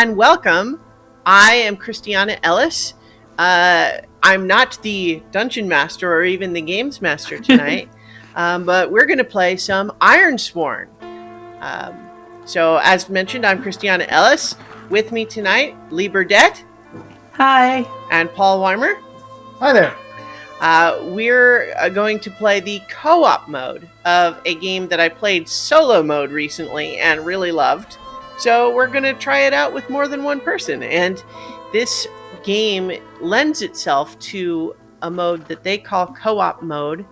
and welcome. I am Christiana Ellis. I'm not the dungeon master or even the games master tonight, but we're going to play some Ironsworn. So, as mentioned, I'm Christiana Ellis. With me tonight, Lee Burdett. Hi. And Paul Weimer. Hi there. We're going to play the co-op mode of a game that I played solo mode recently and really loved. So we're going to try it out with more than one person. And this game lends itself to a mode that they call co-op mode,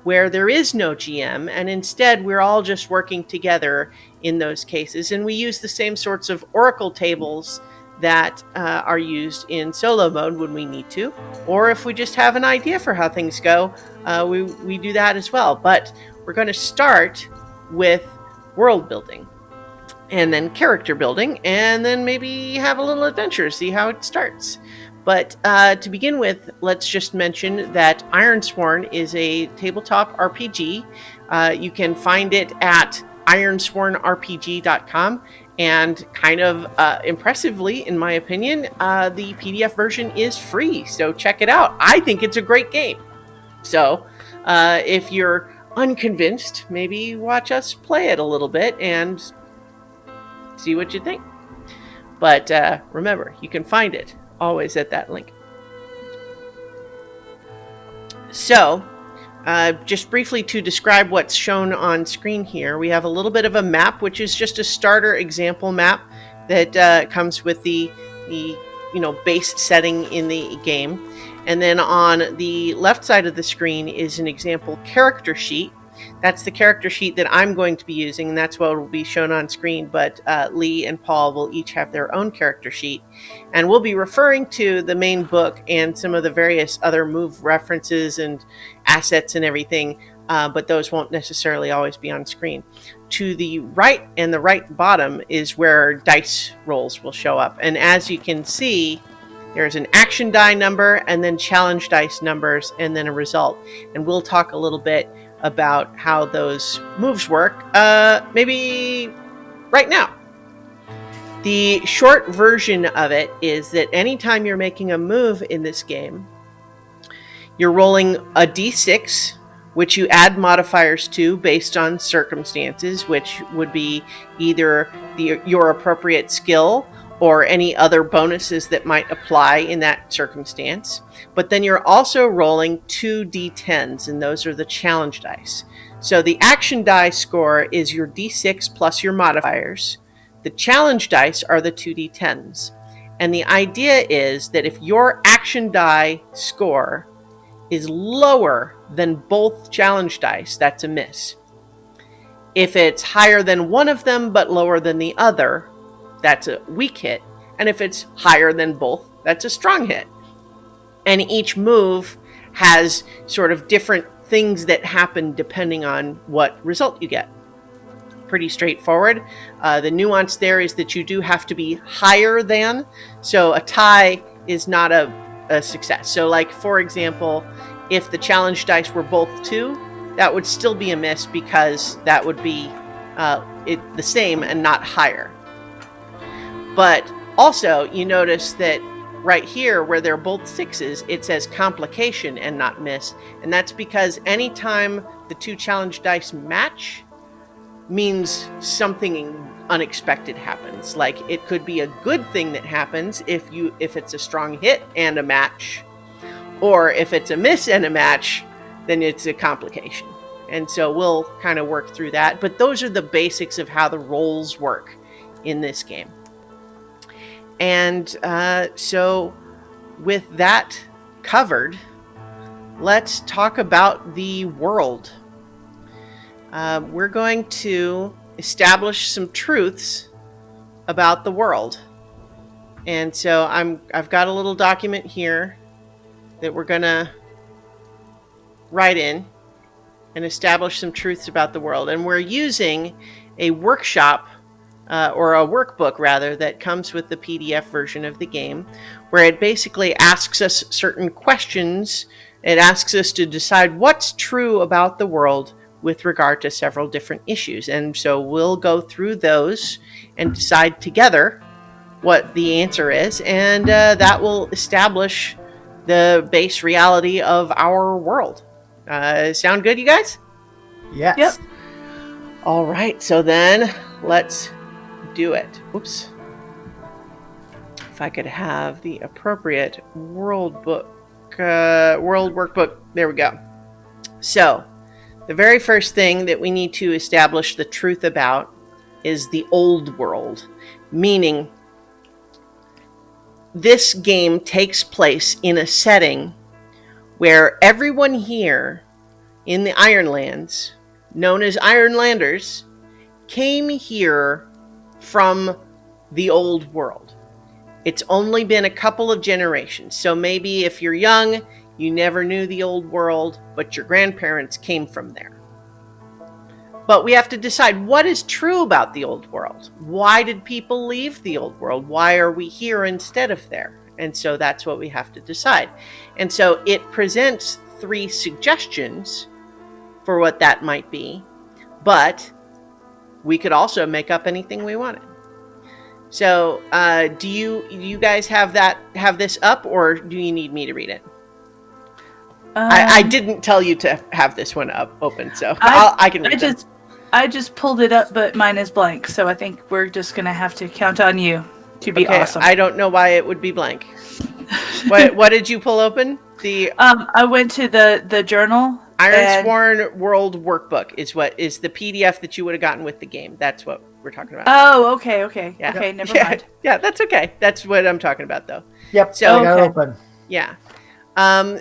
where there is no GM, and instead we're all just working together in those cases. And we use the same sorts of oracle tables that are used in solo mode when we need to, or if we just have an idea for how things go, we do that as well. But we're going to start with world building, and then character building, and then maybe have a little adventure, see how it starts. But to begin with, let's just mention that Ironsworn is a tabletop RPG. You can find it at ironswornrpg.com. And kind of impressively, in my opinion, the PDF version is free. So check it out. I think it's a great game. So if you're unconvinced, maybe watch us play it a little bit and see what you think. But remember, you can find it always at that link. So, just briefly to describe what's shown on screen here, we have a little bit of a map, which is just a starter example map that comes with the base setting in the game. And then on the left side of the screen is an example character sheet. That's the character sheet that I'm going to be using, and that's what will be shown on screen, but Lee and Paul will each have their own character sheet. And we'll be referring to the main book and some of the various other move references and assets and everything, but those won't necessarily always be on screen. To the right and the right bottom is where dice rolls will show up. And as you can see, there's an action die number, and then challenge dice numbers, and then a result. And we'll talk a little bit about how those moves work, maybe right now. The short version of it is that anytime you're making a move in this game, you're rolling a d6, which you add modifiers to based on circumstances, which would be either your appropriate skill or any other bonuses that might apply in that circumstance. But then you're also rolling 2 d10s, and those are the challenge dice. So the action die score is your d6 plus your modifiers. The challenge dice are the 2 d10s. And the idea is that if your action die score is lower than both challenge dice, that's a miss. If it's higher than one of them but lower than the other, that's a weak hit. And if it's higher than both, that's a strong hit. And each move has sort of different things that happen depending on what result you get. Pretty straightforward. The nuance there is that you do have to be higher than. So a tie is not a success. So like, for example, if the challenge dice were both 2, that would still be a miss because that would be the same and not higher. But also, you notice that right here, where they're both 6s, it says complication and not miss. And that's because anytime the 2 challenge dice match, means something unexpected happens. Like, it could be a good thing that happens if it's a strong hit and a match. Or if it's a miss and a match, then it's a complication. And so we'll kind of work through that. But those are the basics of how the rolls work in this game. And so with that covered, let's talk about the world. We're going to establish some truths about the world. And so I've got a little document here that we're going to write in and establish some truths about the world. And we're using a workshop or a workbook rather, that comes with the PDF version of the game, where it basically asks us certain questions. It asks us to decide what's true about the world with regard to several different issues. And so we'll go through those and decide together what the answer is, and that will establish the base reality of our world. Sound good, you guys? Yes. Yep. All right, so then let's do it. Oops. If I could have the appropriate world workbook. There we go. So, the very first thing that we need to establish the truth about is the old world, meaning this game takes place in a setting where everyone here in the Ironlands, known as Ironlanders, came here from the old world. It's only been a couple of generations, so maybe if you're young, you never knew the old world, but your grandparents came from there. But we have to decide what is true about the old world. Why did people leave the old world? Why are we here instead of there? And so that's what we have to decide. And so it presents 3 suggestions for what that might be, but we could also make up anything we wanted. So do you guys have this up, or do you need me to read it? I didn't tell you to have this one open, so I can read it. I just pulled it up, but mine is blank, so I think we're just going to have to count on you to be awesome. I don't know why it would be blank. What did you pull open? I went to the journal. Ironsworn World Workbook is the PDF that you would have gotten with the game. That's what we're talking about. Oh, okay. Yeah. Okay, never mind. Yeah, that's okay. That's what I'm talking about, though. Yep, so I got it open. Yeah.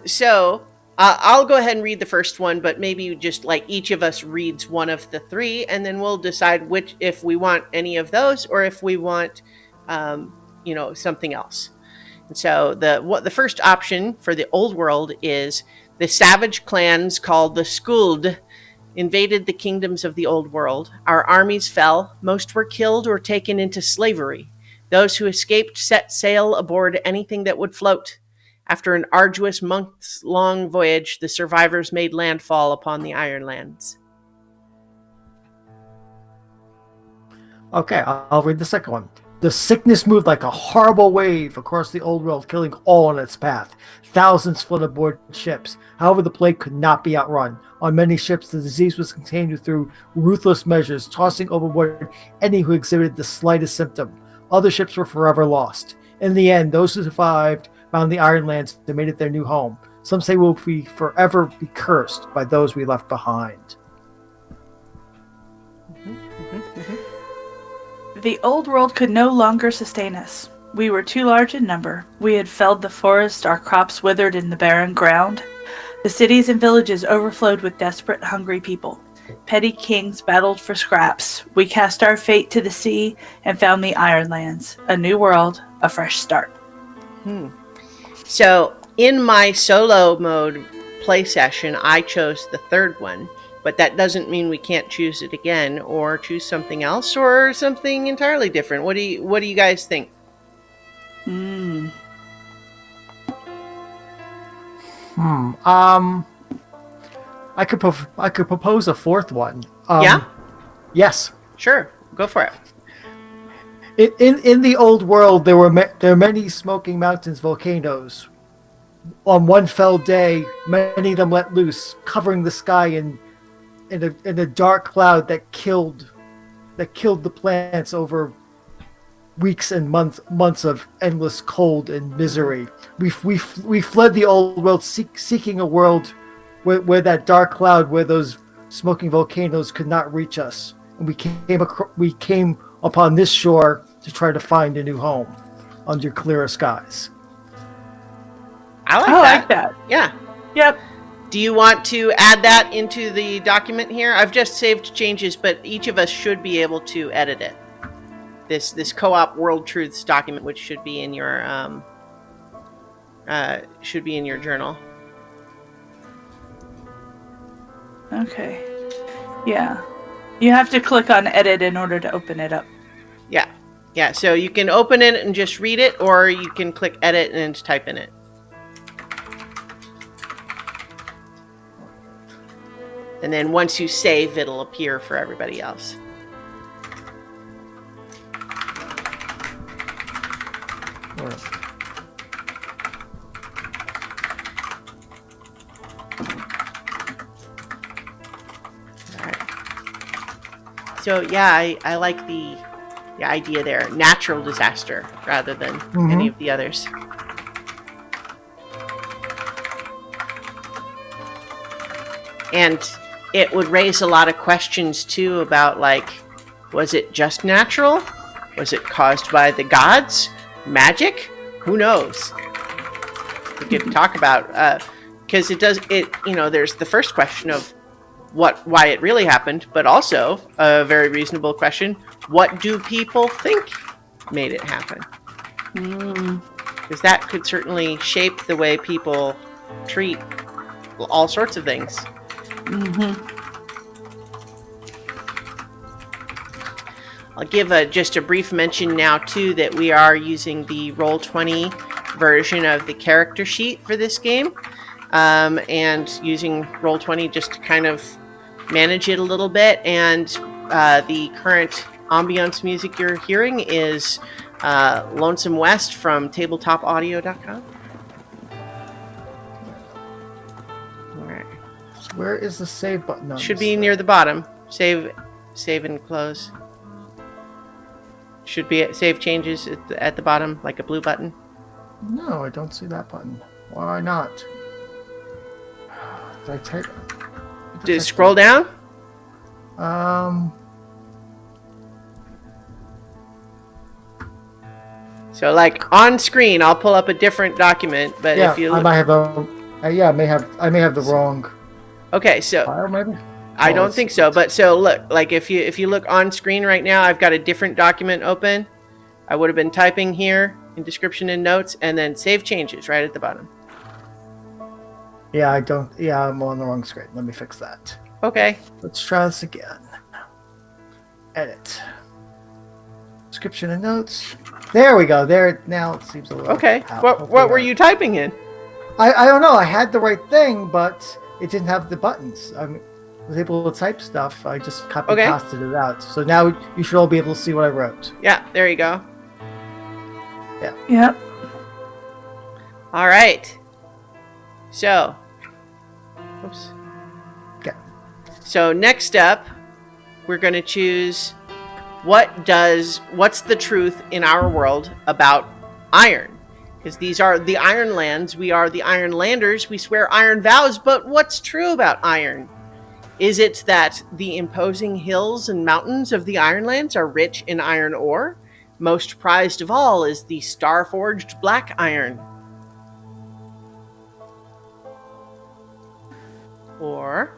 So I'll go ahead and read the first one, but maybe just like each of us reads one of the 3, and then we'll decide if we want any of those or if we want, something else. And so the first option for the old world is the savage clans called the Skuld invaded the kingdoms of the old world. Our armies fell. Most were killed or taken into slavery. Those who escaped set sail aboard anything that would float. After an arduous months-long voyage, the survivors made landfall upon the Ironlands. Okay, I'll read the second one. The sickness moved like a horrible wave across the old world, killing all in its path. Thousands fled aboard ships. However, the plague could not be outrun. On many ships, the disease was contained through ruthless measures, tossing overboard any who exhibited the slightest symptom. Other ships were forever lost. In the end, those who survived found the Ironlands and made it their new home. Some say we'll forever be cursed by those we left behind. The old world could no longer sustain us. We were too large in number. We had felled the forest, our crops withered in the barren ground. The cities and villages overflowed with desperate, hungry people. Petty kings battled for scraps. We cast our fate to the sea and found the Ironlands. A new world, a fresh start. So, in my solo mode play session, I chose the third one, but that doesn't mean we can't choose it again or choose something else or something entirely different. What do you guys think? I could propose a fourth one. Yeah? Yes. Sure. Go for it. In the old world, there were many smoking mountains, volcanoes. On one fell day, many of them let loose, covering the sky in a dark cloud that killed the plants over weeks and months of endless cold and misery. We fled the old world, seeking a world where that dark cloud, where those smoking volcanoes could not reach us, and we came upon this shore to try to find a new home under clearer skies. I like that. Yeah. Yep. Do you want to add that into the document here? I've just saved changes, but each of us should be able to edit it. This co-op World Truths document, which should be in your journal. Okay. Yeah. You have to click on edit in order to open it up. Yeah. Yeah, so you can open it and just read it, or you can click edit and type in it. And then once you save, it'll appear for everybody else. Or, So yeah, I like the idea there. Natural disaster rather than any of the others. And it would raise a lot of questions too about, like, was it just natural? Was it caused by the gods? Magic? Who knows? We could talk about, because there's the first question of why it really happened, but also a very reasonable question: what do people think made it happen? Because that could certainly shape the way people treat all sorts of things. I'll give just a brief mention now too that we are using the Roll20 version of the character sheet for this game. And using Roll20 just to kind of manage it a little bit. And the current ambiance music you're hearing is Lonesome West from tabletopaudio.com. All right. So where is the save button on Should this be thing? near the bottom. Save and close. Should be save changes at the bottom, like a blue button. No, I don't see that button. Why not? Did I type? Did it scroll down? So, like, on screen, I'll pull up a different document. But yeah, if you I look... might have I may have the wrong. Okay, so File, maybe. I don't think so. But so look, like if you look on screen right now, I've got a different document open. I would have been typing here in description and notes, and then save changes right at the bottom. Yeah, I don't. Yeah, I'm on the wrong screen. Let me fix that. Okay. Let's try this again. Edit. Description and notes. There we go. There now it seems a little. Okay. What were you typing in? I don't know. I had the right thing, but it didn't have the buttons. I was able to type stuff. I just pasted it out. So now you should all be able to see what I wrote. Yeah. There you go. Yeah. Yep. All right. So. Oops. Okay. So next up, we're going to choose what's the truth in our world about iron? Because these are the Iron Lands. We are the Iron Landers. We swear iron vows, but what's true about iron? Is it that the imposing hills and mountains of the Iron Lands are rich in iron ore? Most prized of all is the star-forged black iron. Or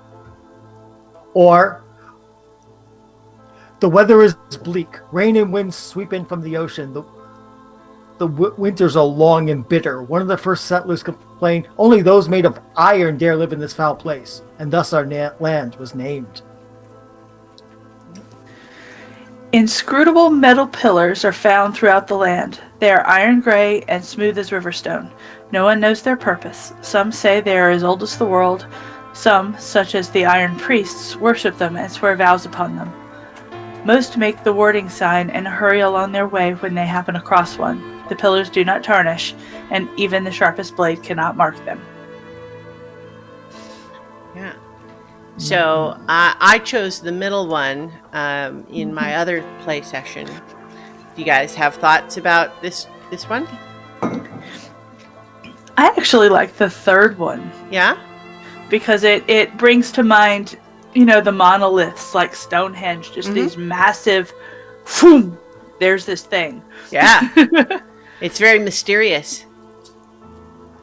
the weather is bleak. Rain and winds sweep in from the ocean. The winters are long and bitter. One of the first settlers complained, only those made of iron dare live in this foul place, and thus our land was named. Inscrutable metal pillars are found throughout the land. They are iron gray and smooth as riverstone. No one knows their purpose. Some say they are as old as the world. Some, such as the iron priests, worship them and swear vows upon them. Most make the warding sign and hurry along their way when they happen across one. The pillars do not tarnish, and even the sharpest blade cannot mark them. yeah. So I chose the middle one in my other play session. Do you guys have thoughts about this one? I actually like the third one. Yeah? Because it brings to mind, the monoliths like Stonehenge, just these massive, boom, there's this thing. Yeah. It's very mysterious.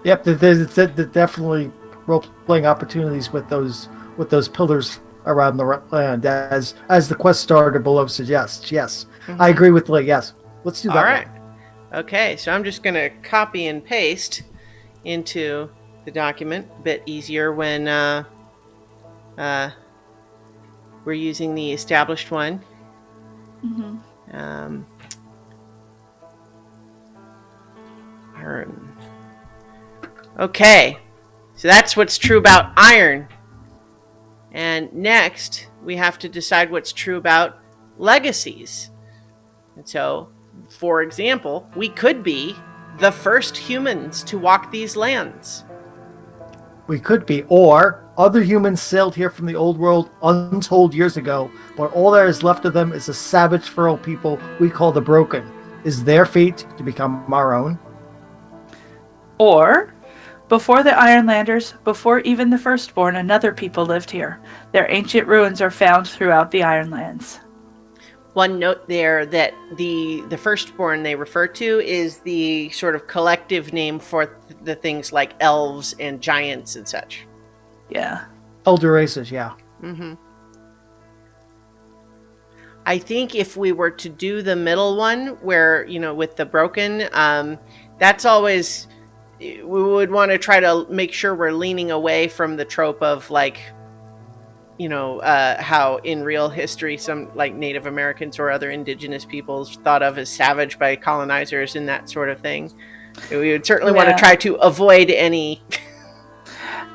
Yep, there's definitely role-playing opportunities with those pillars around the land, as the quest starter below suggests. Yes, I agree with Lee. Yes, let's do that. All right. Okay, so I'm just going to copy and paste into the document. A bit easier when we're using the established one. Iron. Okay, so that's what's true about iron. And next, we have to decide what's true about legacies. And so, for example, we could be the first humans to walk these lands. We could be. Or other humans sailed here from the old world untold years ago, but all there is left of them is a savage feral people we call the Broken. Is their fate to become our own? Or, before the Ironlanders, before even the Firstborn, another people lived here. Their ancient ruins are found throughout the Ironlands. One note there that the Firstborn they refer to is the sort of collective name for the things like elves and giants and such. Yeah. Elder races, yeah. Mm-hmm. I think if we were to do the middle one, where, with the Broken, that's always, we would want to try to make sure we're leaning away from the trope of like, how in real history some like Native Americans or other indigenous peoples thought of as savage by colonizers and that sort of thing. We would certainly want to try to avoid any.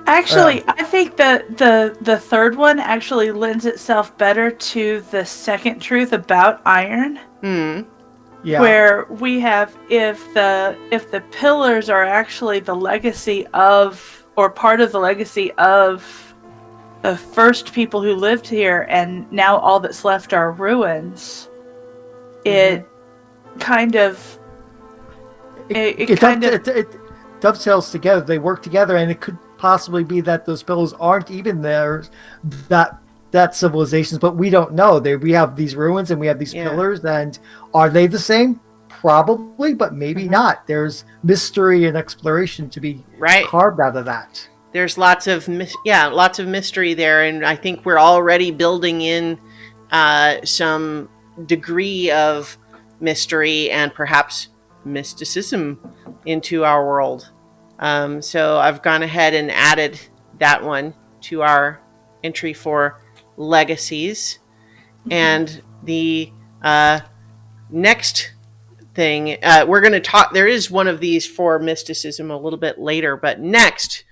Actually, I think the third one actually lends itself better to the second truth about iron. Yeah. Where we have if the pillars are actually the legacy of, or part of the legacy of, the first people who lived here, and now all that's left are ruins. It kind of it dovetails together. They work together, and it could possibly be that those pillars aren't even there, that civilizations, but we don't know. We have these ruins and we have these pillars, and are they the same? Probably, but maybe not. There's mystery and exploration to be carved out of that. There's lots of mystery there, and I think we're already building in some degree of mystery and perhaps mysticism into our world. So I've gone ahead and added that one to our entry for legacies. And the next thing, we're going to talk, there is one of these for mysticism a little bit later, but next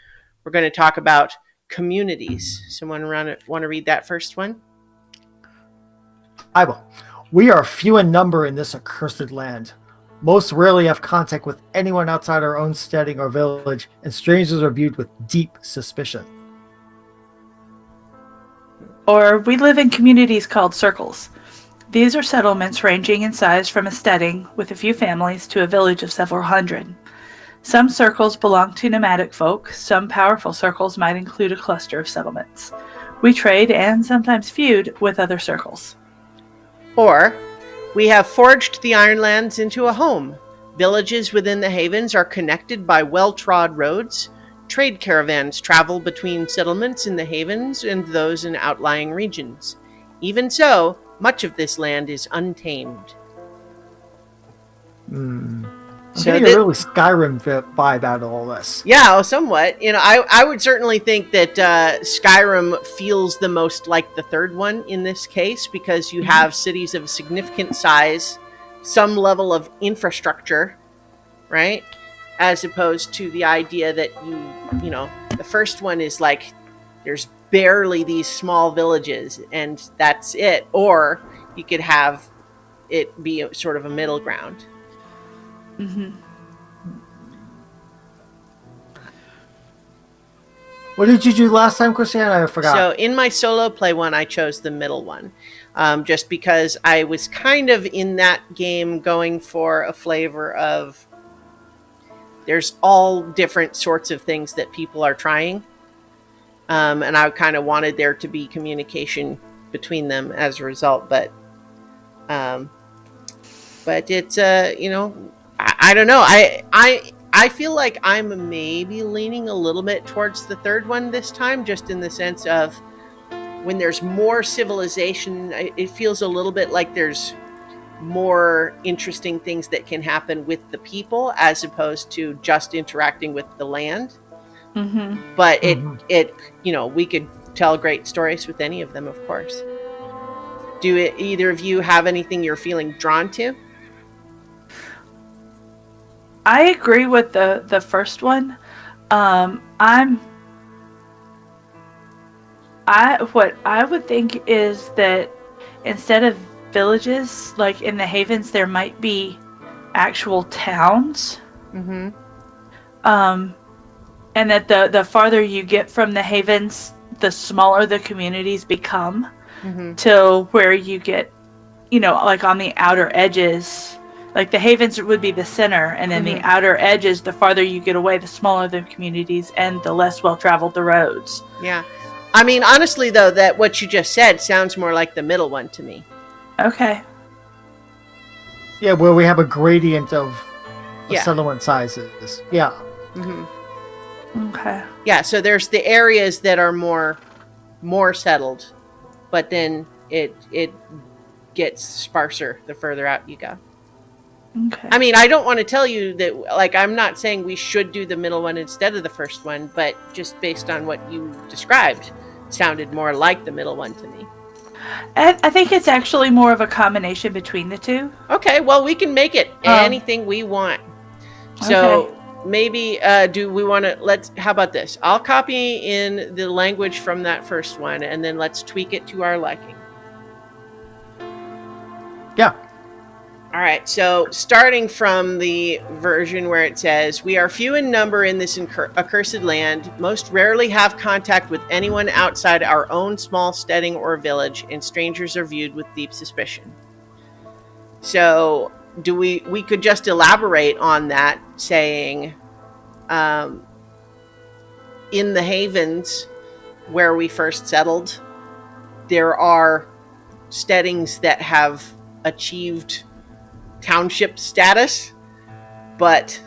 we're going to talk about communities. Someone want to read that first one? I will. We are few in number in this accursed land. Most rarely have contact with anyone outside our own steading or village, and strangers are viewed with deep suspicion. Or we live in communities called circles. These are settlements ranging in size from a steading with a few families to a village of several hundred. Some circles belong to nomadic folk. Some powerful circles might include a cluster of settlements. We trade and sometimes feud with other circles. Or, we have forged the Ironlands into a home. Villages within the havens are connected by well-trod roads. Trade caravans travel between settlements in the havens and those in outlying regions. Even so, much of this land is untamed. So a really Skyrim vibe out of all this. Yeah, somewhat. I would certainly think that Skyrim feels the most like the third one in this case, because you have cities of significant size, some level of infrastructure, right? As opposed to the idea that the first one is like there's barely these small villages and that's it. Or you could have it be sort of a middle ground. What did you do last time, Christiana? I forgot. So in my solo play one, I chose the middle one, just because I was kind of in that game going for a flavor of there's all different sorts of things that people are trying, and I kind of wanted there to be communication between them as a result. But it's I don't know. I feel like I'm maybe leaning a little bit towards the third one this time, just in the sense of when there's more civilization, it feels a little bit like there's more interesting things that can happen with the people as opposed to just interacting with the land. But we could tell great stories with any of them, of course. Do either of you have anything you're feeling drawn to? I agree with the first one. What I would think is that instead of villages, like in the havens, there might be actual towns Mm-hmm. And that the farther you get from the havens, the smaller the communities become, Mm-hmm. till where you get, like on the outer edges. Like the havens would be the center, and then the outer edges, the farther you get away, the smaller the communities and the less well-traveled the roads. Yeah. I mean, honestly, though, that what you just said sounds more like the middle one to me. Okay. Yeah, where we have a gradient of Yeah. settlement sizes. Yeah. Mm-hmm. Okay. Yeah, so there's the areas that are more settled, but then it gets sparser the further out you go. Okay. I mean, I don't want to tell you that, like, I'm not saying we should do the middle one instead of the first one, but just based on what you described, it sounded more like the middle one to me. I think it's actually more of a combination between the two. Okay, well, we can make it anything we want. So maybe do we want to, how about this? I'll copy in the language from that first one, and then let's tweak it to our liking. Yeah. All right, so starting from the version where it says, "We are few in number in this accursed land, most rarely have contact with anyone outside our own small steading or village, and strangers are viewed with deep suspicion." So do we could just elaborate on that, saying, in the havens where we first settled, there are steadings that have achieved township status, but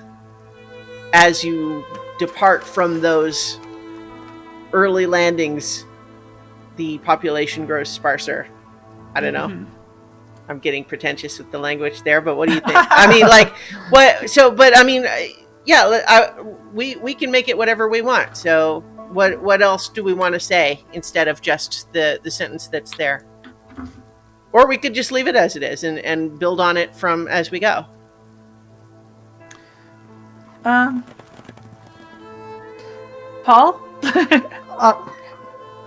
as you depart from those early landings, the population grows sparser. I don't know. I'm getting pretentious with the language there, but what do you think? I mean, like, what? So, but I mean, yeah, we can make it whatever we want. So, what else do we want to say instead of just the sentence that's there? Or we could just leave it as it is and build on it from as we go. Paul?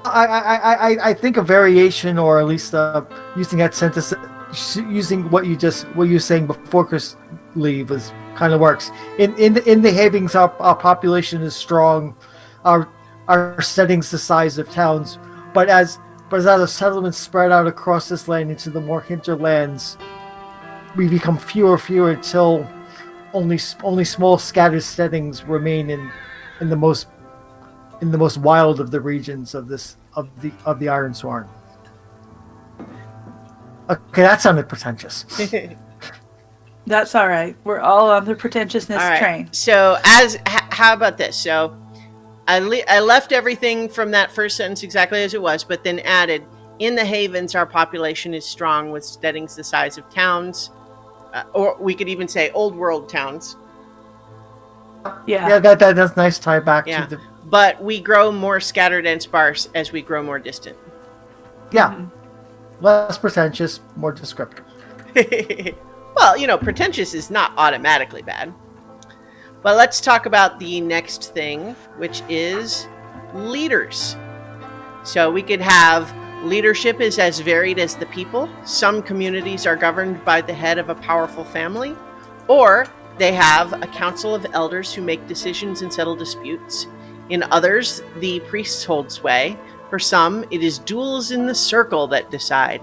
I think a variation, or at least using that sentence, using what you're saying before Chris leave, was kind of works. In the havens, our population is strong. Our settings the size of towns, but as the settlements spread out across this land into the more hinterlands, we become fewer until only small scattered steadings remain in the most wild of the regions of the Ironsworn. Okay, that sounded pretentious. That's all right. We're all on the pretentiousness train. So how about this? So I left everything from that first sentence exactly as it was, but then added, in the havens, our population is strong with steadings the size of towns, or we could even say old world towns. Yeah, that's nice tie back to the... But we grow more scattered and sparse as we grow more distant. Yeah. Less pretentious, more descriptive. Well, pretentious is not automatically bad. But let's talk about the next thing, which is leaders. So we could have leadership is as varied as the people. Some communities are governed by the head of a powerful family, or they have a council of elders who make decisions and settle disputes. In others, the priests hold sway. For some, it is duels in the circle that decide.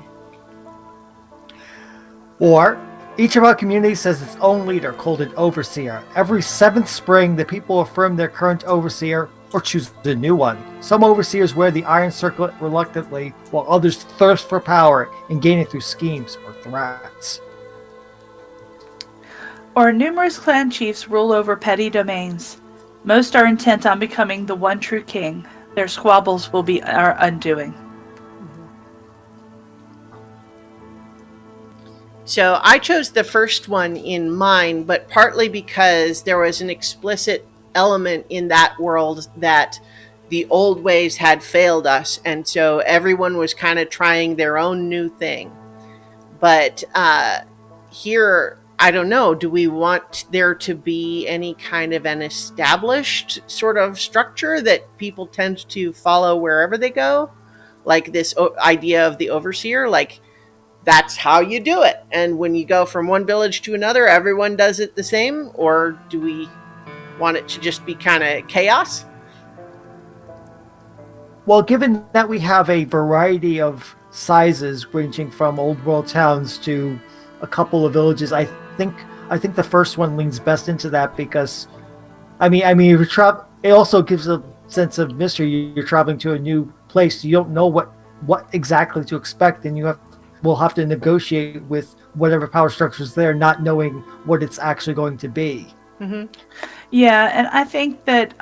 Or, each of our communities has its own leader, called an overseer. Every 7th spring, the people affirm their current overseer or choose a new one. Some overseers wear the iron circlet reluctantly, while others thirst for power and gain it through schemes or threats. Or numerous clan chiefs rule over petty domains. Most are intent on becoming the one true king. Their squabbles will be our undoing. So I chose the first one in mine, but partly because there was an explicit element in that world that the old ways had failed us, and so everyone was kind of trying their own new thing. But here, I don't know, do we want there to be any kind of an established sort of structure that people tend to follow wherever they go? Like this idea of the overseer, like that's how you do it. And when you go from one village to another, everyone does it the same? Or do we want it to just be kind of chaos? Well, given that we have a variety of sizes ranging from old world towns to a couple of villages, I think the first one leans best into that because, it also gives a sense of mystery. You're traveling to a new place, you don't know what exactly to expect, and we'll have to negotiate with whatever power structure is there, not knowing what it's actually going to be. Mm-hmm. Yeah, and I think that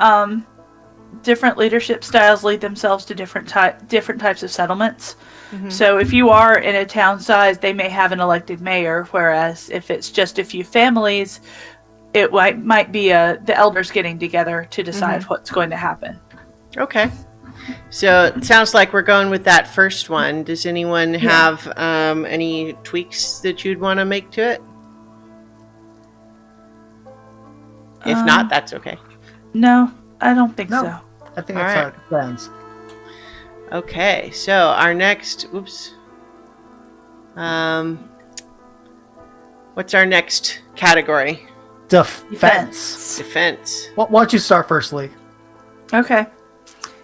different leadership styles lead themselves to different types of settlements. Mm-hmm. So if you are in a town size, they may have an elected mayor, whereas if it's just a few families, it might be the elders getting together to decide what's going to happen. Okay. So it sounds like we're going with that first one. Does anyone have any tweaks that you'd want to make to it? If not, that's okay. No, I don't think so. I think that's how it plans. Okay, so our next... Oops. What's our next category? Defense. Why don't you start first, Lee? Okay.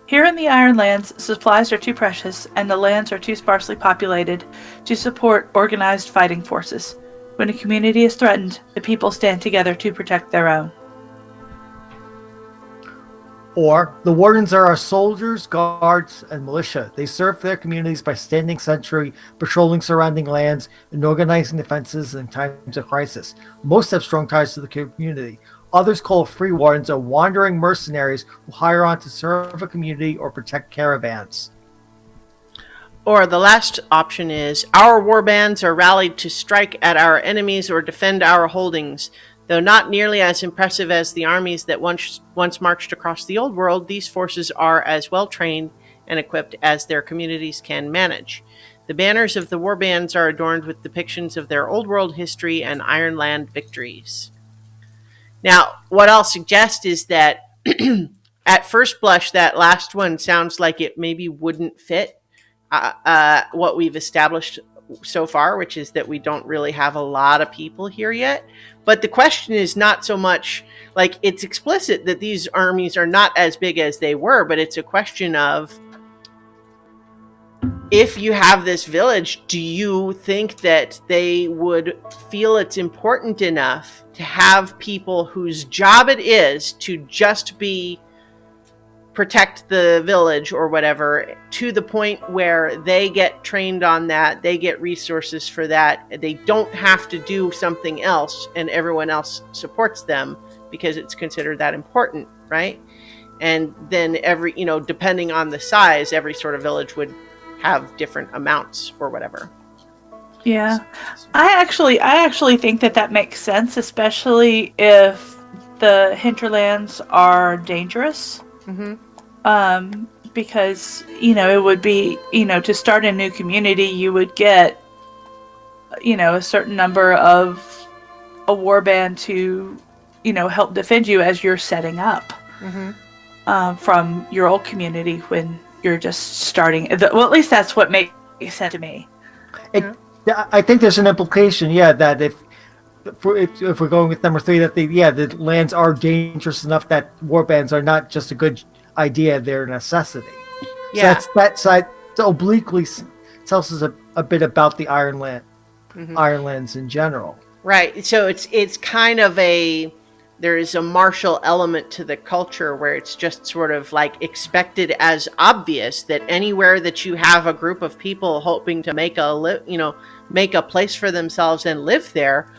Here in the Ironlands, supplies are too precious and the lands are too sparsely populated to support organized fighting forces. When a community is threatened, the people stand together to protect their own. Or, the wardens are our soldiers, guards, and militia. They serve their communities by standing sentry, patrolling surrounding lands, and organizing defenses in times of crisis. Most have strong ties to the community. Others call free wardens are wandering mercenaries who hire on to serve a community or protect caravans. Or the last option is, our warbands are rallied to strike at our enemies or defend our holdings. Though not nearly as impressive as the armies that once marched across the old world, these forces are as well trained and equipped as their communities can manage. The banners of the warbands are adorned with depictions of their old world history and Ironland victories. Now, what I'll suggest is that at first blush, that last one sounds like it maybe wouldn't fit what we've established so far, which is that we don't really have a lot of people here yet. But the question is not so much, like, it's explicit that these armies are not as big as they were, but it's a question of, if you have this village, do you think that they would feel it's important enough to have people whose job it is to just protect the village or whatever, to the point where they get trained on that, they get resources for that, they don't have to do something else, and everyone else supports them because it's considered that important, right? And then depending on the size, every sort of village would have different amounts or whatever. Yeah. I actually think that makes sense, especially if the hinterlands are dangerous. Mm-hmm. Because, it would be, to start a new community, you would get, a certain number of a warband to, help defend you as you're setting up from your old community when you're just starting. Well, at least that's what makes sense to me. I think there's an implication, that if we're going with number 3, that the lands are dangerous enough that warbands are not just a good idea, they're a necessity. Yeah. So that side obliquely tells us a bit about the Ironlands in general. Right. So it's kind of there is a martial element to the culture where it's just sort of like expected as obvious that anywhere that you have a group of people hoping to make a place for themselves and live there,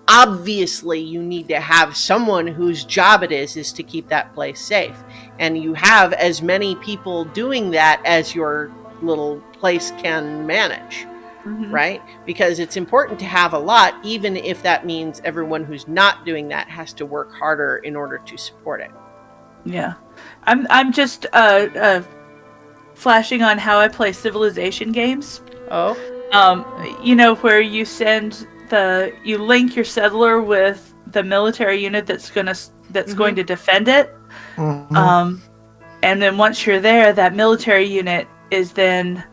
obviously you need to have someone whose job it is to keep that place safe. And you have as many people doing that as your little place can manage. Mm-hmm. Right? Because it's important to have a lot, even if that means everyone who's not doing that has to work harder in order to support it. Yeah. I'm just flashing on how I play Civilization games. Oh. Where you you link your settler with the military unit that's going to defend it. Mm-hmm. And then once you're there, that military unit is then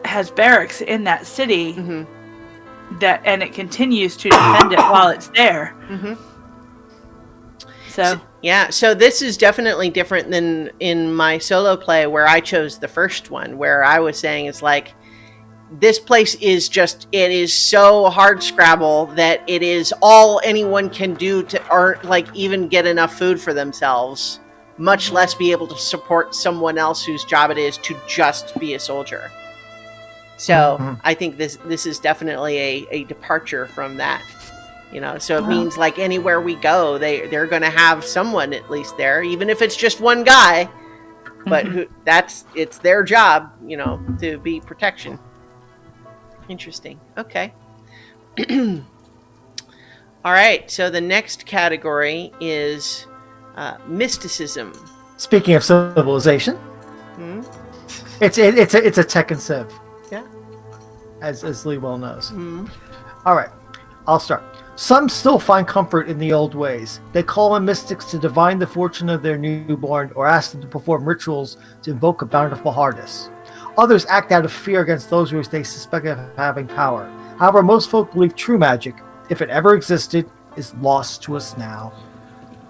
has barracks in that city, Mm-hmm. and it continues to defend it while it's there. Mm-hmm. So Yeah, so this is definitely different than in my solo play where I chose the first one, where I was saying it's like, this place is just, it is so hard scrabble that it is all anyone can do to earn, like, even get enough food for themselves, much less be able to support someone else whose job it is to just be a soldier. So I think this is definitely a departure from that. So it means like anywhere we go, they're going to have someone at least there, even if it's just one guy, but it's their job, to be protection. Interesting. Okay. All right. So the next category is mysticism. Speaking of civilization, it's a Tekken Civ. Yeah. As Lee well knows. All right, I'll start. Some still find comfort in the old ways. They call on mystics to divine the fortune of their newborn or ask them to perform rituals to invoke a bountiful harvest. Others act out of fear against those who they suspect of having power. However, most folk believe true magic, if it ever existed, is lost to us now.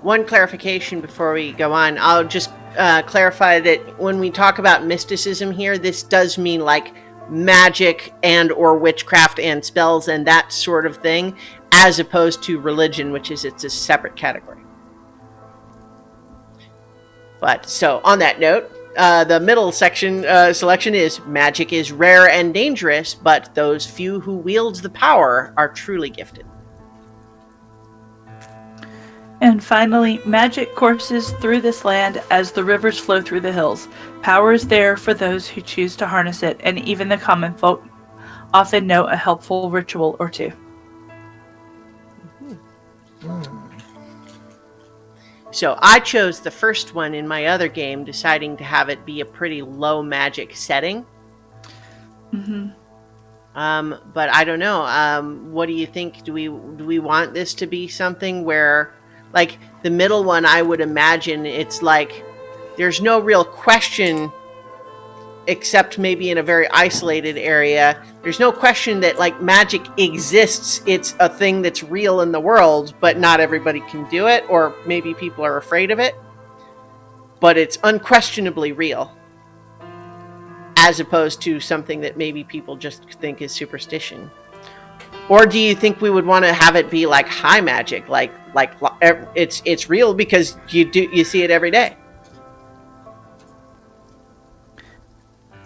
One clarification before we go on. I'll just clarify that when we talk about mysticism here, this does mean like magic and or witchcraft and spells and that sort of thing, as opposed to religion, which is it's a separate category. But so on that note, the middle section selection is magic is rare and dangerous, but those few who wield the power are truly gifted. And finally, magic courses through this land as the rivers flow through the hills. Power is there for those who choose to harness it, and even the common folk often know a helpful ritual or two. So I chose the first one in my other game, deciding to have it be a pretty low magic setting. But I don't know. What do you think? Do we want this to be something where, like the middle one, I would imagine it's like there's no real question, except maybe in a very isolated area. There's no question that like magic exists. It's a thing that's real in the world, but not everybody can do it, or maybe people are afraid of it. But it's unquestionably real, as opposed to something that maybe people just think is superstition. Or do you think we would want to have it be like high magic, like it's real because you see it every day?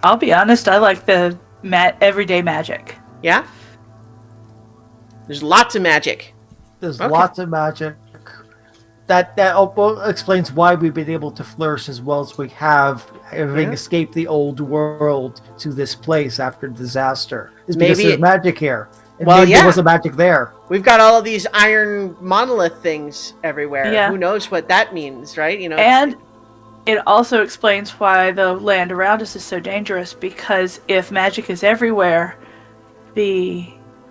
I'll be honest, I like the everyday magic. Yeah? There's lots of magic. There's lots of magic. That explains why we've been able to flourish as well as we have, having escaped the old world to this place after disaster. Is because there's magic here. And maybe there wasn't magic there. We've got all of these iron monolith things everywhere. Yeah. Who knows what that means, right? And it also explains why the land around us is so dangerous, because if magic is everywhere, the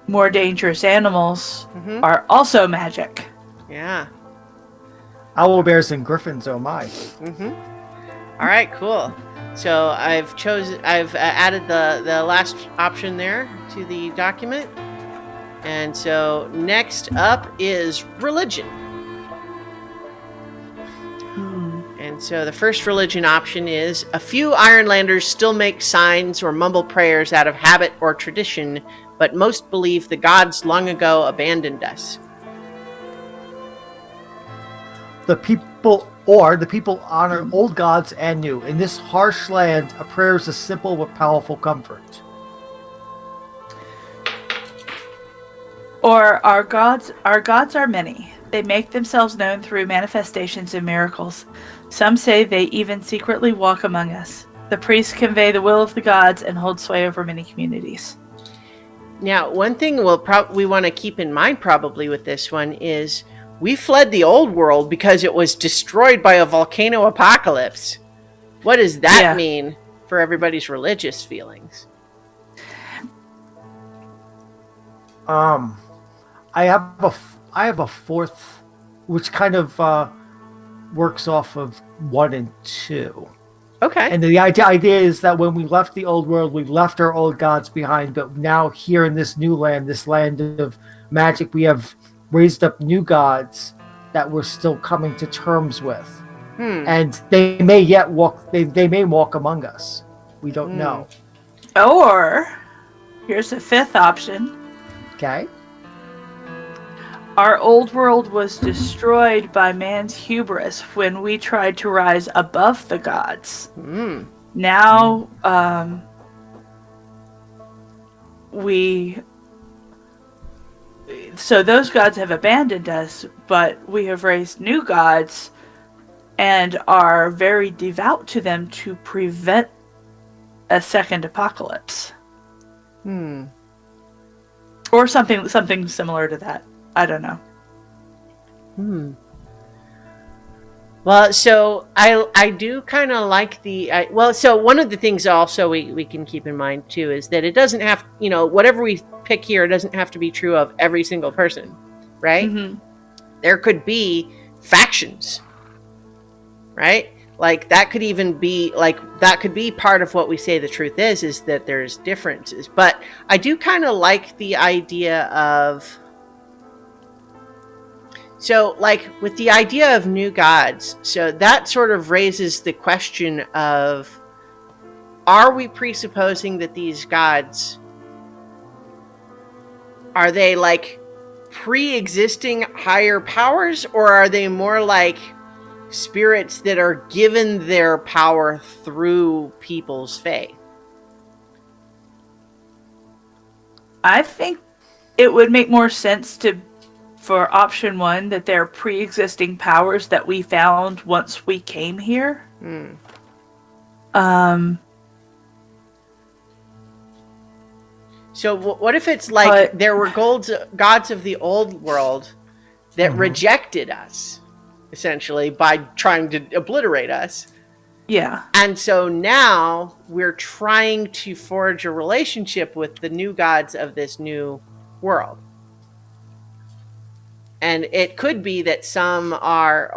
more dangerous animals are also magic. Yeah. Owl bears and griffins, oh my. All right, cool. So I've added the last option there to the document. And so next up is religion. And so the first religion option is, a few Ironlanders still make signs or mumble prayers out of habit or tradition, but most believe the gods long ago abandoned us. The people honor old gods and new. In this harsh land, a prayer is a simple but powerful comfort. Or our gods are many. They make themselves known through manifestations and miracles. Some say they even secretly walk among us. The priests convey the will of the gods and hold sway over many communities. Now, one thing we want to keep in mind probably with this one is we fled the old world because it was destroyed by a volcano apocalypse. What does that mean for everybody's religious feelings? I have a fourth, which kind of works off of 1 and 2. Okay. And the idea is that when we left the old world, we left our old gods behind, but now here in this new land, this land of magic, we have raised up new gods that we're still coming to terms with. And they may yet walk, they may walk among us. We don't know. Or, here's a fifth option. Okay? Our old world was destroyed by man's hubris when we tried to rise above the gods. Now, so those gods have abandoned us, but we have raised new gods and are very devout to them to prevent a second apocalypse. Or something similar to that. I don't know. Well, so I do kind of like so one of the things also we can keep in mind too is that it doesn't have, whatever we pick here, it doesn't have to be true of every single person, right? There could be factions, right? Like that could even be that could be part of what we say the truth is that there's differences. But I do kind of like the idea of, so like with the idea of new gods, so that sort of raises the question of, are we presupposing that these gods, are they like pre-existing higher powers, or are they more like spirits that are given their power through people's faith? I think it would make more sense for option one, that they're pre-existing powers that we found once we came here. So what if it's like there were gods of the old world that rejected us, essentially, by trying to obliterate us? Yeah. And so now we're trying to forge a relationship with the new gods of this new world. And it could be that some are,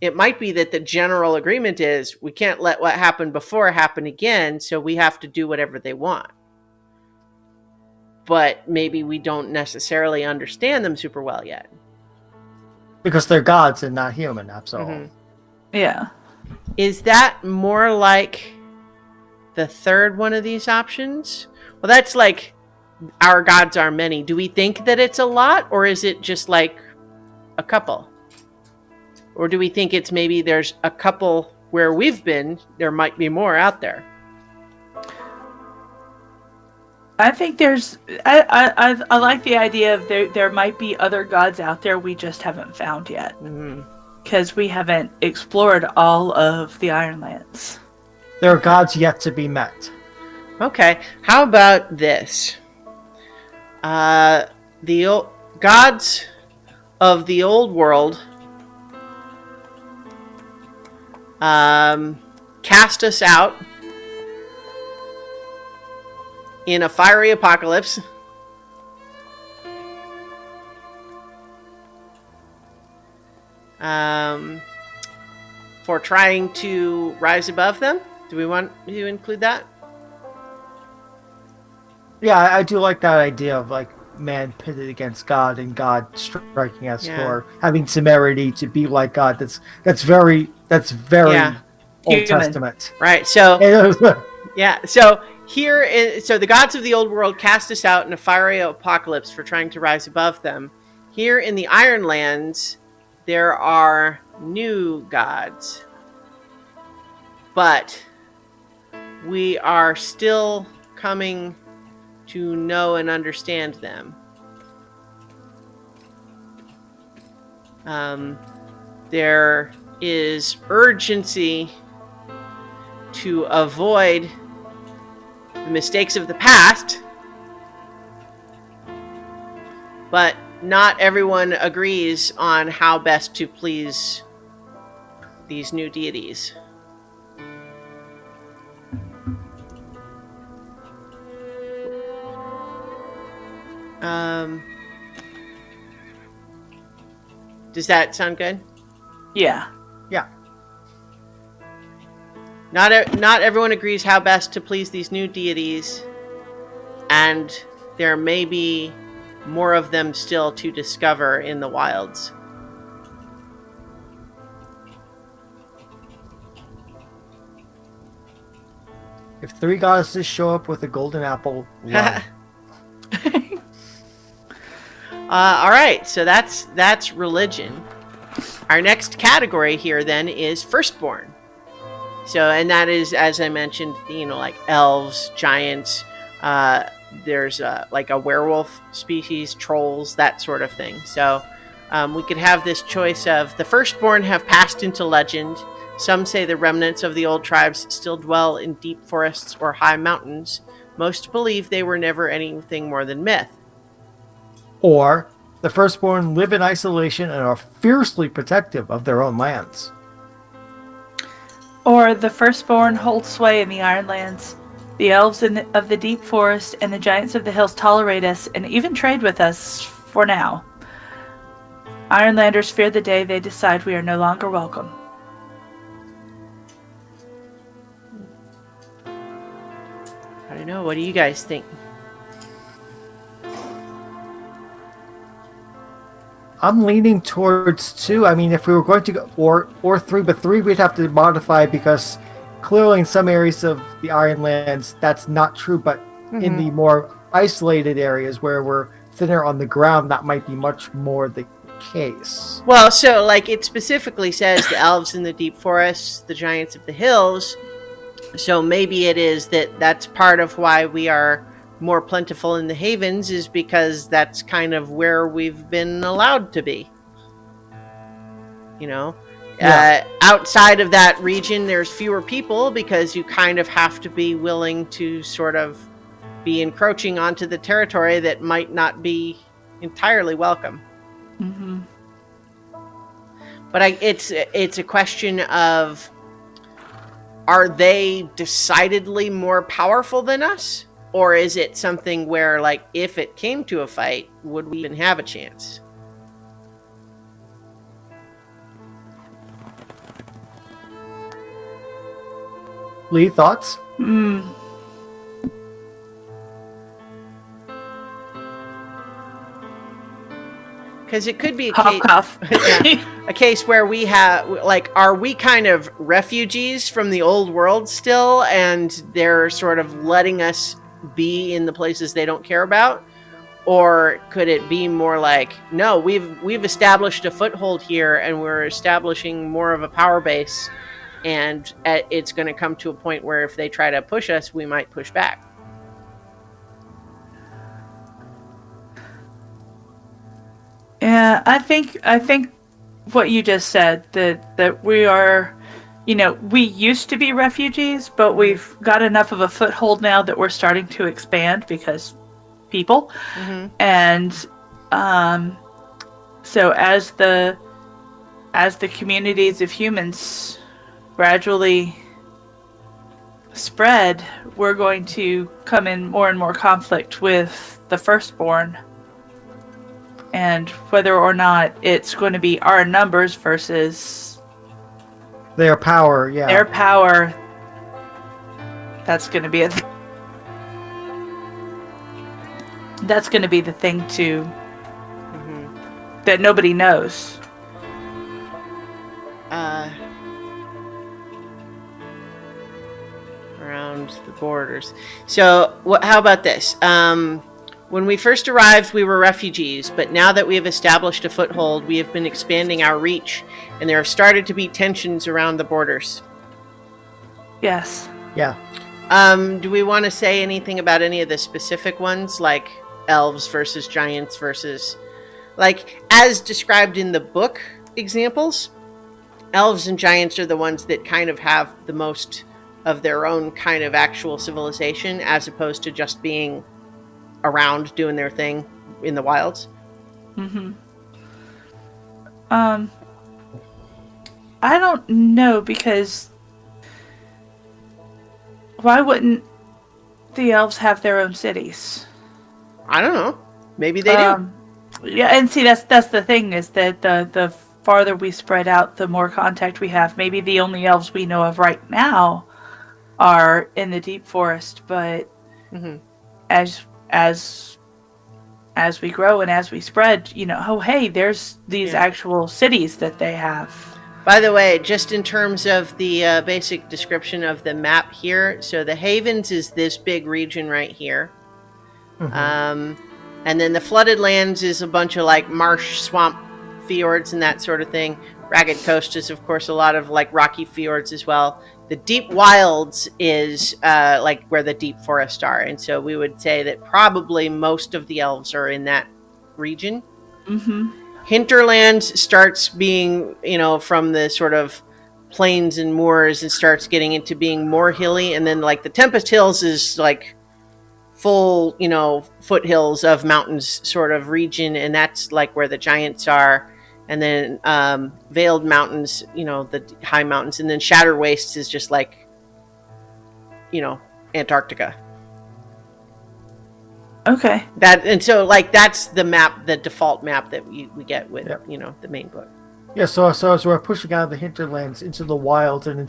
it might be that the general agreement is we can't let what happened before happen again, so we have to do whatever they want. But maybe we don't necessarily understand them super well yet. Because they're gods and not human, after all. Yeah. Is that more like the third one of these options? Well, that's like our gods are many. Do we think that it's a lot, or is it just like a couple? Or do we think it's maybe there's a couple where we've been, there might be more out there? I think I like the idea of there might be other gods out there we just haven't found yet. Because we haven't explored all of the Ironlands. There are gods yet to be met. Okay, how about this? The gods of the old world cast us out in a fiery apocalypse. For trying to rise above them. Do we want to include that? Yeah, I do like that idea of like man pitted against God and God striking us for having temerity to be like God. That's very Old Human. Testament. Right. So So so the gods of the old world cast us out in a fiery apocalypse for trying to rise above them. Here in the Ironlands, there are new gods, but we are still coming to know and understand them. There is urgency to avoid the mistakes of the past, but not everyone agrees on how best to please these new deities. Does that sound good? Yeah. Yeah. Not everyone agrees how best to please these new deities, and there may be more of them still to discover in the wilds. If 3 goddesses show up with a golden apple, run. All right, so that's religion. Our next category here then is Firstborn. So, and that is, as I mentioned, like elves, giants. There's like a werewolf species, trolls, that sort of thing. So we could have this choice of the Firstborn have passed into legend. Some say the remnants of the old tribes still dwell in deep forests or high mountains. Most believe they were never anything more than myth. Or the Firstborn live in isolation and are fiercely protective of their own lands. Or the Firstborn hold sway in the Ironlands. The elves of the deep forest and the giants of the hills tolerate us and even trade with us for now. Ironlanders fear the day they decide we are no longer welcome. I don't know. What do you guys think? I'm leaning towards 2. I mean, if we were going to go or 3, but 3 we'd have to modify because clearly in some areas of the Ironlands that's not true, but in the more isolated areas where we're thinner on the ground, that might be much more the case. Well, so like it specifically says the elves in the deep forests, the giants of the hills. So maybe it is that's part of why we are more plentiful in the havens, is because that's kind of where we've been allowed to be. Outside of that region, there's fewer people because you kind of have to be willing to sort of be encroaching onto the territory that might not be entirely welcome. Mm-hmm. But it's a question of, are they decidedly more powerful than us? Or is it something where, like, if it came to a fight, would we even have a chance? Lee, thoughts? Because it could be a Cough, case, cough. a case where we have, like, are we kind of refugees from the old world still, and they're sort of letting us be in the places they don't care about? Or could it be more like, no, we've established a foothold here, and we're establishing more of a power base, and it's going to come to a point where if they try to push us, we might push back. Yeah, I think what you just said, that we are, we used to be refugees, but we've got enough of a foothold now that we're starting to expand because people. Mm-hmm. And so as the communities of humans gradually spread, we're going to come in more and more conflict with the Firstborn. And whether or not it's going to be our numbers versus Their power, yeah. their power, that's going to be that's going to be the thing to that nobody knows. Around the borders. So, how about this? When we first arrived, we were refugees, but now that we have established a foothold, we have been expanding our reach, and there have started to be tensions around the borders. Yes. Yeah. Do we want to say anything about any of the specific ones, like elves versus giants versus, like, as described in the book examples, elves and giants are the ones that kind of have the most of their own kind of actual civilization, as opposed to just being around doing their thing in the wilds. I don't know, because why wouldn't the elves have their own cities? I don't know. Maybe they do. Yeah, and see, that's the thing, is that the farther we spread out, the more contact we have. Maybe the only elves we know of right now are in the deep forest, but Mm-hmm. as as as we grow and as we spread, oh hey, there's these Yeah. actual cities that they have. By the way, just in terms of the basic description of the map here, so the Havens is this big region right here. Mhm. And then the flooded lands is a bunch of like marsh, swamp, fjords, and that sort of thing. Ragged Coast is, of course, a lot of like rocky fjords as well. The deep wilds is like where the deep forests are. And so we would say that probably most of the elves are in that region. Mm-hmm. Hinterlands starts being, from the sort of plains and moors and starts getting into being more hilly. And then like the Tempest Hills is like full, foothills of mountains sort of region, and that's like where the giants are. And then Veiled Mountains, the high mountains, and then Shattered Wastes is just like, Antarctica. Okay. And so like that's the map, the default map that we get with Yep. the main book. Yeah, so as we're pushing out of the hinterlands into the wilds and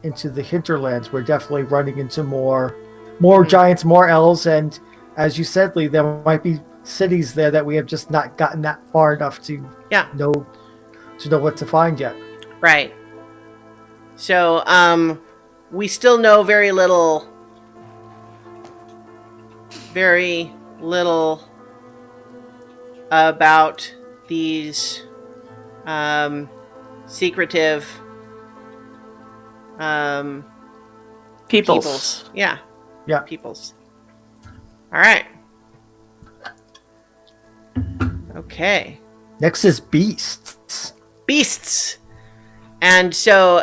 into the hinterlands, we're definitely running into more giants, more elves, and as you said, Lee, there might be cities there that we have just not gotten that far enough to know what to find yet. Right. So we still know very little about these secretive peoples. Yeah. Peoples. All right. Okay. Next is beasts. Beasts. And so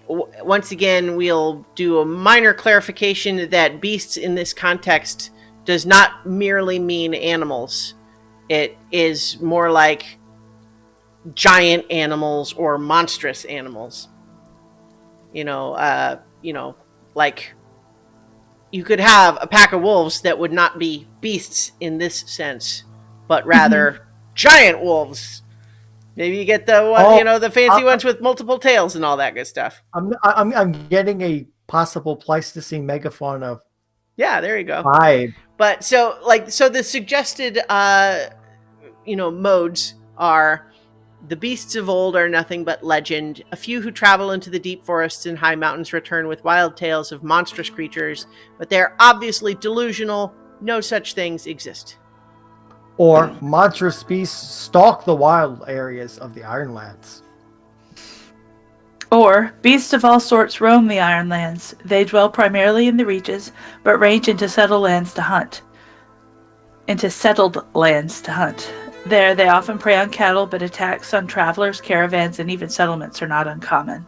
once again, we'll do a minor clarification that beasts in this context does not merely mean animals. It is more like giant animals or monstrous animals. Like you could have a pack of wolves that would not be beasts in this sense, but rather giant wolves. Maybe you get the one, the fancy ones with multiple tails and all that good stuff. I'm getting a possible Pleistocene megafauna. Yeah, there you go. Vibe. But so the suggested modes are: the beasts of old are nothing but legend. A few who travel into the deep forests and high mountains return with wild tales of monstrous creatures, but they're obviously delusional. No such things exist. Or monstrous beasts stalk the wild areas of the Ironlands. Or beasts of all sorts roam the Ironlands. They dwell primarily in the reaches, but range into settled lands to hunt. There, they often prey on cattle, but attacks on travelers, caravans, and even settlements are not uncommon.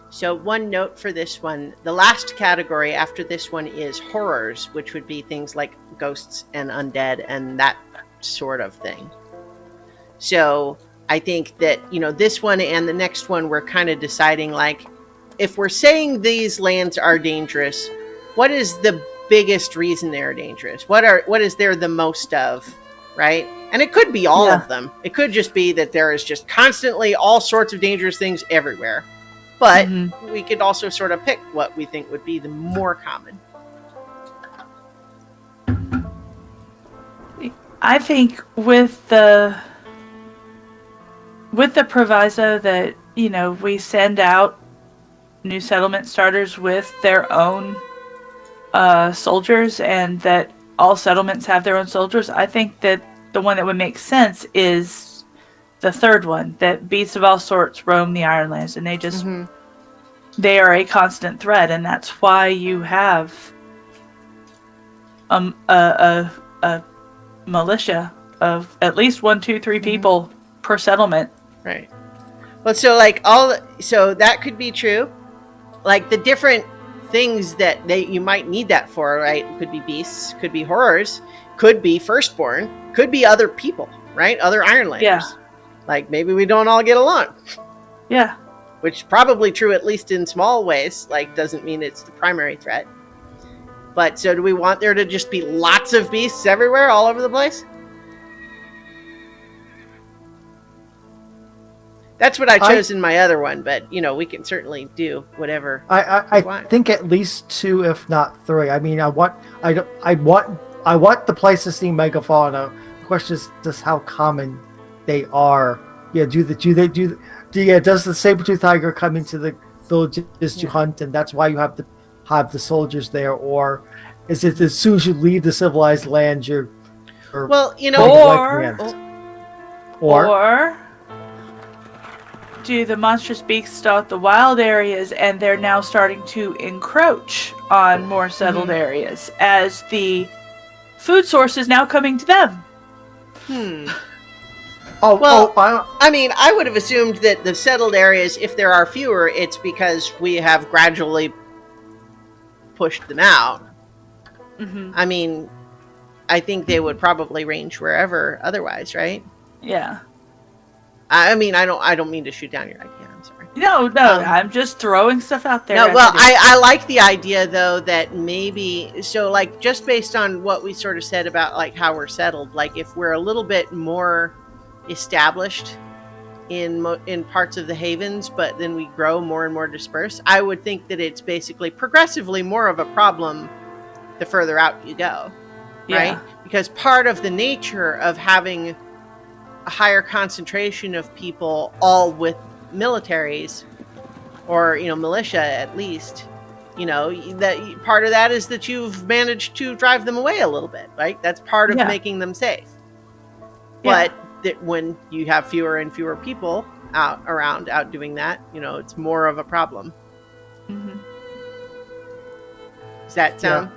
So one note for this one, the last category after this one is horrors, which would be things like ghosts and undead and that sort of thing. So I think that, this one and the next one, we're kind of deciding, like, if we're saying these lands are dangerous, what is the biggest reason they're dangerous? What is there the most of, right? And it could be all of them. It could just be that there is just constantly all sorts of dangerous things everywhere. But we could also sort of pick what we think would be the more common. I think with the proviso that, we send out new settlement starters with their own soldiers, and that all settlements have their own soldiers, I think that the one that would make sense is the third one, that beasts of all sorts roam the Ironlands, and they just they are a constant threat, and that's why you have a militia of at least 1, 2, 3 people per settlement. Right. Well, so so that could be true. Like the different things that you might need that for, right? Could be beasts, could be horrors, could be Firstborn, could be other people, right? Other Ironlanders. Yeah. Like maybe we don't all get along. Yeah. Which is probably true, at least in small ways. Like, doesn't mean it's the primary threat. But so do we want there to just be lots of beasts everywhere, all over the place? That's what I chose in my other one, but we can certainly do whatever. I think at least 2, if not 3. I mean, I want the place to see megafauna. The question is just how common they are. Yeah, does the saber-tooth tiger come into the villages to hunt, and that's why you have the soldiers there, or is it as soon as you leave the civilized land, or do the monstrous beasts start the wild areas and they're now starting to encroach on more settled areas as the food source is now coming to them? I would have assumed that the settled areas, if there are fewer, it's because we have gradually pushed them out. I mean, I think they would probably range wherever otherwise, right? Yeah. I mean, I don't mean to shoot down your idea. I'm sorry. No, I'm just throwing stuff out there. No, well, I like the idea though that maybe just based on what we sort of said about like how we're settled, like if we're a little bit more established in parts of the havens, but then we grow more and more dispersed, I would think that it's basically progressively more of a problem the further out you go, right? Because part of the nature of having a higher concentration of people all with militaries or militia at least, that part of that is that you've managed to drive them away a little bit, right? That's part of making them safe. But that when you have fewer and fewer people out doing that, it's more of a problem. Does that sound?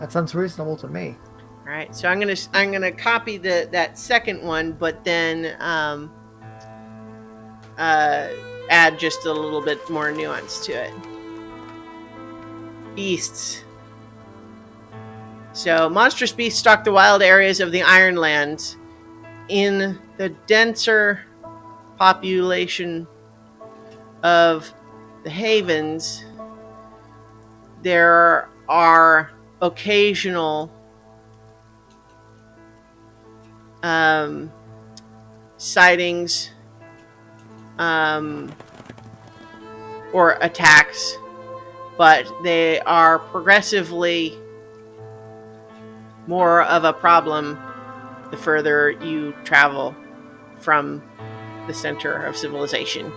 That sounds reasonable to me. All right, so I'm gonna copy that second one, but then add just a little bit more nuance to it. Beasts. So monstrous beasts stalk the wild areas of the Ironlands. In the denser population of the havens, there are occasional sightings or attacks, but they are progressively more of a problem the further you travel from the center of civilization.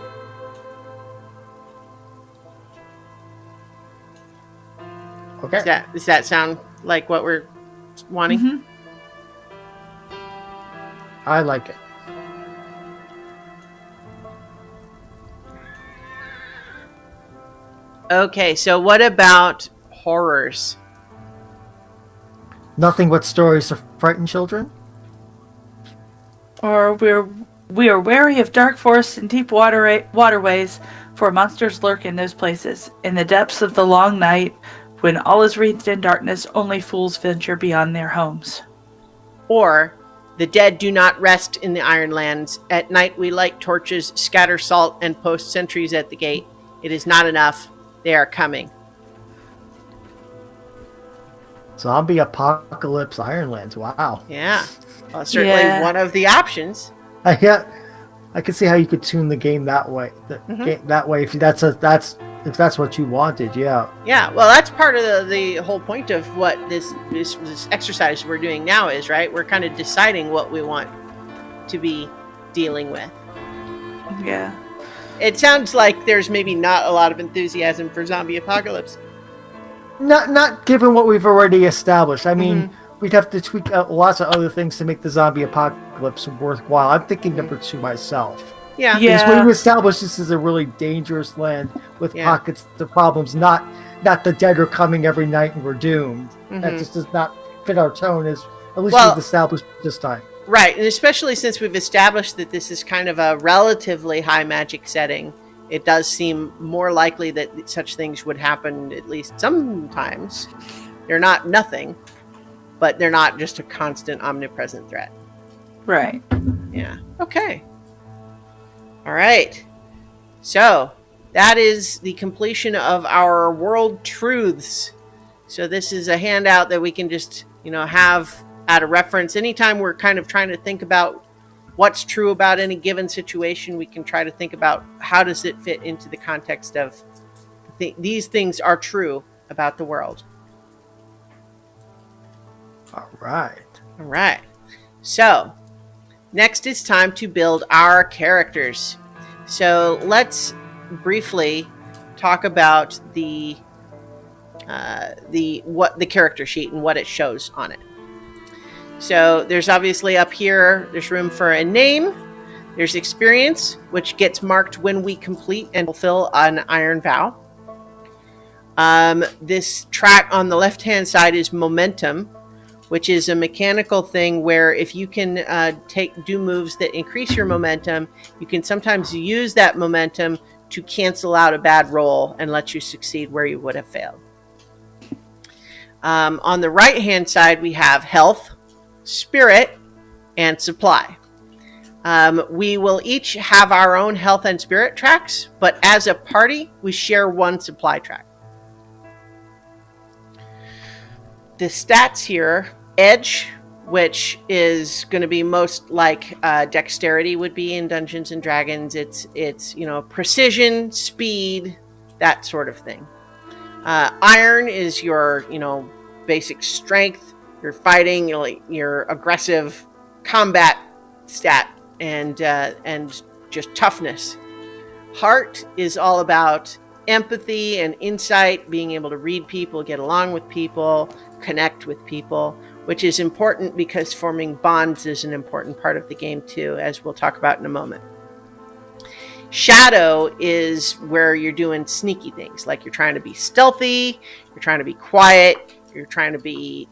Okay. Does that sound like what we're wanting? I like it. Okay, so what about horrors? Nothing but stories to frighten children? Or we are wary of dark forests and deep waterways, for monsters lurk in those places. In the depths of the long night, when all is wreathed in darkness, only fools venture beyond their homes. Or, the dead do not rest in the Ironlands. At night we light torches, scatter salt, and post sentries at the gate. It is not enough. They are coming. Zombie apocalypse Ironlands. Wow. Yeah. Well, certainly one of the options. I could see how you could tune the game that way. That way, if that's what you wanted. Yeah. Yeah. Well, that's part of the whole point of what this exercise we're doing now is, right? We're kind of deciding what we want to be dealing with. Yeah. It sounds like there's maybe not a lot of enthusiasm for zombie apocalypse. Not given what we've already established. I mean, we'd have to tweak lots of other things to make the zombie apocalypse worthwhile. I'm thinking number 2 myself. Yeah. Because we established this is a really dangerous land with pockets of problems. Not the dead are coming every night and we're doomed. That just does not fit our tone. At least we've established this time. Right, and especially since we've established that this is kind of a relatively high magic setting, it does seem more likely that such things would happen at least sometimes. They're not nothing, but they're not just a constant, omnipresent threat. Right. Yeah. Okay. All right. So, that is the completion of our World Truths. So this is a handout that we can just, have at a reference anytime we're kind of trying to think about what's true about any given situation. We can try to think about how does it fit into the context of these things are true about the world. All right. All right. So next it's time to build our characters. So let's briefly talk about the character sheet and what it shows on it. So there's obviously up here, there's room for a name. There's experience, which gets marked when we complete and fulfill an iron vow. This track on the left-hand side is momentum, which is a mechanical thing where if you can do moves that increase your momentum, you can sometimes use that momentum to cancel out a bad roll and let you succeed where you would have failed. On the right-hand side, we have health, spirit, and supply. We will each have our own health and spirit tracks, but as a party, we share one supply track. The stats here, edge, which is going to be most like dexterity would be in Dungeons and Dragons. It's precision, speed, that sort of thing. Iron is your basic strength, your fighting, your aggressive combat stat, and just toughness. Heart is all about empathy and insight, being able to read people, get along with people, connect with people, which is important because forming bonds is an important part of the game too, as we'll talk about in a moment. Shadow is where you're doing sneaky things, like you're trying to be stealthy, you're trying to be quiet, you're trying to be,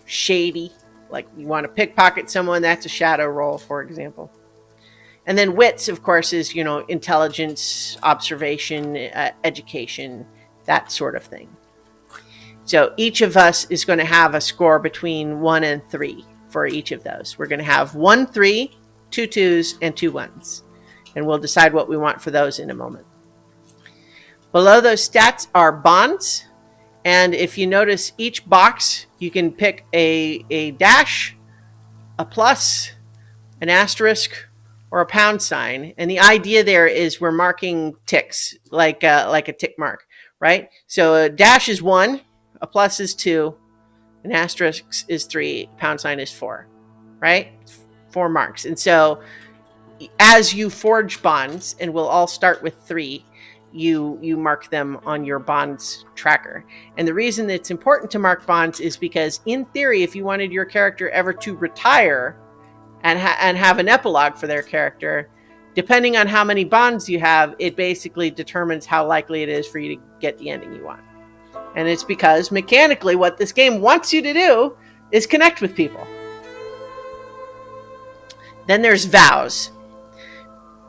shady, like you want to pickpocket someone. That's a shadow roll, for example. And then wits, of course, is, intelligence, observation, education, that sort of thing. So each of us is going to have a score between 1 and 3 for each of those. We're going to have 1 3, 2 2s, and 2 1s. And we'll decide what we want for those in a moment. Below those stats are bonds. And if you notice each box, you can pick a dash, a plus, an asterisk, or a pound sign. And the idea there is we're marking ticks, like a tick mark, right? So a dash is 1, a plus is 2, an asterisk is 3, pound sign is 4, right? 4 marks. And so as you forge bonds, and we'll all start with 3, you mark them on your bonds tracker. And the reason that it's important to mark bonds is because, in theory, if you wanted your character ever to retire and have an epilogue for their character, depending on how many bonds you have, it basically determines how likely it is for you to get the ending you want. And it's because mechanically what this game wants you to do is connect with people. Then there's vows.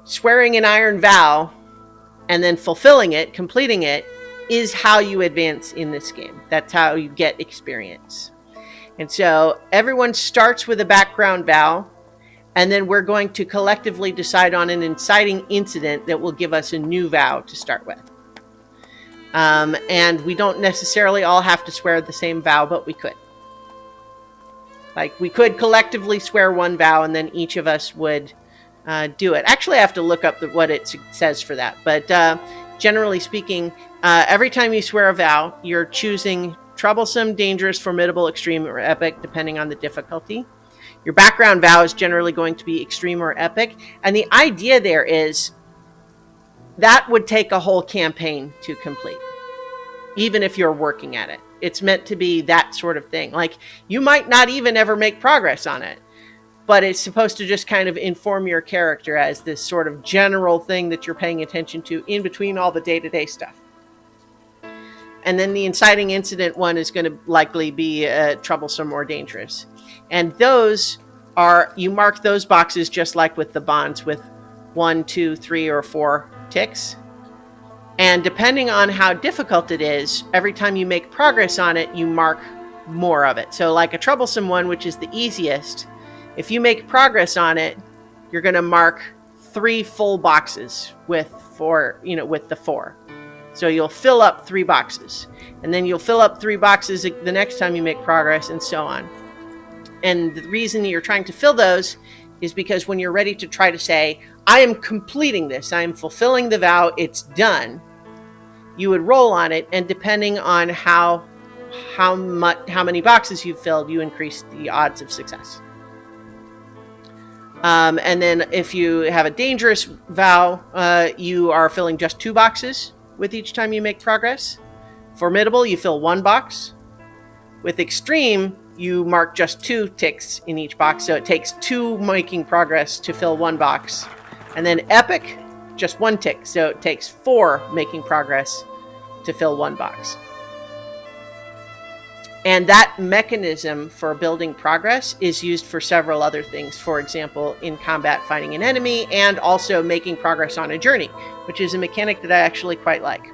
Swearing an iron vow and then fulfilling it, completing it, is how you advance in this game. That's how you get experience. And so everyone starts with a background vow, and then we're going to collectively decide on an inciting incident that will give us a new vow to start with. And we don't necessarily all have to swear the same vow, but we could. Like, we could collectively swear one vow, and then each of us would do it. Actually, I have to look up what it says for that. But generally speaking, every time you swear a vow, you're choosing troublesome, dangerous, formidable, extreme, or epic, depending on the difficulty. Your background vow is generally going to be extreme or epic. And the idea there is that would take a whole campaign to complete, even if you're working at it. It's meant to be that sort of thing. Like, you might not even ever make progress on it, but it's supposed to just kind of inform your character as this sort of general thing that you're paying attention to in between all the day-to-day stuff. And then the inciting incident one is going to likely be troublesome or dangerous. And those are, you mark those boxes just like with the bonds, with 1, 2, 3, or 4 ticks. And depending on how difficult it is, every time you make progress on it, you mark more of it. So like a troublesome one, which is the easiest, if you make progress on it, you're going to mark 3 full boxes with 4, with the 4. So you'll fill up 3 boxes, and then you'll fill up 3 boxes the next time you make progress, and so on. and the reason you're trying to fill those is because when you're ready to try to say, I am completing this, I am fulfilling the vow, it's done, you would roll on it, and depending on how many boxes you've filled, you increase the odds of success. And then if you have a dangerous vow, you are filling just 2 boxes with each time you make progress. Formidable, you fill 1 box. With extreme, you mark just 2 ticks in each box, so it takes 2 making progress to fill 1 box. And then epic, just 1 tick, so it takes 4 making progress to fill 1 box. And that mechanism for building progress is used for several other things. For example, in combat, fighting an enemy, and also making progress on a journey, which is a mechanic that I actually quite like.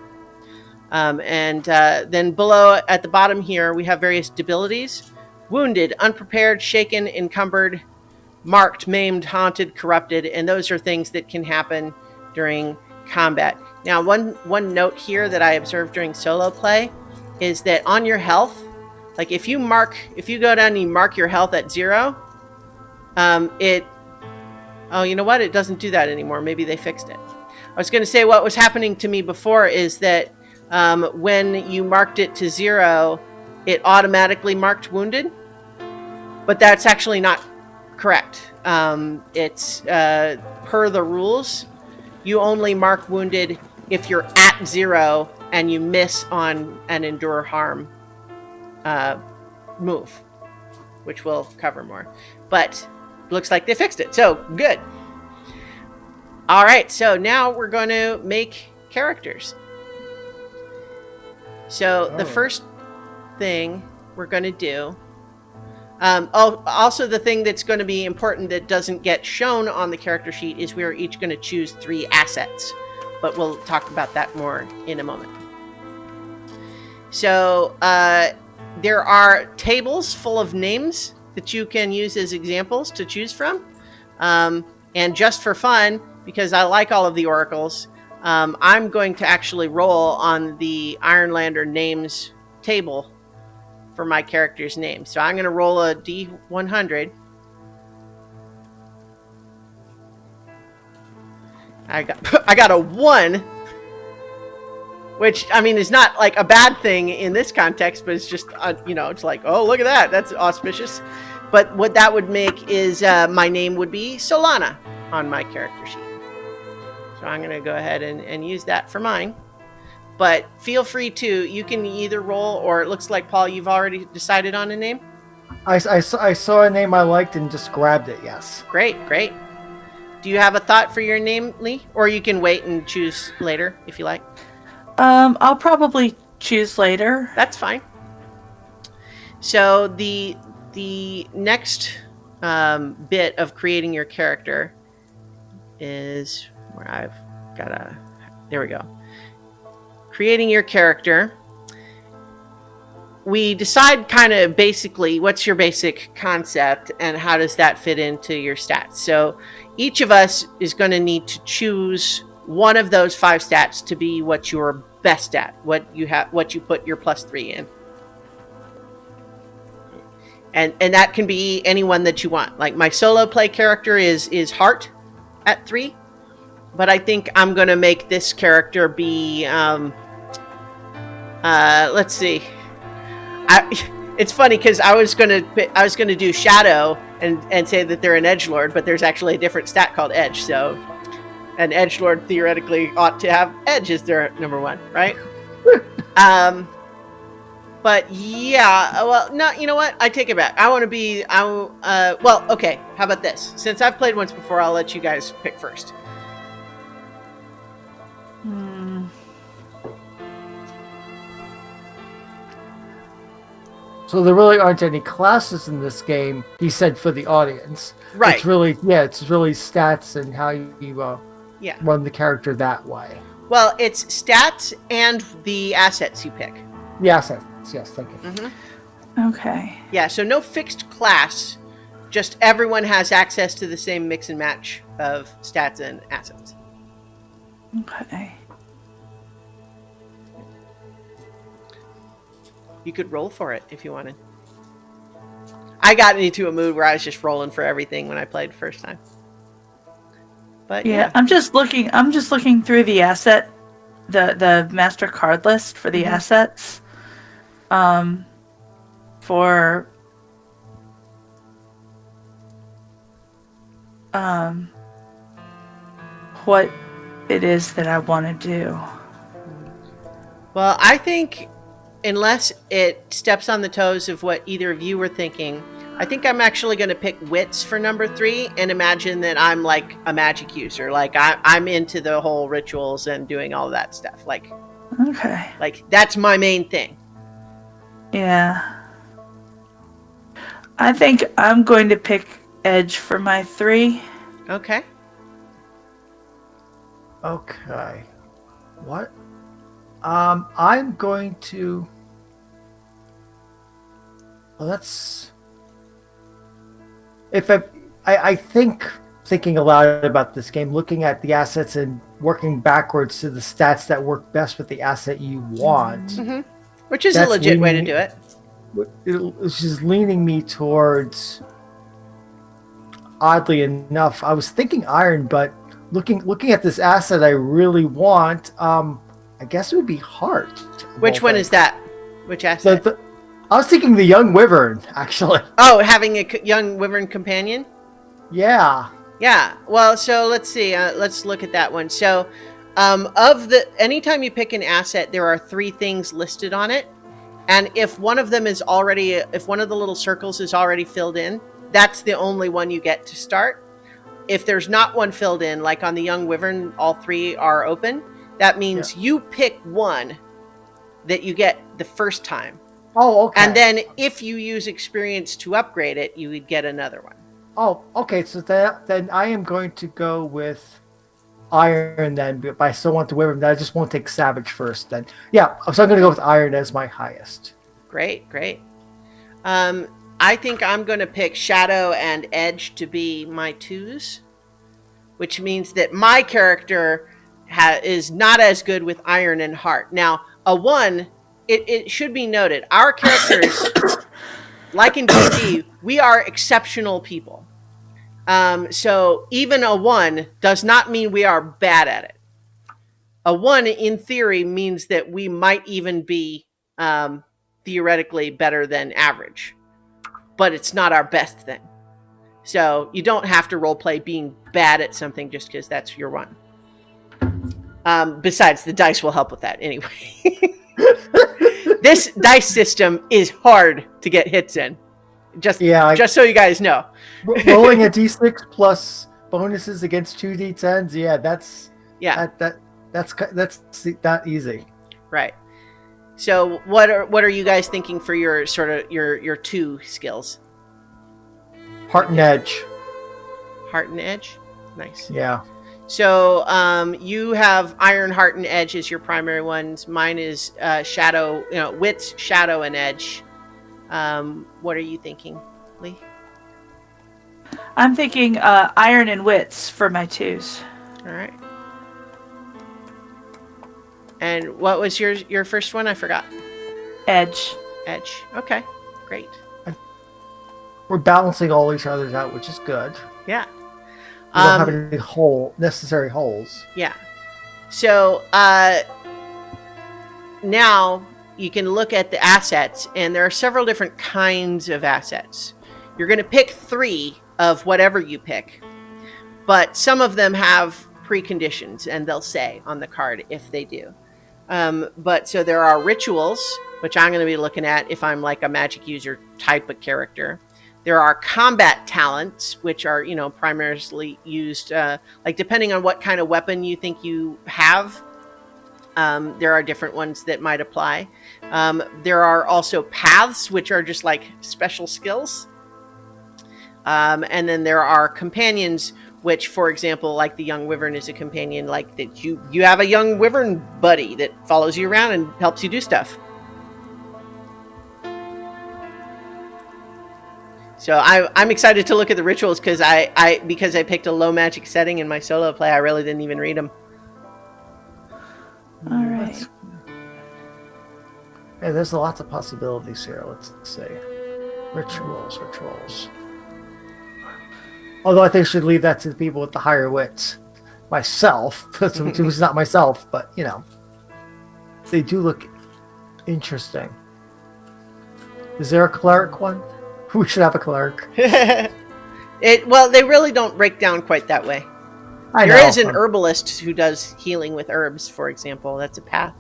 Then below at the bottom here, we have various debilities: wounded, unprepared, shaken, encumbered, marked, maimed, haunted, corrupted. And those are things that can happen during combat. Now, one note here that I observed during solo play is that on your health, like if you go down and you mark your health at 0, you know what? It doesn't do that anymore. Maybe they fixed it. I was going to say what was happening to me before is that when you marked it to 0, it automatically marked wounded, but that's actually not correct. It's per the rules, you only mark wounded if you're at 0 and you miss on an endure harm move, which we'll cover more. But looks like they fixed it, so good. All right, so now we're going to make characters. So the first thing we're going to do, also the thing that's going to be important that doesn't get shown on the character sheet is we're each going to choose 3 assets, but we'll talk about that more in a moment. So there are tables full of names that you can use as examples to choose from. And just for fun, because I like all of the oracles, I'm going to actually roll on the Ironlander names table for my character's name. So I'm going to roll a D100. I got a 1, which, I mean, is not like a bad thing in this context, but it's just, it's like, oh, look at that. That's auspicious. But what that would make is my name would be Solana on my character sheet. So I'm going to go ahead and use that for mine. But feel free to, you can either roll, or it looks like, Paul, you've already decided on a name? I saw a name I liked and just grabbed it, yes. Great. Do you have a thought for your name, Lee? Or you can wait and choose later if you like. I'll probably choose later. That's fine. So the next bit of creating your character is where I've got there we go. Creating your character. We decide kind of basically what's your basic concept and how does that fit into your stats. So each of us is going to need to choose one of those 5 stats to be what you're best at, what you put your +3 in. And that can be anyone that you want. Like my solo play character is Heart at 3, but I think I'm going to make this character be let's see. It's funny because I was gonna do Shadow and say that they're an edgelord, but there's actually a different stat called Edge. So an edgelord theoretically ought to have Edge as their number 1, right? But yeah, well, no, you know what? I take it back. I want to be. Well, okay. How about this? Since I've played once before, I'll let you guys pick first. So there really aren't any classes in this game, he said, for the audience. Right. It's really stats and how you run the character that way. Well, it's stats and the assets you pick. The assets, yes, thank you. Mm-hmm. Okay. Yeah, so no fixed class, just everyone has access to the same mix and match of stats and assets. Okay. You could roll for it if you wanted. I got into a mood where I was just rolling for everything when I played the first time. But yeah. I'm just looking through the asset, the master card list for the assets. For what it is that I want to do. Well, I think unless it steps on the toes of what either of you were thinking, I think I'm actually going to pick wits for number 3 and imagine that I'm like a magic user. Like I'm into the whole rituals and doing all that stuff. Like that's my main thing. Yeah. I think I'm going to pick edge for my 3. Okay. Okay. What? I'm going to. Well, that's. If I think thinking aloud about this game, looking at the assets and working backwards to the stats that work best with the asset you want, which is a legit way to do it. Which is leaning me towards. Oddly enough, I was thinking iron, but looking at this asset I really want, I guess it would be heart. Which one is that? Which asset? I was thinking the young wyvern, actually. Oh, having a young wyvern companion? Yeah. Yeah. Well, so let's see. Let's look at that one. So, anytime you pick an asset, there are 3 things listed on it. And if one of them is already, if one of the little circles is already filled in, that's the only one you get to start. If there's not one filled in, like on the young wyvern, all 3 are open. That means you pick one that you get the first time. Oh, okay. And then if you use experience to upgrade it, you would get another one. Oh, okay. So then I am going to go with iron then, but I still want the wyvern. I just won't take savage first then. Yeah, so I'm going to go with iron as my highest. Great. I think I'm going to pick shadow and edge to be my 2s, which means that my character is not as good with iron and heart. Now, a 1, it should be noted, our characters, like in D&D, we are exceptional people. So even a 1 does not mean we are bad at it. A 1, in theory, means that we might even be theoretically better than average. But it's not our best thing. So you don't have to roleplay being bad at something just because that's your 1. Besides, the dice will help with that anyway. This dice system is hard to get hits in. Just so you guys know. Rolling a d6 plus bonuses against 2d10s, that's not easy. Right. So what are you guys thinking for your sort of your 2 skills? Heart and edge. Heart and edge? Nice. Yeah. So you have iron, heart, and edge as your primary ones. Mine is shadow, wits, shadow, and edge. What are you thinking, Lee? I'm thinking iron and wits for my 2s. All right. And what was your first one? I forgot. Edge. Okay, great. We're balancing all each other's out, which is good. Yeah. We don't have any necessary holes. Yeah. So now you can look at the assets, and there are several different kinds of assets. You're going to pick 3 of whatever you pick, but some of them have preconditions, and they'll say on the card if they do. But so there are rituals, which I'm going to be looking at if I'm like a magic user type of character. There are combat talents, which are, primarily used, like depending on what kind of weapon you think you have. There are different ones that might apply. There are also paths, which are just like special skills. And then there are companions, which, for example, like the young wyvern is a companion, like that you have a young wyvern buddy that follows you around and helps you do stuff. So I'm excited to look at the rituals because I picked a low magic setting in my solo play. I really didn't even read them. All right. Hey, there's lots of possibilities here. Let's see. Rituals. Although I think I should leave that to the people with the higher wits. Myself, which is not myself, but they do look interesting. Is there a cleric one? We should have a cleric. Well, they really don't break down quite that way. There is an herbalist who does healing with herbs, for example. That's a path.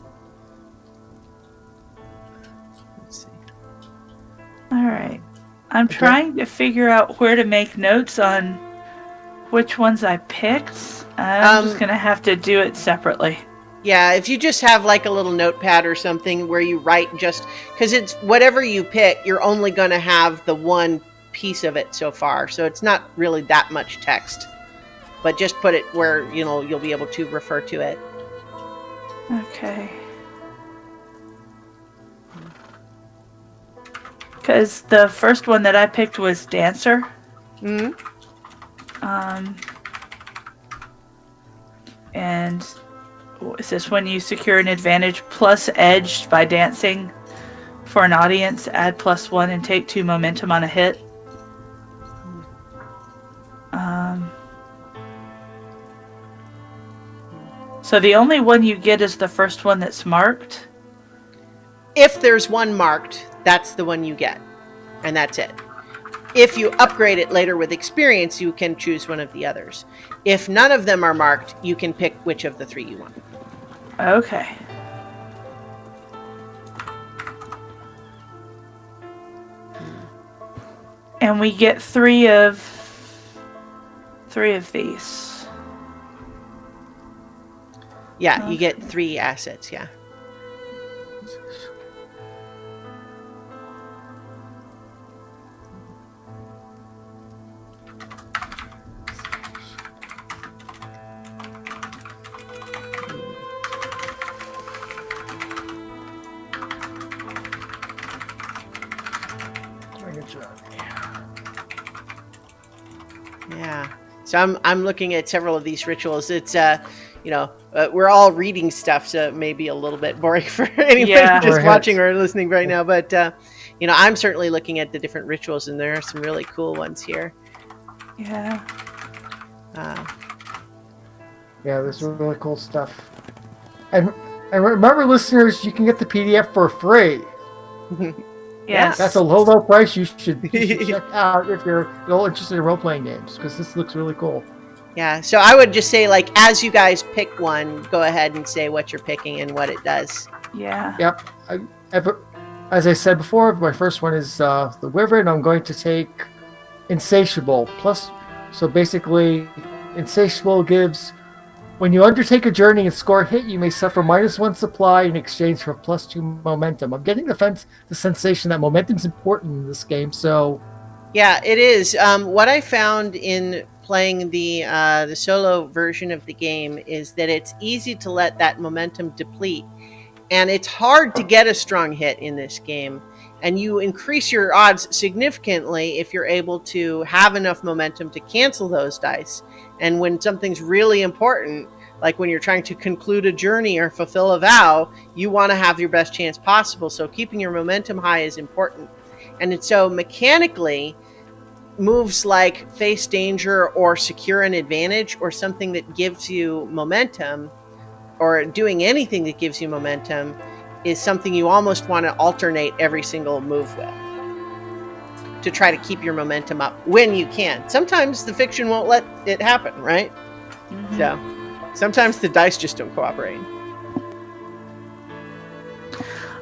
Let's see. All right. I'm trying to figure out where to make notes on which ones I picked. I'm just going to have to do it separately. Yeah, if you just have like a little notepad or something where you write because it's whatever you pick, you're only going to have the one piece of it so far. So it's not really that much text. But just put it where, you'll be able to refer to it. Okay. Because the first one that I picked was Dancer. Mm-hmm. And is this when you secure an advantage plus edged by dancing for an audience, add +1 and take 2 momentum on a hit? So the only one you get is the first one that's marked? If there's one marked, that's the one you get. And that's it. If you upgrade it later with experience, you can choose one of the others. If none of them are marked, you can pick which of the 3 you want. Okay. And we get 3 of these. Yeah, Okay. You get 3 assets, yeah. Yeah. So I'm looking at several of these rituals. It's we're all reading stuff, so it may be a little bit boring for anyone just watching or listening right now. But I'm certainly looking at the different rituals, and there are some really cool ones here. Yeah. Yeah, there's some really cool stuff. And remember, listeners, you can get the PDF for free. Yes. That's a low price you should check out if you're interested in role-playing games, because this looks really cool. Yeah, so I would just say, as you guys pick one, go ahead and say what you're picking and what it does. Yeah. Yep. As I said before, my first one is the Wyvern. I'm going to take Insatiable. So basically, Insatiable gives... When you undertake a journey and score a hit, you may suffer -1 supply in exchange for +2 momentum. I'm getting the sensation that momentum's important in this game, so... Yeah, it is. What I found in playing the solo version of the game is that it's easy to let that momentum deplete. And it's hard to get a strong hit in this game. And you increase your odds significantly if you're able to have enough momentum to cancel those dice. And when something's really important, like when you're trying to conclude a journey or fulfill a vow, you want to have your best chance possible. So keeping your momentum high is important. And so mechanically, moves like face danger or secure an advantage or something that gives you momentum, or doing anything that gives you momentum, is something you almost want to alternate every single move with to try to keep your momentum up when you can. Sometimes the fiction won't let it happen, right? Mm-hmm. So sometimes the dice just don't cooperate.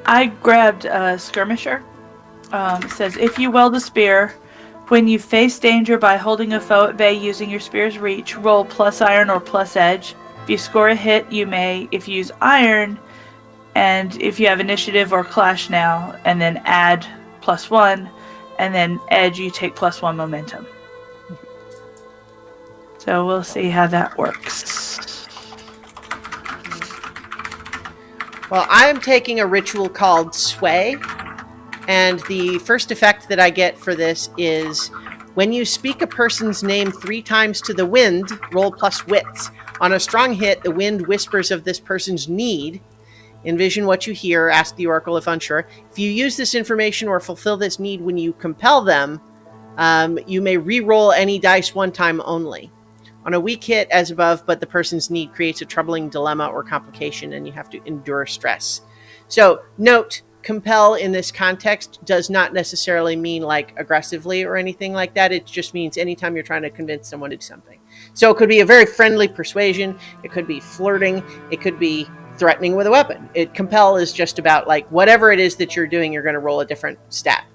I grabbed a Skirmisher. It says, if you wield a spear, when you face danger by holding a foe at bay using your spear's reach, roll +iron or +edge. If you score a hit, you may, if you use iron, and if you have initiative or clash now, and then add +1, and then edge, you take +1 momentum. So we'll see how that works. Well, I'm taking a ritual called Sway, and the first effect that I get for this is when you speak a person's name 3 times to the wind, roll +wits. On a strong hit, the wind whispers of this person's need. Envision what you hear. Ask the oracle if unsure. If you use this information or fulfill this need when you compel them, you may re-roll any dice one time only. On a weak hit, as above, but the person's need creates a troubling dilemma or complication, and you have to endure stress. So, note, compel in this context does not necessarily mean like aggressively or anything like that. It just means anytime you're trying to convince someone to do something. So it could be a very friendly persuasion. It could be flirting. It could be threatening with a weapon. Compel is just about like whatever it is that you're doing, you're going to roll a different stat.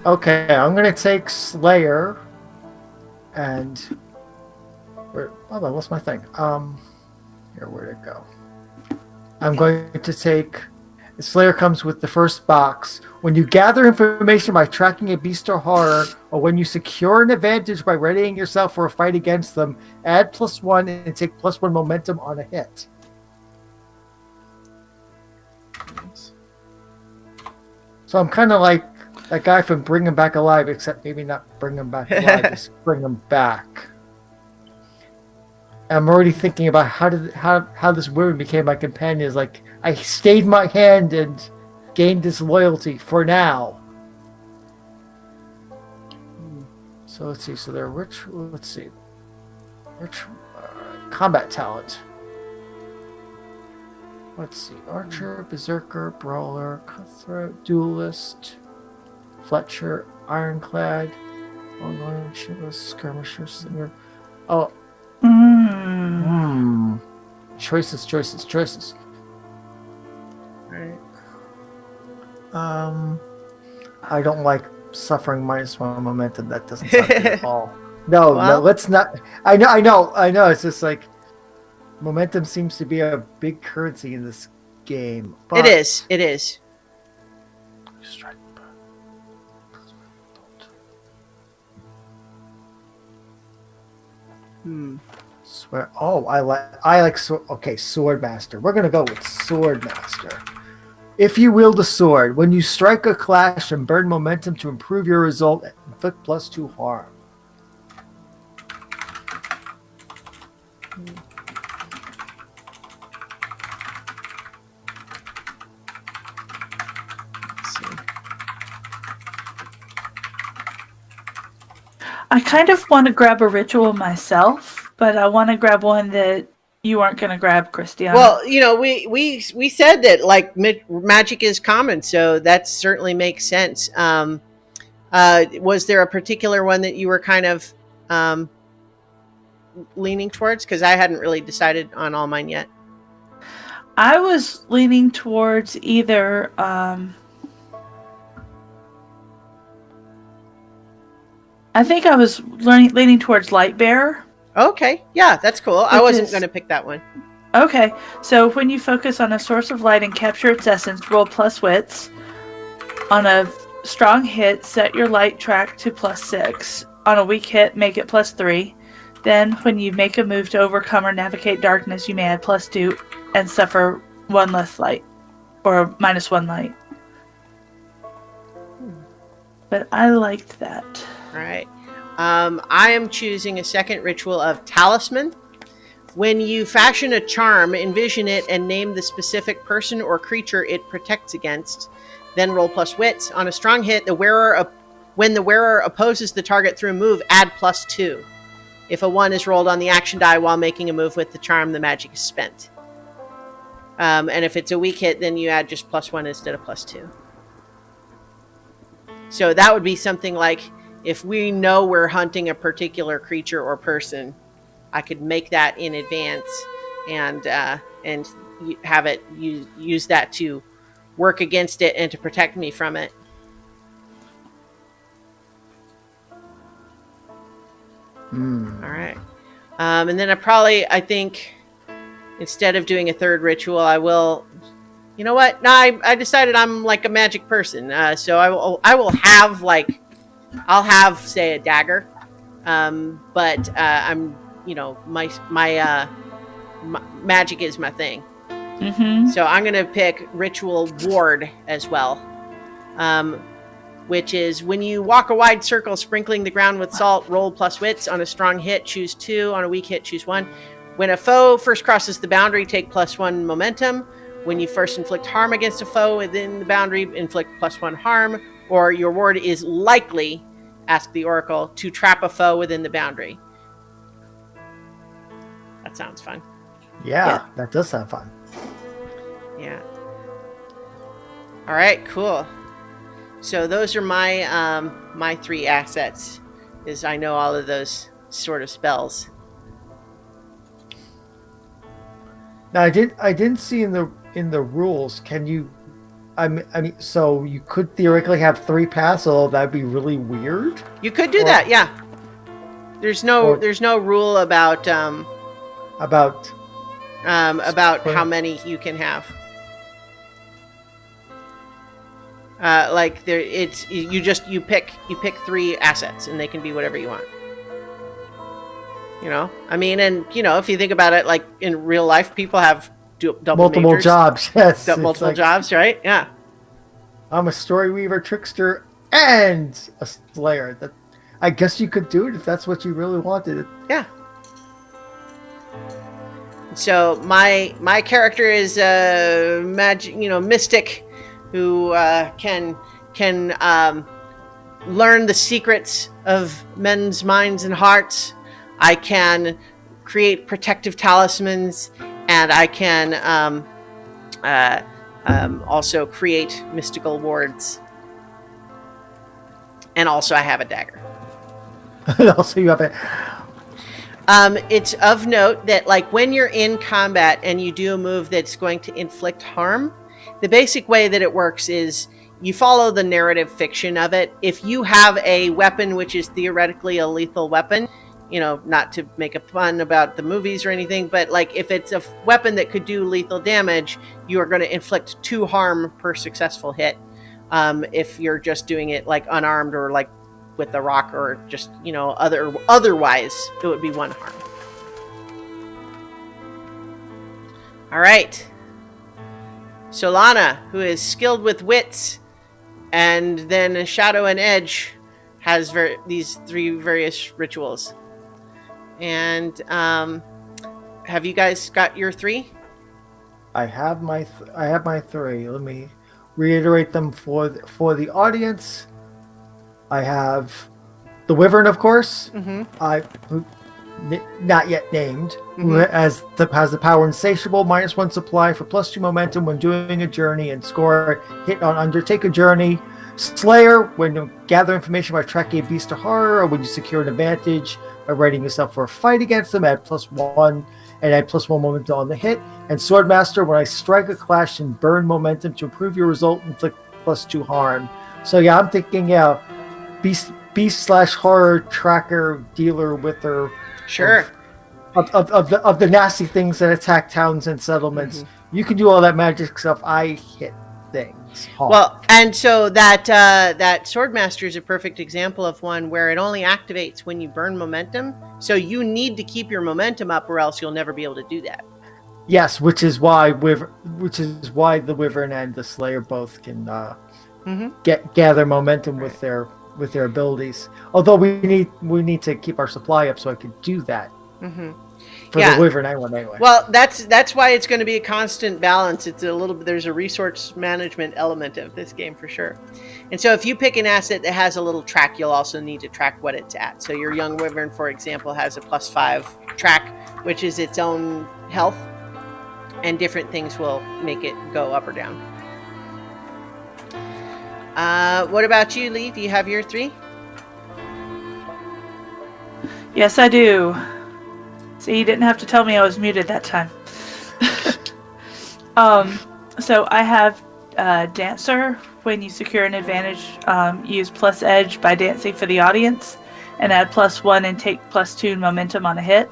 Okay, I'm gonna take Slayer, and where? Oh, I lost my thing. Here, where'd it go? I'm going to take. Slayer comes with the first box. When you gather information by tracking a beast or horror, or when you secure an advantage by readying yourself for a fight against them, add +1 and take +1 momentum on a hit. So I'm kind of like that guy from Bring Him Back Alive, except maybe not Bring Him Back Alive, just Bring Him Back. I'm already thinking about how this woman became my companion. Is like I stayed my hand and gained this loyalty for now. So let's see. So they're rich. Let's see. Rich combat talent. Let's see. Archer, Berserker, Brawler, Cutthroat, Duelist, Fletcher, Ironclad, Ongoing, Shitless, Skirmisher, Slinger. Oh. Choices. Right. I don't like suffering -1 momentum. That doesn't sound good at all. No, let's not. I know. It's just like momentum seems to be a big currency in this game. But It is. Swear. Oh, I like. Okay, Swordmaster. We're gonna go with Swordmaster. If you wield a sword, when you strike a clash and burn momentum to improve your result, inflict +2 harm. I kind of want to grab a ritual myself, but I want to grab one that you aren't going to grab, Christiana. Well, we said that like magic is common, so that certainly makes sense. Was there a particular one that you were kind of leaning towards? Because I hadn't really decided on all mine yet. I was leaning towards either I think I was leaning towards Lightbearer. Okay, yeah, that's cool. I wasn't going to pick that one. Okay, so when you focus on a source of light and capture its essence, roll +wits. On a strong hit, set your light track to +6. On a weak hit, make it +3. Then, when you make a move to overcome or navigate darkness, you may add +2 and suffer 1 less light, or -1 light. But I liked that. All right. I am choosing a second ritual of Talisman. When you fashion a charm, envision it and name the specific person or creature it protects against. Then roll +wits. On a strong hit, when the wearer opposes the target through a move, add +2. If a 1 is rolled on the action die while making a move with the charm, the magic is spent. And if it's a weak hit, then you add just +1 instead of +2. So that would be something like, if we know we're hunting a particular creature or person, I could make that in advance and have it use that to work against it and to protect me from it. All right. And then I think instead of doing a third ritual, I will. You know what? No, I decided I'm like a magic person. So I will have like. I'll have, say, a dagger, but I'm, my magic is my thing. Mm-hmm. So I'm gonna pick Ritual Ward as well. which is when you walk a wide circle sprinkling the ground with salt, roll plus wits. On a strong hit, choose 2. On a weak hit, choose 1. When a foe first crosses the boundary, take +1 momentum. When you first inflict harm against a foe within the boundary, inflict +1 harm. Or your ward is likely, ask the oracle, to trap a foe within the boundary. That sounds fun. Yeah, that does sound fun. Yeah. All right, cool. So those are my my 3 assets. Is I know all of those sort of spells. Now I didn't see in the rules. Can you? I mean, so you could theoretically have 3 paths. Although that'd be really weird. You could do that, yeah. There's no rule about how many you can have. Like there, you pick 3 assets, and they can be whatever you want. I mean, and if you think about it, like in real life, people have double multiple majors, jobs. Yes, multiple jobs, right? Yeah. I'm a story weaver, trickster, and a slayer. That I guess you could do it if that's what you really wanted. Yeah. So my character is a mystic who can learn the secrets of men's minds and hearts. I can create protective talismans, and I can also create mystical wards. And also, I have a dagger. Also, you have it. It's of note that, like, when you're in combat and you do a move that's going to inflict harm, the basic way that it works is you follow the narrative fiction of it. If you have a weapon which is theoretically a lethal weapon, not to make a pun about the movies or anything, but like if it's a weapon that could do lethal damage, you are going to inflict 2 harm per successful hit. If you're just doing it like unarmed or like with a rock or just, otherwise it would be 1 harm. All right. Solana, who is skilled with wits, and then Shadow and Edge, has these 3 various rituals. And have you guys got your 3? I have my 3. Let me reiterate them for the audience. I have the Wyvern, of course. Mm-hmm. Not yet named, who has the power Insatiable, -1 supply for +2 momentum when doing a journey, and score hit on undertake a journey. Slayer, when you gather information about tracking a beast or horror, or when you secure an advantage by readying yourself for a fight against them, add +1 and add +1 momentum on the hit. And Swordmaster, when I strike a clash and burn momentum to improve your result, inflict +2 harm. So yeah, I'm thinking beast/horror tracker dealer wither. Sure. Of the nasty things that attack towns and settlements. Mm-hmm. You can do all that magic stuff. I hit things hard. Well, and so that Swordmaster is a perfect example of one where it only activates when you burn momentum. So you need to keep your momentum up, or else you'll never be able to do that. Yes, which is why the Wyvern and the Slayer both can gather momentum with their abilities. Although we need to keep our supply up so I could do that. Mm-hmm. For the Wyvern anyway. Well, that's why it's going to be a constant balance. It's there's a resource management element of this game for sure. And so if you pick an asset that has a little track, you'll also need to track what it's at. So your Young Wyvern, for example, has a +5 track, which is its own health, and different things will make it go up or down. What about you, Lee? Do you have your 3? Yes, I do. See, you didn't have to tell me I was muted that time. So I have Dancer. When you secure an advantage, use +edge by dancing for the audience, and add +1 and take +2 momentum on a hit.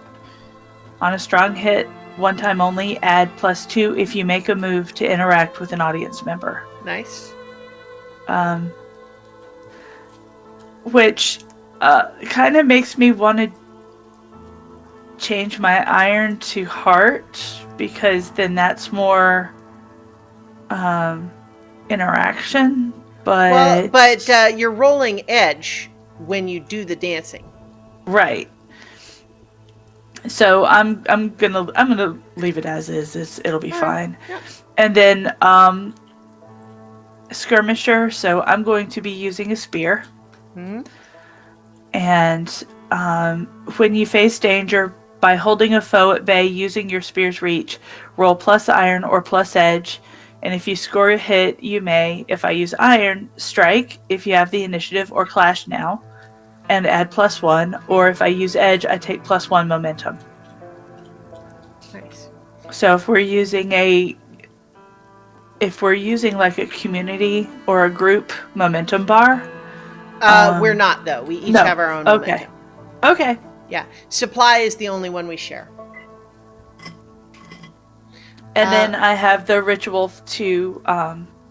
On a strong hit, 1 time only, add +2 if you make a move to interact with an audience member. Nice. Which kind of makes me want to change my iron to heart, because then that's more interaction. But you're rolling edge when you do the dancing. right. So I'm gonna leave it as is. It'll be fine. Yeah. And then skirmisher. So I'm going to be using a spear. Hmm. And when you face danger, by holding a foe at bay using your spear's reach, roll plus iron or plus edge. And if you score a hit, you may, if I use iron, strike if you have the initiative or clash now, and add +1. Or if I use edge, I take +1 momentum. Nice. So if we're using like a community or a group momentum bar, We're not, though. We each no. have our own Okay. momentum. Okay. Yeah. Supply is the only one we share. And then I have the ritual to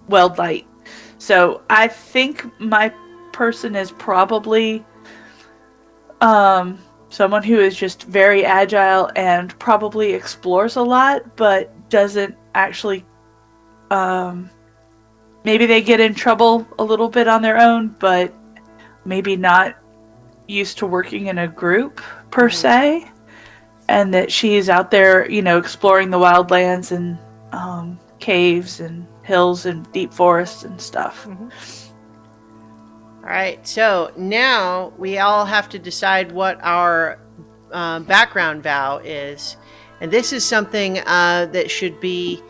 weld light. So I think my person is probably someone who is just very agile and probably explores a lot, but doesn't actually. Maybe they get in trouble a little bit on their own, but maybe not used to working in a group per se. And that she's out there, exploring the wildlands and caves and hills and deep forests and stuff. Mm-hmm. All right. So now we all have to decide what our background vow is. And this is something that should be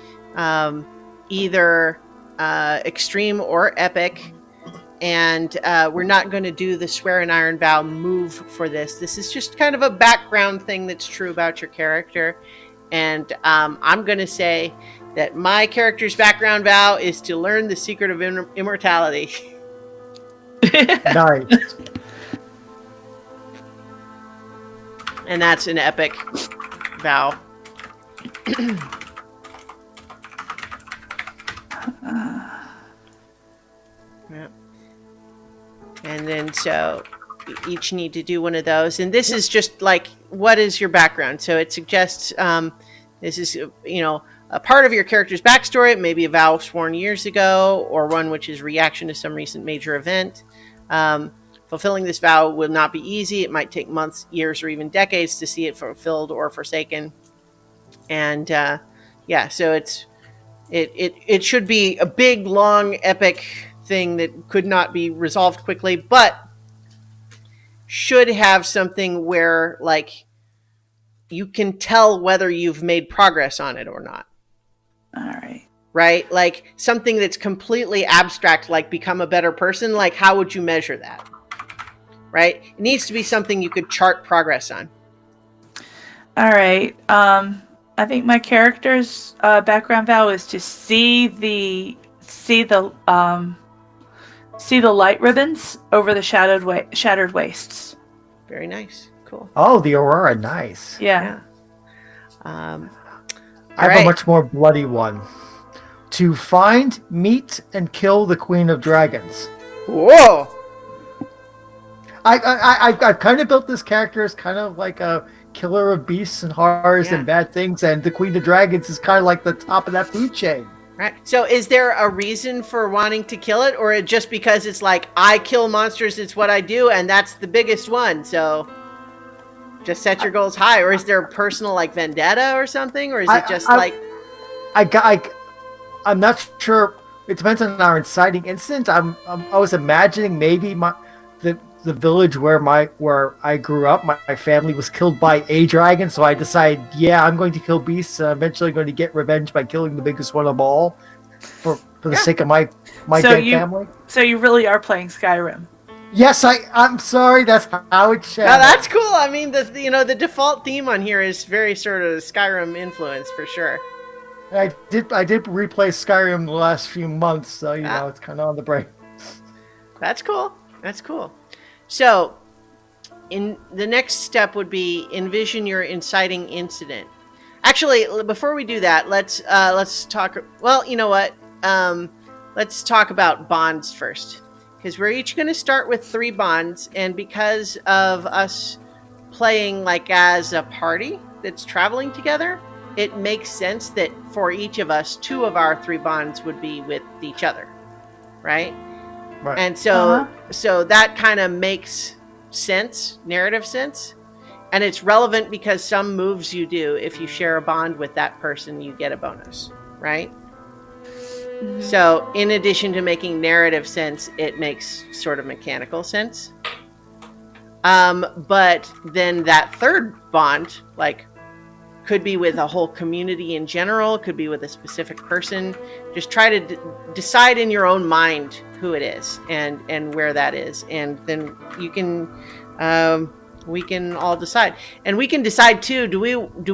either extreme or epic. And we're not going to do the swear and iron vow move for this. This is just kind of a background thing that's true about your character. And I'm going to say that my character's background vow is to learn the secret of immortality. Nice. And that's an epic vow. Yeah. And then so you each need to do one of those. And this is just like, what is your background? So it suggests this is, a part of your character's backstory. Maybe a vow sworn years ago, or one which is reaction to some recent major event. Fulfilling this vow will not be easy. It might take months, years, or even decades to see it fulfilled or forsaken. And so it should be a big, long, epic thing that could not be resolved quickly, but should have something where, like, you can tell whether you've made progress on it or not. All right. Right? Like something that's completely abstract, like become a better person. Like, how would you measure that? Right? It needs to be something you could chart progress on. All right. I think my character's background vow is to see the light ribbons over the shattered wastes. Very nice. Cool. Oh, the aurora, nice. Yeah. I have a much more bloody one. To find, meet, and kill the Queen of Dragons. Whoa! I've kind of built this character as kind of like a killer of beasts and horrors and bad things, and the Queen of Dragons is kind of like the top of that food chain. Right. So is there a reason for wanting to kill it, or just because it's like, I kill monsters, it's what I do, and that's the biggest one, so just set your goals high? Or is there a personal, like, vendetta or something? Or is it just I'm not sure. It depends on our inciting incident. I was imagining maybe the village where I grew up, my family was killed by a dragon, so I decided, I'm going to kill beasts, and I'm eventually going to get revenge by killing the biggest one of them all for the sake of my dead family. So you really are playing Skyrim. Yes, I'm sorry, that's how it shall. No, that's cool. I mean, the default theme on here is very sort of Skyrim influence for sure. I did replay Skyrim the last few months, so it's kind of on the brain. That's cool. That's cool. So, in the next step would be envision your inciting incident. Actually, before we do that, let's talk. Well, you know what? Let's talk about bonds first, because we're each going to start with 3 bonds, and because of us playing like as a party that's traveling together, it makes sense that for each of us, 2 of our 3 bonds would be with each other, right? Right. And so that kind of makes sense, narrative sense. And it's relevant because some moves you do, if you share a bond with that person, you get a bonus, right? Mhm. So in addition to making narrative sense, it makes sort of mechanical sense. But then that third bond, like, could be with a whole community in general, could be with a specific person. Just try to decide in your own mind who it is and where that is, and then you can we can all decide, and we can decide too. Do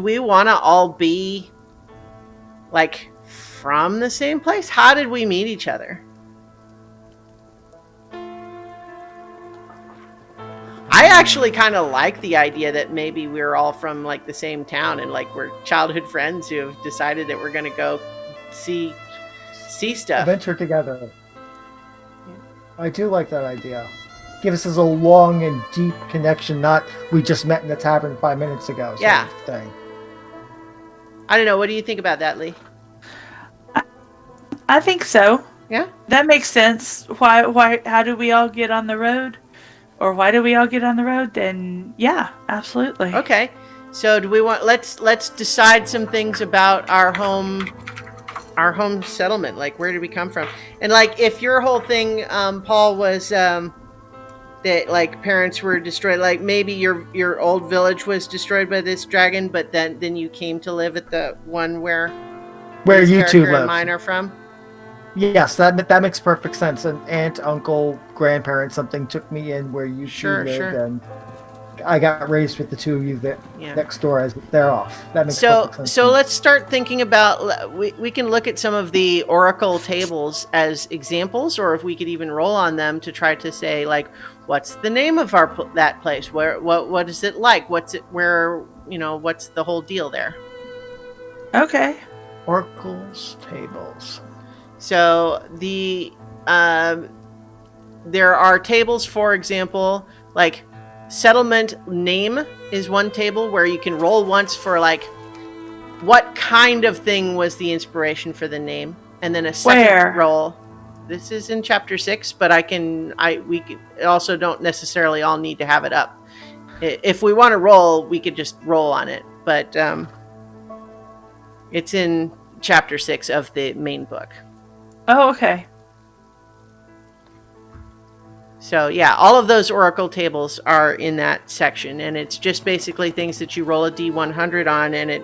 we want to all be like from the same place? How did we meet each other? I actually kind of like the idea that maybe we're all from like the same town, and like we're childhood friends who have decided that we're going to go see stuff. Adventure together. I do like that idea. Gives us a long and deep connection, not we just met in the tavern 5 minutes ago. Sort Yeah. of thing. I don't know. What do you think about that, Lee? I think so. Yeah. That makes sense. Why? How do we all get on the road? Or why do we all get on the road? Then yeah, absolutely. Okay. So do we want? Let's decide some things about our home settlement. Like, where did we come from? And like, if your whole thing, Paul, was that like parents were destroyed, like maybe your old village was destroyed by this dragon, but then you came to live at the one where Where this you two character and live. mine are from. Yes, that makes perfect sense. An aunt, uncle, grandparent, something took me in where you Sure, two lived, sure. and I got raised with the two of you that Yeah. next door as they're off. That makes perfect sense. So let's start thinking about, we can look at some of the oracle tables as examples, or if we could even roll on them to try to say, like, what's the name of that place? What is it like? What's it, where, what's the whole deal there? Okay. Oracles tables. So there are tables, for example, like settlement name is one table where you can roll once for like what kind of thing was the inspiration for the name, and then a second Where? roll. This is in chapter 6, but we also don't necessarily all need to have it up. If we want to roll, we could just roll on it, but it's in chapter 6 of the main book. Oh, okay. So yeah, all of those oracle tables are in that section, and it's just basically things that you roll a D100 on, and it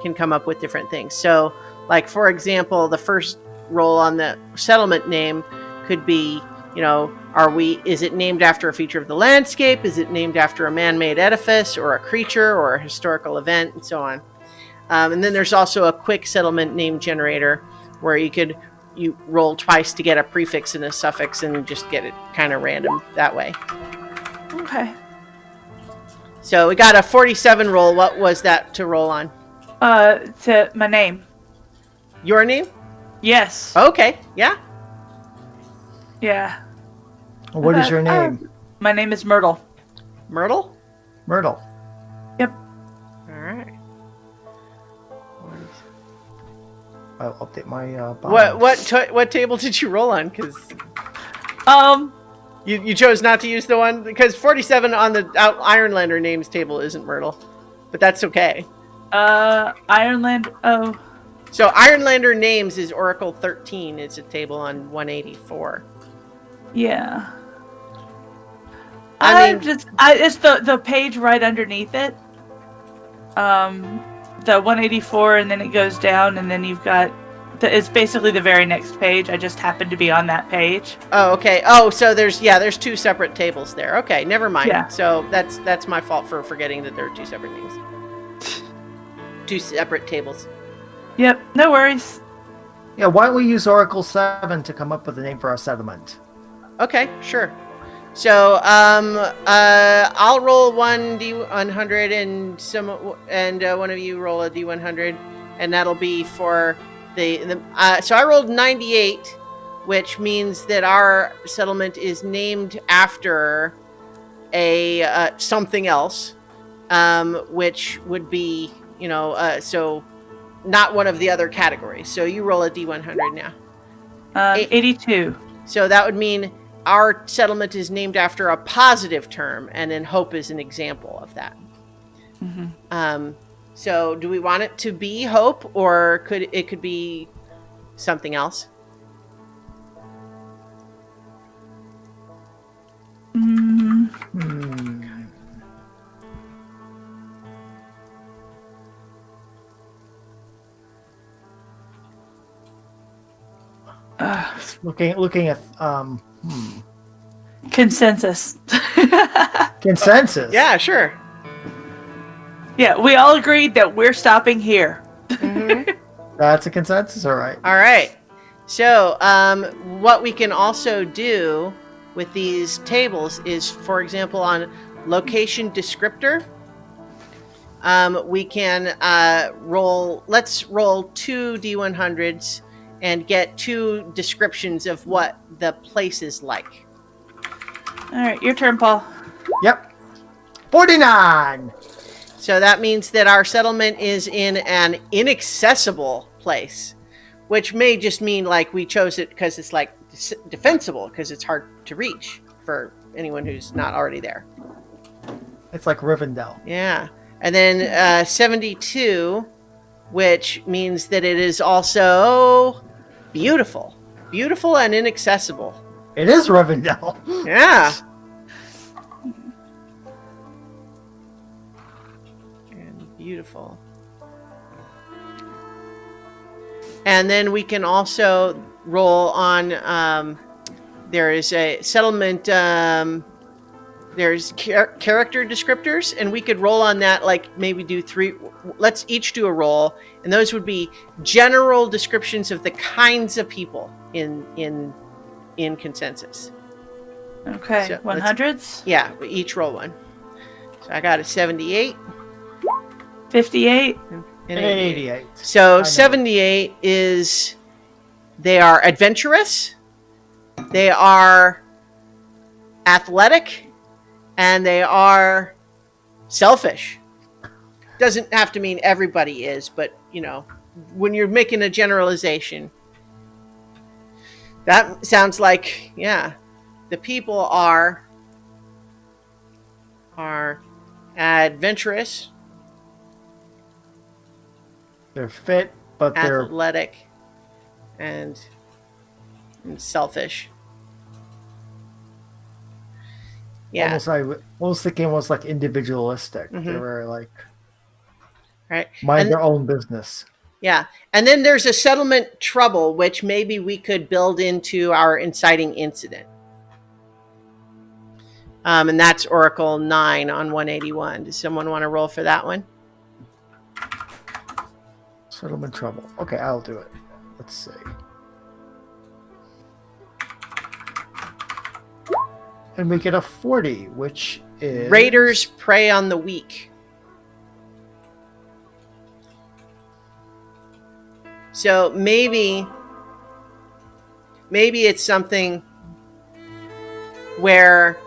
can come up with different things. So, like, for example, the first roll on the settlement name could be, is it named after a feature of the landscape? Is it named after a man-made edifice or a creature or a historical event, and so on. And then there's also a quick settlement name generator where you roll twice to get a prefix and a suffix and just get it kind of random that way. Okay. So we got a 47 roll. What was that to roll on? To my name. Your name? Yes. Okay. Yeah. Yeah. What is your name? My name is Myrtle. Myrtle? Myrtle. Yep. All right. I'll update my bond. What table did you roll on? Because Um, you chose not to use the one, because 47 on the Ironlander names table isn't Myrtle, but that's okay. Ireland. Oh, So Ironlander names is Oracle 13. It's a table on 184. yeah. I mean, It's the page right underneath it. The 184, and then it goes down, and then you've got it's basically the very next page. I just happened to be on that page. Oh, okay. Oh, so there's two separate tables there. Okay, never mind. Yeah. So that's my fault for forgetting that there are two separate names. Two separate tables. Yep, no worries. Yeah, why don't we use Oracle 7 to come up with a name for our settlement? Okay, sure. So I'll roll one D100 and one of you roll a D100, and that'll be for so I rolled 98, which means that our settlement is named after a something else, which would be so not one of the other categories. So you roll a D100 now. 82. So that would mean our settlement is named after a positive term, and then hope is an example of that. So do we want it to be hope, or could it be something else? Looking at Consensus. consensus. Yeah, sure. Yeah, we all agreed that we're stopping here. That's a consensus. All right. All right. So what we can also do with these tables is, for example, on location descriptor, we can let's roll 2 D100s and get 2 descriptions of what the place is like. All right, your turn, Paul. Yep. 49. So that means that our settlement is in an inaccessible place, which may just mean like we chose it because it's like defensible, because it's hard to reach for anyone who's not already there. It's like Rivendell. Yeah. And then 72, which means that it is also beautiful and inaccessible. It is Rivendell. Yeah. And beautiful. And then we can also roll on, there is a settlement, there's character descriptors, and we could roll on that, like maybe do 3. Let's each do a roll, and those would be general descriptions of the kinds of people in consensus. Okay, So 100s? Yeah, we each roll one. So I got a 78. 58? And 88. So 78 is, they are adventurous, they are athletic, and they are selfish. Doesn't have to mean everybody is, but you know, when you're making a generalization, that sounds like, yeah, the people are adventurous, They're fit, but they're athletic, and selfish. Yeah. almost thinking almost like individualistic. Mhm. They're very like Right. mind their own business. Yeah. And then there's a settlement trouble, which maybe we could build into our inciting incident. And that's Oracle 9 on 181. Does someone want to roll for that one? Settlement trouble. Okay, I'll do it. Let's see. And we get a 40, which is Raiders prey on the weak. So maybe it's something where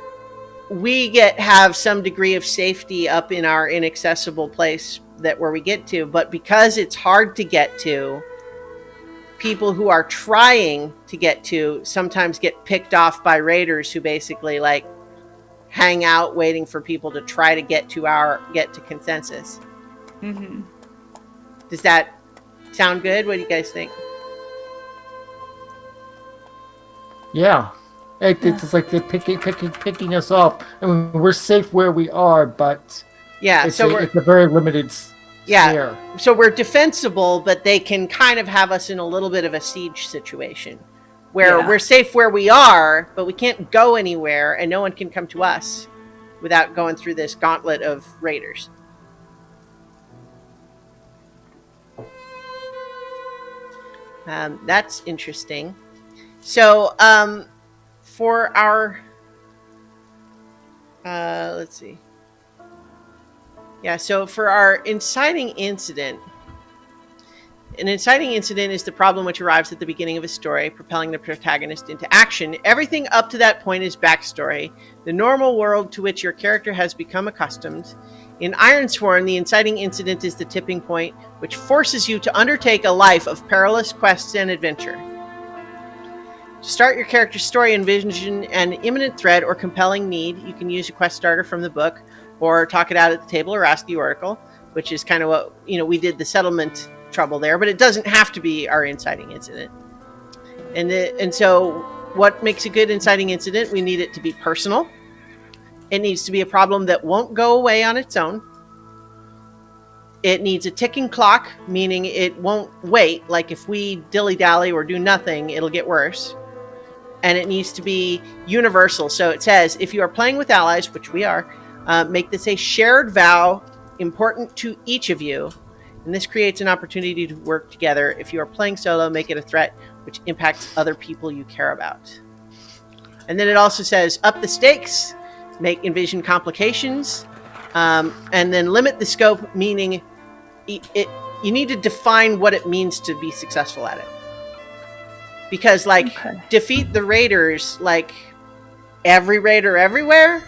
we have some degree of safety up in our inaccessible place where we get to, but because it's hard to get to, people who are trying to get to sometimes get picked off by raiders who basically like hang out waiting for people to try to get to consensus. Mm-hmm. Does that sound good? What do you guys think? Yeah. It's just like they're picking us off. I mean, we're safe where we are, but Yeah, it's a very limited sphere. So we're defensible, but they can kind of have us in a little bit of a siege situation where we're safe where we are, but we can't go anywhere and no one can come to us without going through this gauntlet of raiders. That's interesting. So for our let's see. Yeah, so for our inciting incident, an inciting incident is the problem which arrives at the beginning of a story, propelling the protagonist into action. Everything up to that point is backstory, the normal world to which your character has become accustomed. In Ironsworn, the inciting incident is the tipping point, which forces you to undertake a life of perilous quests and adventure. To start your character's story, envision an imminent threat or compelling need. You can use a quest starter from the book, or talk it out at the table, or ask the oracle, which is kind of what, we did the settlement trouble there, but it doesn't have to be our inciting incident. And so what makes a good inciting incident? We need it to be personal. It needs to be a problem that won't go away on its own. It needs a ticking clock, meaning it won't wait. Like if we dilly-dally or do nothing, it'll get worse. And it needs to be universal. So it says, if you are playing with allies, which we are, make this a shared vow important to each of you. And this creates an opportunity to work together. If you are playing solo, make it a threat which impacts other people you care about. And then it also says, up the stakes, envision complications, and then limit the scope, meaning you need to define what it means to be successful at it. Because, defeat the raiders, every raider everywhere.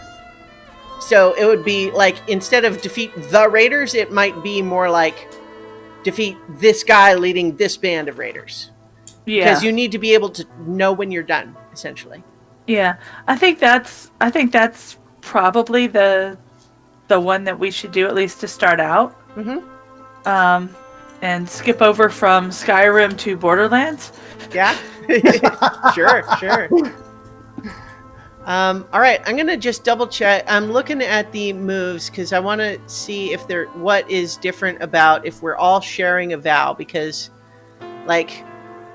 So it would be, instead of defeat the raiders, it might be more like defeat this guy leading this band of raiders. Yeah. Because you need to be able to know when you're done, essentially. Yeah. I think that's probably the one that we should do, at least to start out. Mm-hmm. And skip over from Skyrim to Borderlands. Yeah. Sure. All right, I'm going to just double check. I'm looking at the moves because I want to see if what is different about if we're all sharing a vow, because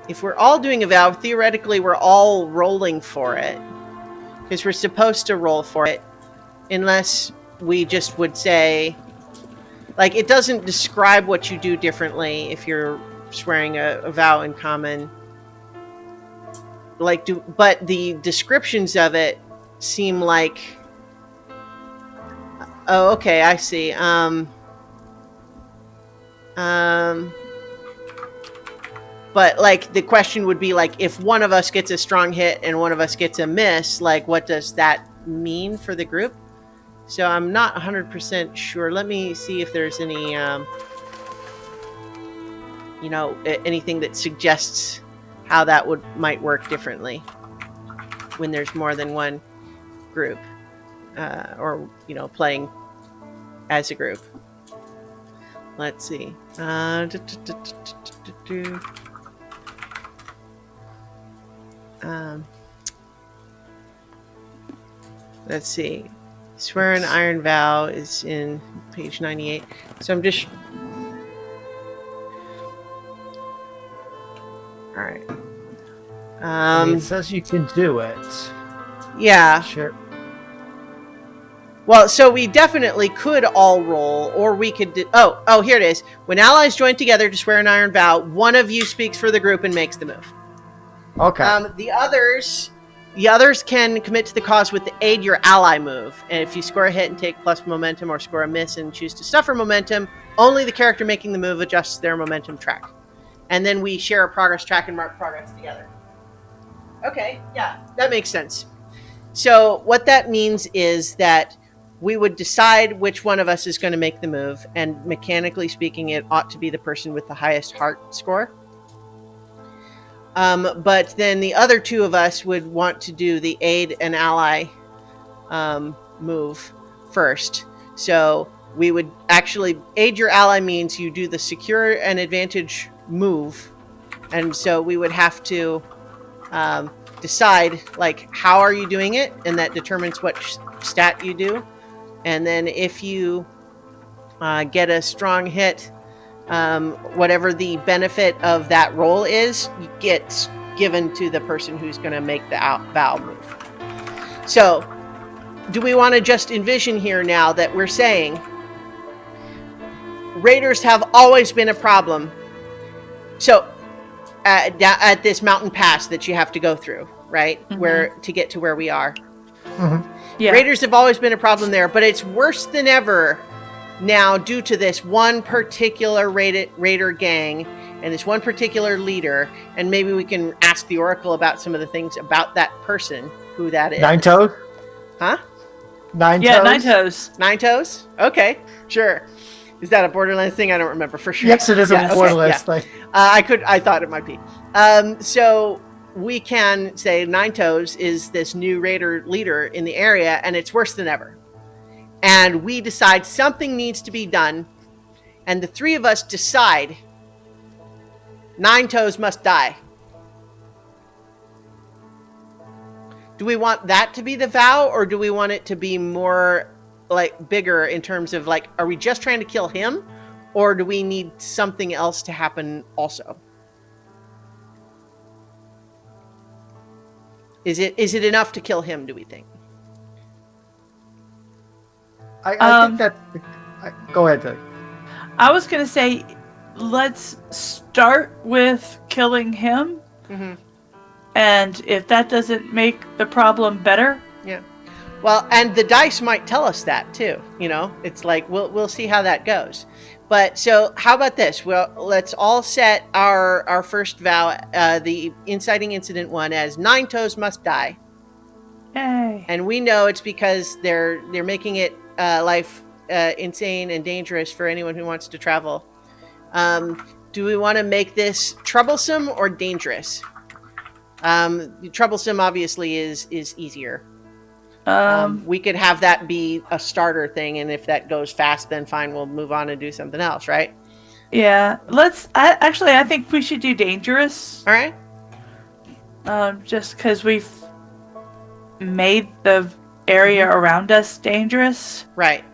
if we're all doing a vow, theoretically we're all rolling for it because we're supposed to roll for it, unless we just would say, it doesn't describe what you do differently if you're swearing a vow in common. But the descriptions of it seem like, oh, okay, I see. But the question would be if one of us gets a strong hit and one of us gets a miss, what does that mean for the group? So I'm not 100% sure. Let me see if there's any, anything that suggests how that might work differently when there's more than one group, or playing as a group. Let's see. Let's see. Swear an Iron Vow is in page 98. So I'm just... Alright. It says you can do it. Yeah. Sure. Well, so we definitely could all roll, or we could do... Oh, here it is. When allies join together to swear an Iron Vow, one of you speaks for the group and makes the move. Okay. The others can commit to the cause with the aid your ally move. And if you score a hit and take plus momentum, or score a miss and choose to suffer momentum, only the character making the move adjusts their momentum track. And then we share a progress track and mark progress together. Okay, yeah, that makes sense. So what that means is that we would decide which one of us is going to make the move, and mechanically speaking, it ought to be the person with the highest heart score. But then the other two of us would want to do the aid an ally move first. So we would actually aid your ally means you do the secure and advantage move. And so we would have to decide, how are you doing it? And that determines what stat you do. And then if you get a strong hit, whatever the benefit of that roll is, gets given to the person who's going to make the vow move. So, do we want to just envision here now that we're saying raiders have always been a problem? So, at this mountain pass that you have to go through, right? Mm-hmm. Where to get to where we are. Mm-hmm. Yeah. Raiders have always been a problem there, but it's worse than ever now due to this one particular raider gang and this one particular leader. And maybe we can ask the Oracle about some of the things about that person, who that is. Nine Toes? Huh? Nine Yeah, Toes? Nine Toes. Nine Toes? Okay, sure. Is that a Borderlands thing? I don't remember for sure. Yes, it is a Borderlands thing. I thought it might be. So we can say Nine Toes is this new raider leader in the area, and it's worse than ever. And we decide something needs to be done, and the three of us decide Nine Toes must die. Do we want that to be the vow, or do we want it to be more like bigger in terms of like, are we just trying to kill him, or do we need something else to happen also? Is it enough to kill him, do we think? I think that. Go ahead, Doug. I was going to say, let's start with killing him. Mm-hmm. And if that doesn't make the problem better. Yeah. Well, and the dice might tell us that too. You know, it's like, we'll see how that goes. But so how about this? Well, let's all set our first vow, the inciting incident one, as Nine Toes must die. Yay. And we know it's because they're making it life insane and dangerous for anyone who wants to travel. Do we want to make this troublesome or dangerous? Troublesome obviously is easier. We could have that be a starter thing, and if that goes fast, then fine, we'll move on and do something else, right? Yeah. I think we should do dangerous. All right. Just because we've made the area around us dangerous. Right.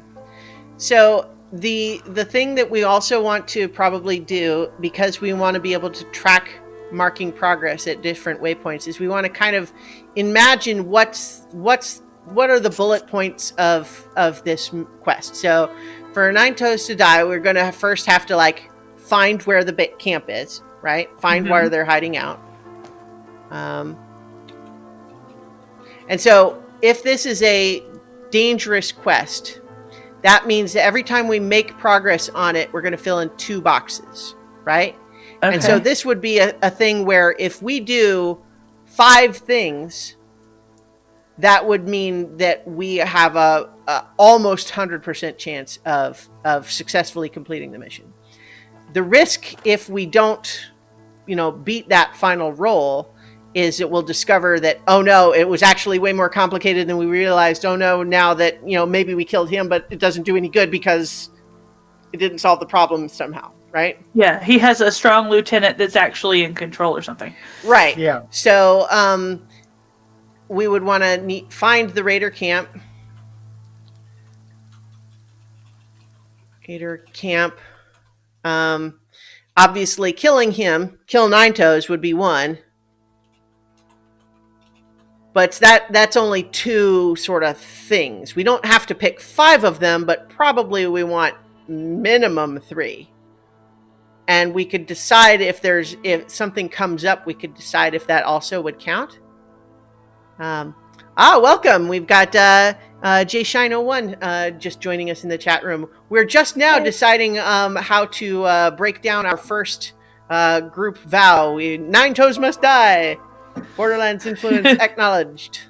So the thing that we also want to probably do, because we want to be able to track marking progress at different waypoints, is we want to kind of imagine what are the bullet points of this quest. So for Nine Toes to die, we're going to first have to like find where the camp is, right? Find where they're hiding out. And so if this is a dangerous quest, that means that every time we make progress on it, we're going to fill in 2 boxes, right? Okay. And so this would be a thing where if we do 5 things, that would mean that we have a almost 100% chance of successfully completing the mission. The risk, if we don't, beat that final roll, is that we'll discover that, oh no, it was actually way more complicated than we realized. Oh no, now that, maybe we killed him, but it doesn't do any good because it didn't solve the problem somehow, right? Yeah, he has a strong lieutenant that's actually in control or something. Right. Yeah. So, we would want to find the raider camp. Obviously, killing him, kill Nine Toes would be 1. But that's only 2 sort of things. We don't have to pick 5 of them, but probably we want minimum 3. And we could decide if something comes up, we could decide if that also would count. Welcome. We've got JShine01 just joining us in the chat room. We're just now deciding how to break down our first group vow. Nine Toes must die. Borderlands influence acknowledged.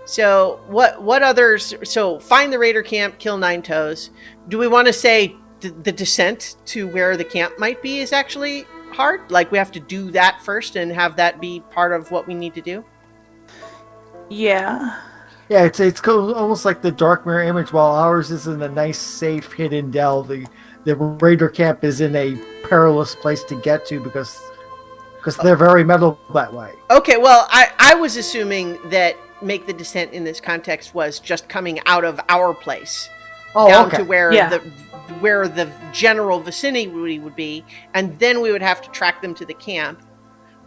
So what others? So find the raider camp, kill Nine Toes. Do we want to say the descent to where the camp might be is actually hard? Like we have to do that first and have that be part of what we need to do? Yeah. Yeah, it's almost like the Dark Mirror image. While ours is in a nice, safe, hidden dell, the raider camp is in a perilous place to get to because they're very metal that way. Okay, well, I was assuming that make the descent in this context was just coming out of our place down to where the general vicinity would be, and then we would have to track them to the camp.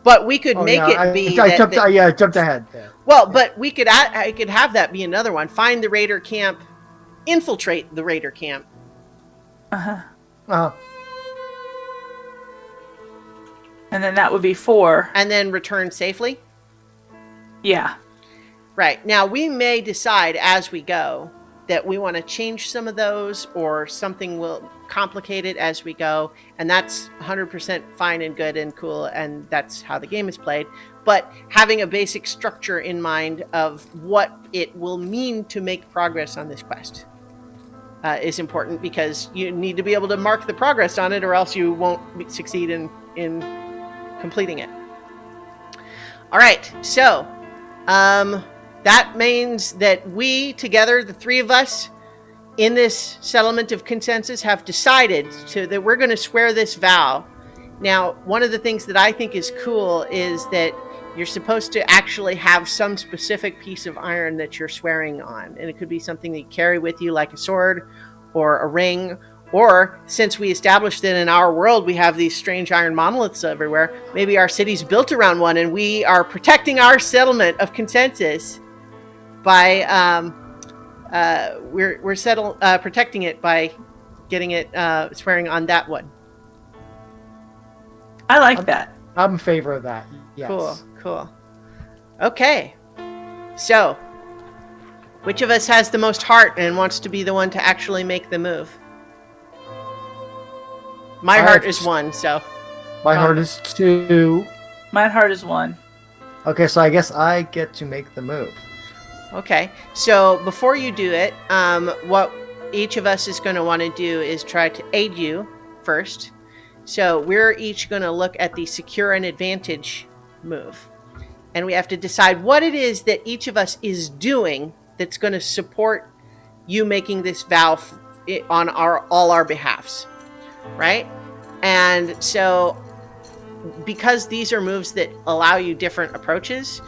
But we could I jumped ahead. Yeah. Well, but I could have that be another one. Find the raider camp, infiltrate the raider camp. And then that would be 4. And then return safely? Yeah. Right. Now, we may decide as we go that we want to change some of those or something will complicate it as we go. And that's 100% fine and good and cool. And that's how the game is played. But having a basic structure in mind of what it will mean to make progress on this quest is important, because you need to be able to mark the progress on it or else you won't succeed in completing it. All right, so that means that we together, the three of us, in this settlement of consensus, have decided that we're going to swear this vow. Now, one of the things that I think is cool is that you're supposed to actually have some specific piece of iron that you're swearing on. And it could be something that you carry with you, like a sword or a ring. Or, since we established that in our world we have these strange iron monoliths everywhere, maybe our city's built around one and we are protecting our settlement of consensus by, we're protecting it by getting it, swearing on that one. I like that. I'm in favor of that. Yes. Cool. Okay. So, which of us has the most heart and wants to be the one to actually make the move? My heart is 1, so. My heart is 2. My heart is 1. Okay, so I guess I get to make the move. Okay. So, before you do it, what each of us is going to want to do is try to aid you first. So, we're each going to look at the secure and advantage move. And we have to decide what it is that each of us is doing that's going to support you making this vow on all our behalfs, right? And so, because these are moves that allow you different approaches,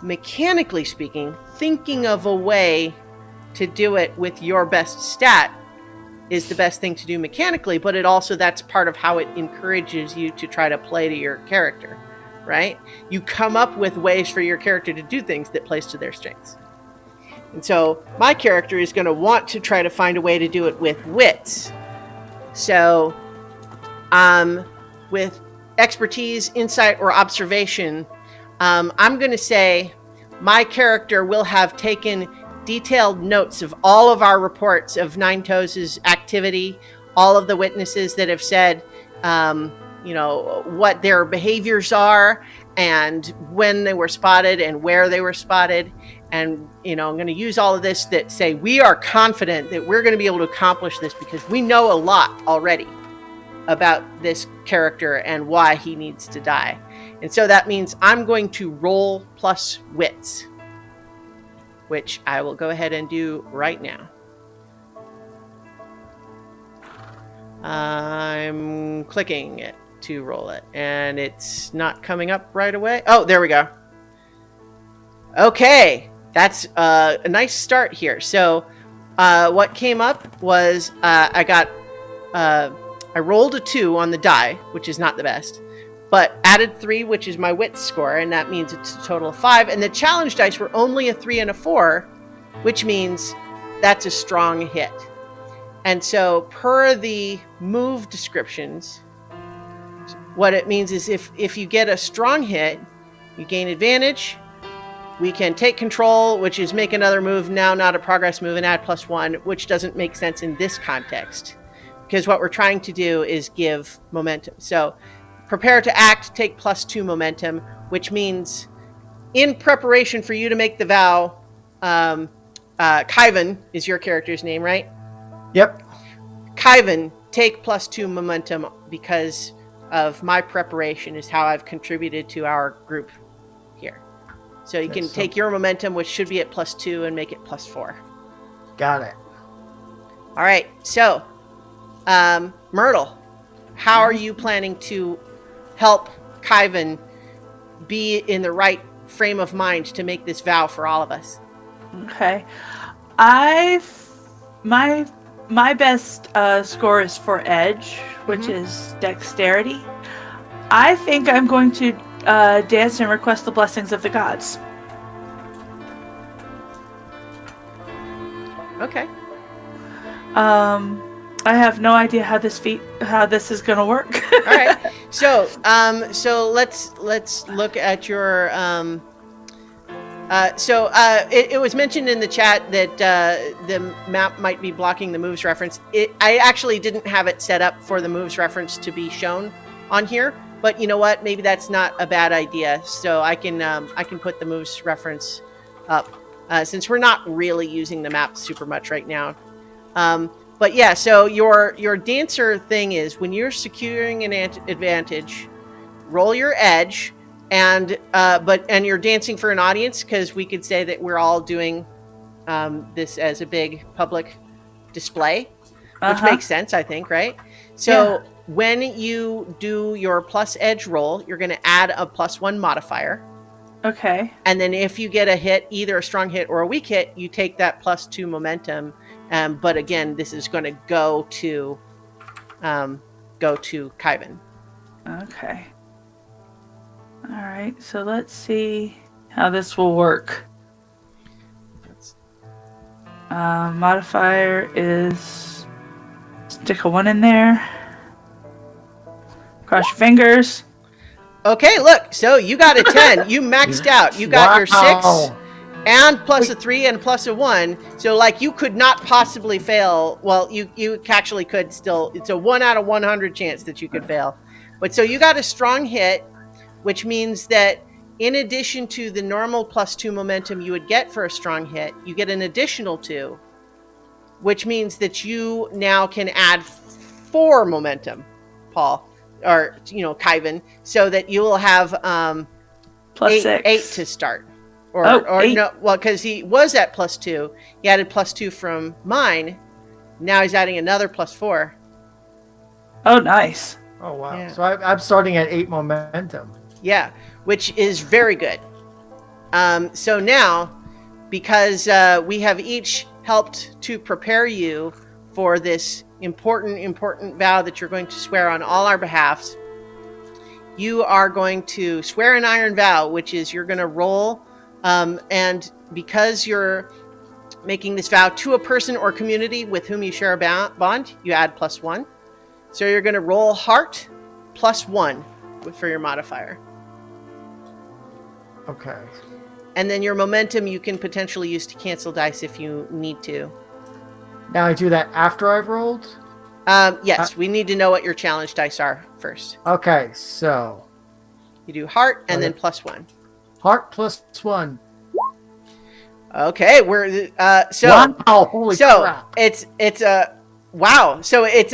mechanically speaking, thinking of a way to do it with your best stat is the best thing to do mechanically, but that's part of how it encourages you to try to play to your character. Right? You come up with ways for your character to do things that plays to their strengths. And so my character is going to want to try to find a way to do it with wits. So with expertise, insight, or observation, I'm going to say my character will have taken detailed notes of all of our reports of Nine Toes' activity, all of the witnesses that have said, what their behaviors are and when they were spotted and where they were spotted. And, I'm going to use all of this that say we are confident that we're going to be able to accomplish this because we know a lot already about this character and why he needs to die. And so that means I'm going to roll plus wits, which I will go ahead and do right now. I'm clicking it to roll it, and it's not coming up right away. Oh, there we go. Okay, that's a nice start here. So what came up was I rolled a 2 on the die, which is not the best, but added 3, which is my wit score, and that means it's a total of 5. And the challenge dice were only a 3 and a 4, which means that's a strong hit. And so per the move descriptions, what it means is if you get a strong hit, you gain advantage. We can take control, which is make another move now, not a progress move, and add +1, which doesn't make sense in this context. Because what we're trying to do is give momentum. So prepare to act, take +2 momentum, which means in preparation for you to make the vow, Kyvan is your character's name, right? Yep. Kyvan, take +2 momentum because of my preparation is how I've contributed to our group here. So you can take your momentum, which should be at +2, and make it +4. Got it. All right. So, Myrtle, how are you planning to help Kyvan be in the right frame of mind to make this vow for all of us? Okay. My best score is for edge, which is dexterity. I think I'm going to dance and request the blessings of the gods. Okay. I have no idea how this is going to work. All right. So let's look at your. It was mentioned in the chat that the map might be blocking the moves reference. I actually didn't have it set up for the moves reference to be shown on here, but you know what? Maybe that's not a bad idea. So I can put the moves reference up since we're not really using the map super much right now. But yeah, so your dancer thing is when you're securing an advantage, roll your edge, and you're dancing for an audience, because we could say that we're all doing this as a big public display, which makes sense, I think, right? So when you do your plus edge roll, you're going to add a +1 modifier. Okay. And then if you get a hit, either a strong hit or a weak hit, you take that +2 momentum. But again, this is going to go to Kyvan. Okay. All right. So let's see how this will work. Modifier is stick a 1 in there. Cross your fingers. Okay, look. So you got a 10. You maxed out. You got your 6 and +3 and +1. So like you could not possibly fail. Well, you actually could still. It's a 1 out of 100 chance that you could fail. But so you got a strong hit, which means that in addition to the normal +2 momentum you would get for a strong hit, you get an additional 2, which means that you now can add 4 momentum, Paul, or Kyvan, so that you will have +6. 8 to start. Or 8. No, well, because he was at +2, he added +2 from mine. Now he's adding another +4. Oh, nice. Oh wow! Yeah. So I'm starting at 8 momentum. Yeah, which is very good. So now, because we have each helped to prepare you for this important vow that you're going to swear on all our behalfs, you are going to swear an iron vow, which is you're going to roll, and because you're making this vow to a person or community with whom you share a bond, you add +1. So you're going to roll heart +1 for your modifier. Okay. And then your momentum you can potentially use to cancel dice if you need to. Now I do that after I've rolled? Yes, we need to know what your challenge dice are first. Okay, so You do heart and then +1. heart +1. Okay, we're so wow! Holy so crap! it's a wow. So it's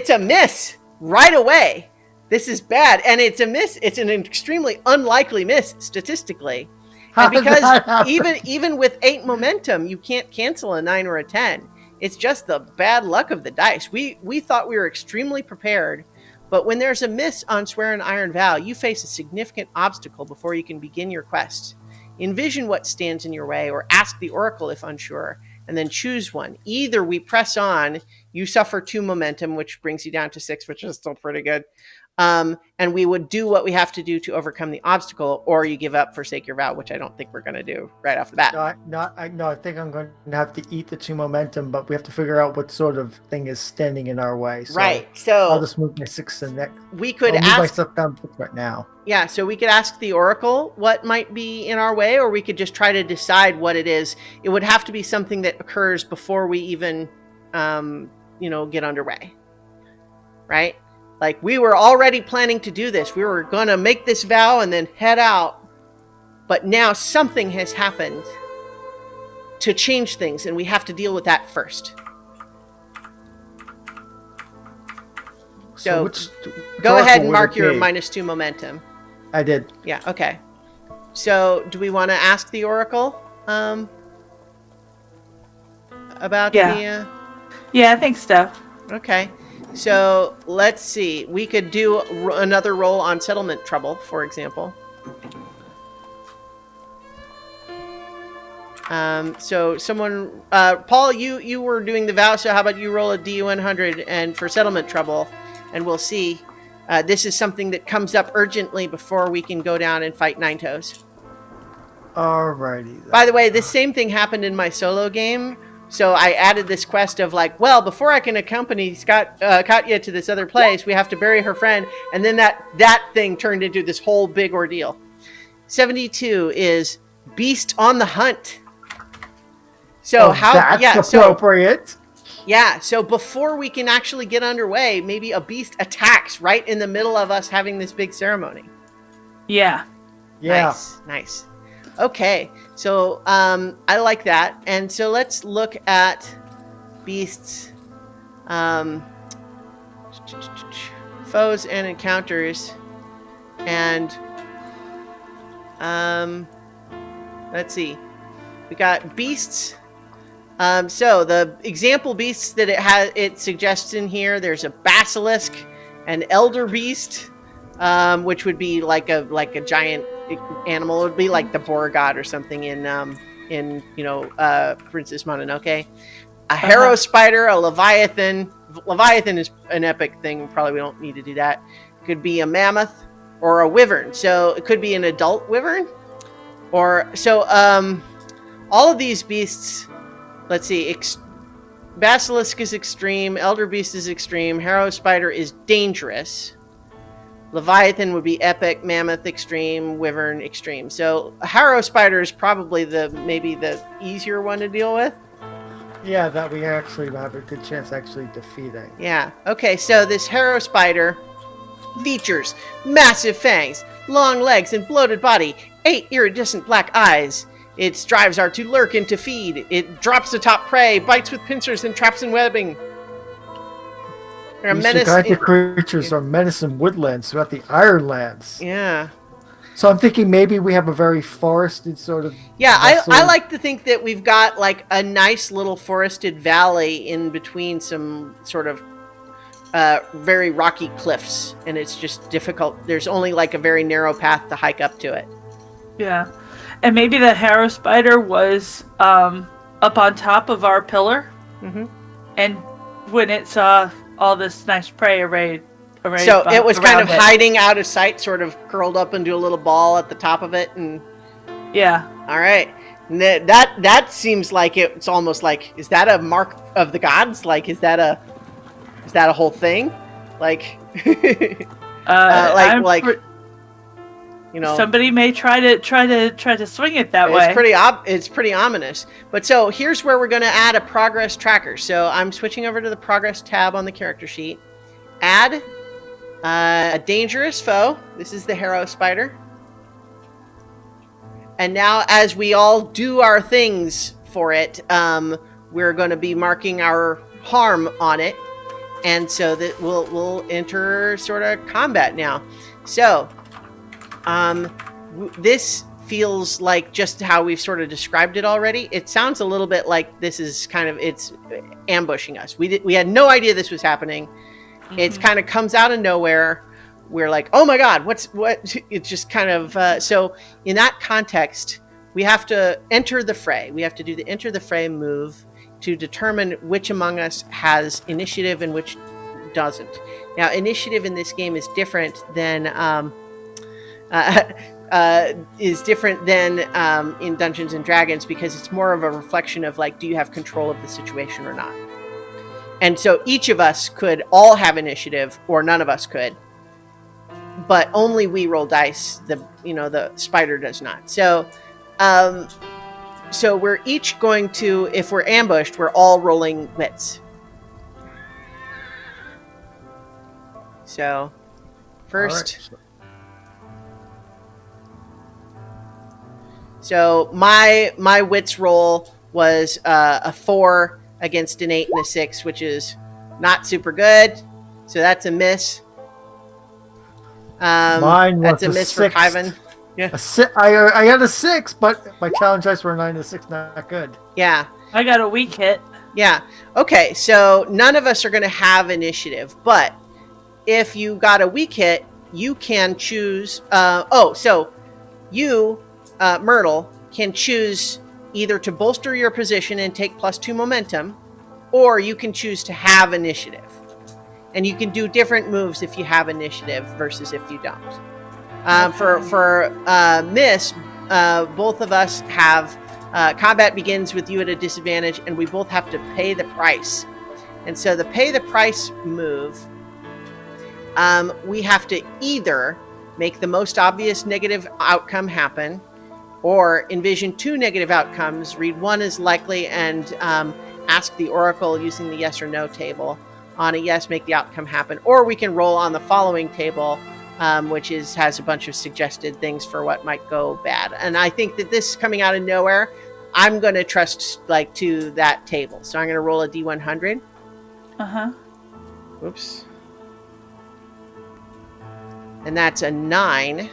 a miss right away. This is bad, and it's a miss. It's an extremely unlikely miss statistically, and because even with 8 momentum, you can't cancel a 9 or a 10. It's just the bad luck of the dice. We thought we were extremely prepared, but when there's a miss on Swear an Iron Vow, you face a significant obstacle before you can begin your quest. Envision what stands in your way, or ask the Oracle if unsure, and then choose one. Either we press on, you suffer 2 momentum, which brings you down to 6, which is still pretty good. And we would do what we have to do to overcome the obstacle, or you give up, forsake your vow, which I don't think we're going to do right off the bat. I think I'm going to have to eat the 2 momentum, but we have to figure out what sort of thing is standing in our way. So Right. So I'll just move my 6 to next. We could I'll move ask myself down right now. Yeah, so we could ask the Oracle what might be in our way, or we could just try to decide what it is. It would have to be something that occurs before we even, get underway. Right? Like, we were already planning to do this. We were going to make this vow and then head out. But now something has happened to change things, and we have to deal with that first. So go ahead and mark your -2 momentum. I did. Yeah, okay. So do we want to ask the Oracle about the... Yeah, I think so. Okay. So let's see. We could do another roll on settlement trouble, for example. So someone... Paul, you were doing the vow, so how about you roll a D100 and for settlement trouble, and we'll see. This is something that comes up urgently before we can go down and fight Nine Toes. Alrighty then. By the way, this same thing happened in my solo game. So I added this quest of like, well, before I can accompany Katya to this other place, we have to bury her friend. And then that thing turned into this whole big ordeal. 72 is Beast on the Hunt. So that's appropriate. So before we can actually get underway, maybe a beast attacks right in the middle of us having this big ceremony. Yeah. Nice. Okay, so I like that. And so let's look at beasts, foes and encounters. And let's see. We got beasts. So the example beasts that it suggests in here, there's a basilisk, an elder beast, which would be like a giant animal. It would be like the boar god or something in Princess Mononoke. A harrow spider, a leviathan. Leviathan is an epic thing. Probably we don't need to do that. It could be a mammoth or a wyvern. So it could be an adult wyvern. All of these beasts, let's see, basilisk is extreme, elder beast is extreme, harrow spider is dangerous, leviathan would be epic, mammoth extreme, wyvern extreme. So a harrow spider is probably maybe the easier one to deal with. Yeah, that we actually have a good chance actually defeating. Yeah. Okay, so this harrow spider features massive fangs, long legs and bloated body, 8 iridescent black eyes. Its drives are to lurk and to feed. It drops atop prey, bites with pincers, and traps in webbing. The creatures are menace in woodlands throughout the Ironlands. Yeah. So I'm thinking maybe we have a very forested sort of... Yeah, I like to think that we've got like a nice little forested valley in between some sort of very rocky cliffs, and it's just difficult. There's only like a very narrow path to hike up to it. Yeah. And maybe the harrow spider was up on top of our pillar. Mm-hmm. And when it saw all this nice prey arrayed so it was kind of hiding out of sight, sort of curled up into a little ball at the top of it. And yeah. All right. And that seems like it's almost like, is that a mark of the gods? Like, is that a whole thing? Like, somebody may try to swing it that way. It's pretty ominous. But so here's where we're going to add a progress tracker. So I'm switching over to the progress tab on the character sheet. Add a dangerous foe. This is the harrow spider. And now, as we all do our things for it, we're going to be marking our harm on it, and so that we'll enter sort of combat now. So. This feels like just how we've sort of described it already. It sounds a little bit like this is kind of, it's ambushing us. We had no idea this was happening. Mm-hmm. It kind of comes out of nowhere. We're like, oh my God, what? It's just kind of, so in that context, we have to enter the fray. We have to do the enter the fray move to determine which among us has initiative and which doesn't. Now, initiative in this game is different than, in Dungeons and Dragons, because it's more of a reflection of like, do you have control of the situation or not? And so each of us could all have initiative, or none of us could, but only we roll dice. The spider does not. So we're each going to, if we're ambushed, we're all rolling wits. So first. So my wits roll was a 4 against an 8 and a 6, which is not super good. So that's a miss. Mine was that's a miss for Kyvan. Yeah. I got a 6, but my challenge dice were a 9 and a 6, not good. Yeah. I got a weak hit. Yeah. Okay, so none of us are going to have initiative, but if you got a weak hit, you can choose... Myrtle can choose either to bolster your position and take +2 momentum, or you can choose to have initiative. And you can do different moves if you have initiative versus if you don't. For Miss, both of us have combat begins with you at a disadvantage, and we both have to pay the price. And so the pay the price move, we have to either make the most obvious negative outcome happen, or envision 2 negative outcomes, read one as likely, and ask the oracle using the yes or no table. On a yes, make the outcome happen. Or we can roll on the following table, which has a bunch of suggested things for what might go bad. And I think that this coming out of nowhere, I'm going to trust to that table. So I'm going to roll a D100. Uh-huh. Oops. and that's a 9.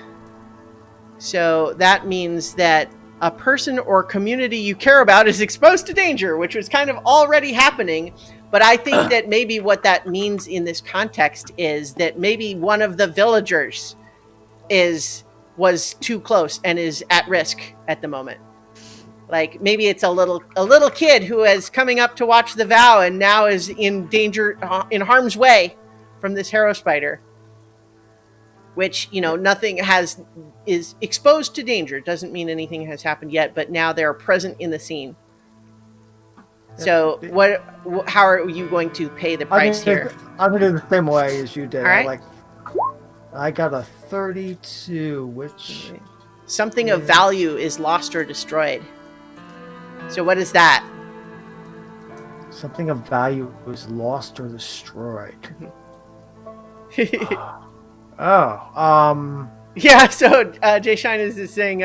So that means that a person or community you care about is exposed to danger, which was kind of already happening. But I think that maybe what that means in this context is that maybe one of the villagers was too close and is at risk at the moment. Like maybe it's a little kid who is coming up to watch the vow and now is in danger, in harm's way from this harrow spider, which, nothing is exposed to danger. Doesn't mean anything has happened yet, but now they're present in the scene. So how are you going to pay the price here? I'm going to do the same way as you did. All right. I got a 32, which... Something of value is lost or destroyed. So what is that? Something of value is lost or destroyed. Yeah, so Jay Shine is saying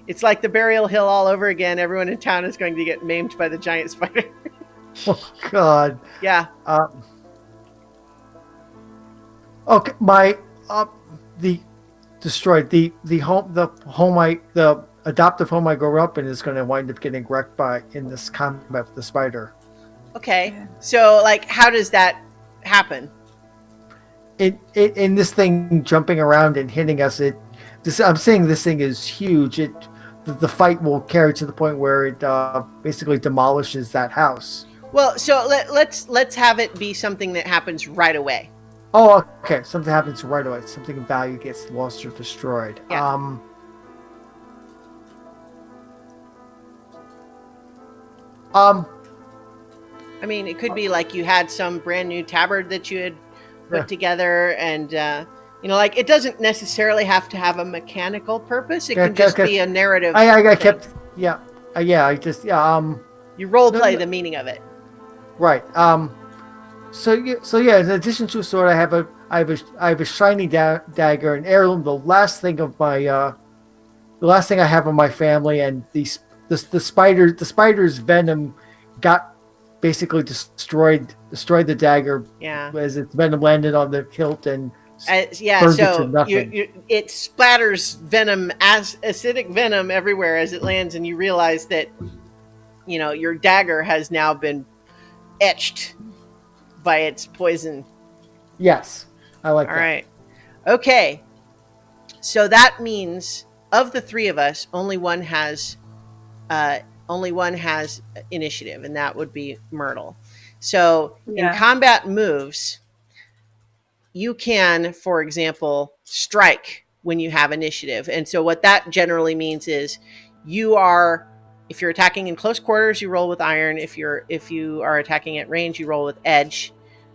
it's like the burial hill all over again. Everyone in town is going to get maimed by the giant spider. Oh, God. Yeah. Okay, the destroyed the adoptive home I grew up in is going to wind up getting wrecked in this combat with the spider. Okay, so how does that happen? In this thing jumping around and hitting us, I'm saying this thing is huge. The fight will carry to the point where it basically demolishes that house. Well, so let's have it be something that happens right away. Oh, okay. Something happens right away. Something of value gets lost or destroyed. Yeah. I mean, it could be you had some brand new tabard that you had put together, and it doesn't necessarily have to have a mechanical purpose. It can just be a narrative. You role play the meaning of it. Right. So yeah. In addition to a sword, I have a shiny dagger, an heirloom. The last thing I have of my family, and the spider's venom basically destroyed the dagger. Yeah. As its venom landed on the hilt and burned it to nothing. It splatters venom, acidic venom everywhere as it lands, and you realize that your dagger has now been etched by its poison. Yes, I like that. All right. Okay. So that means of the three of us, only one has initiative, and that would be Myrtle. So in combat moves, you can, for example, strike when you have initiative. And so what that generally means is if you're attacking in close quarters, you roll with iron. If you are attacking at range, you roll with edge.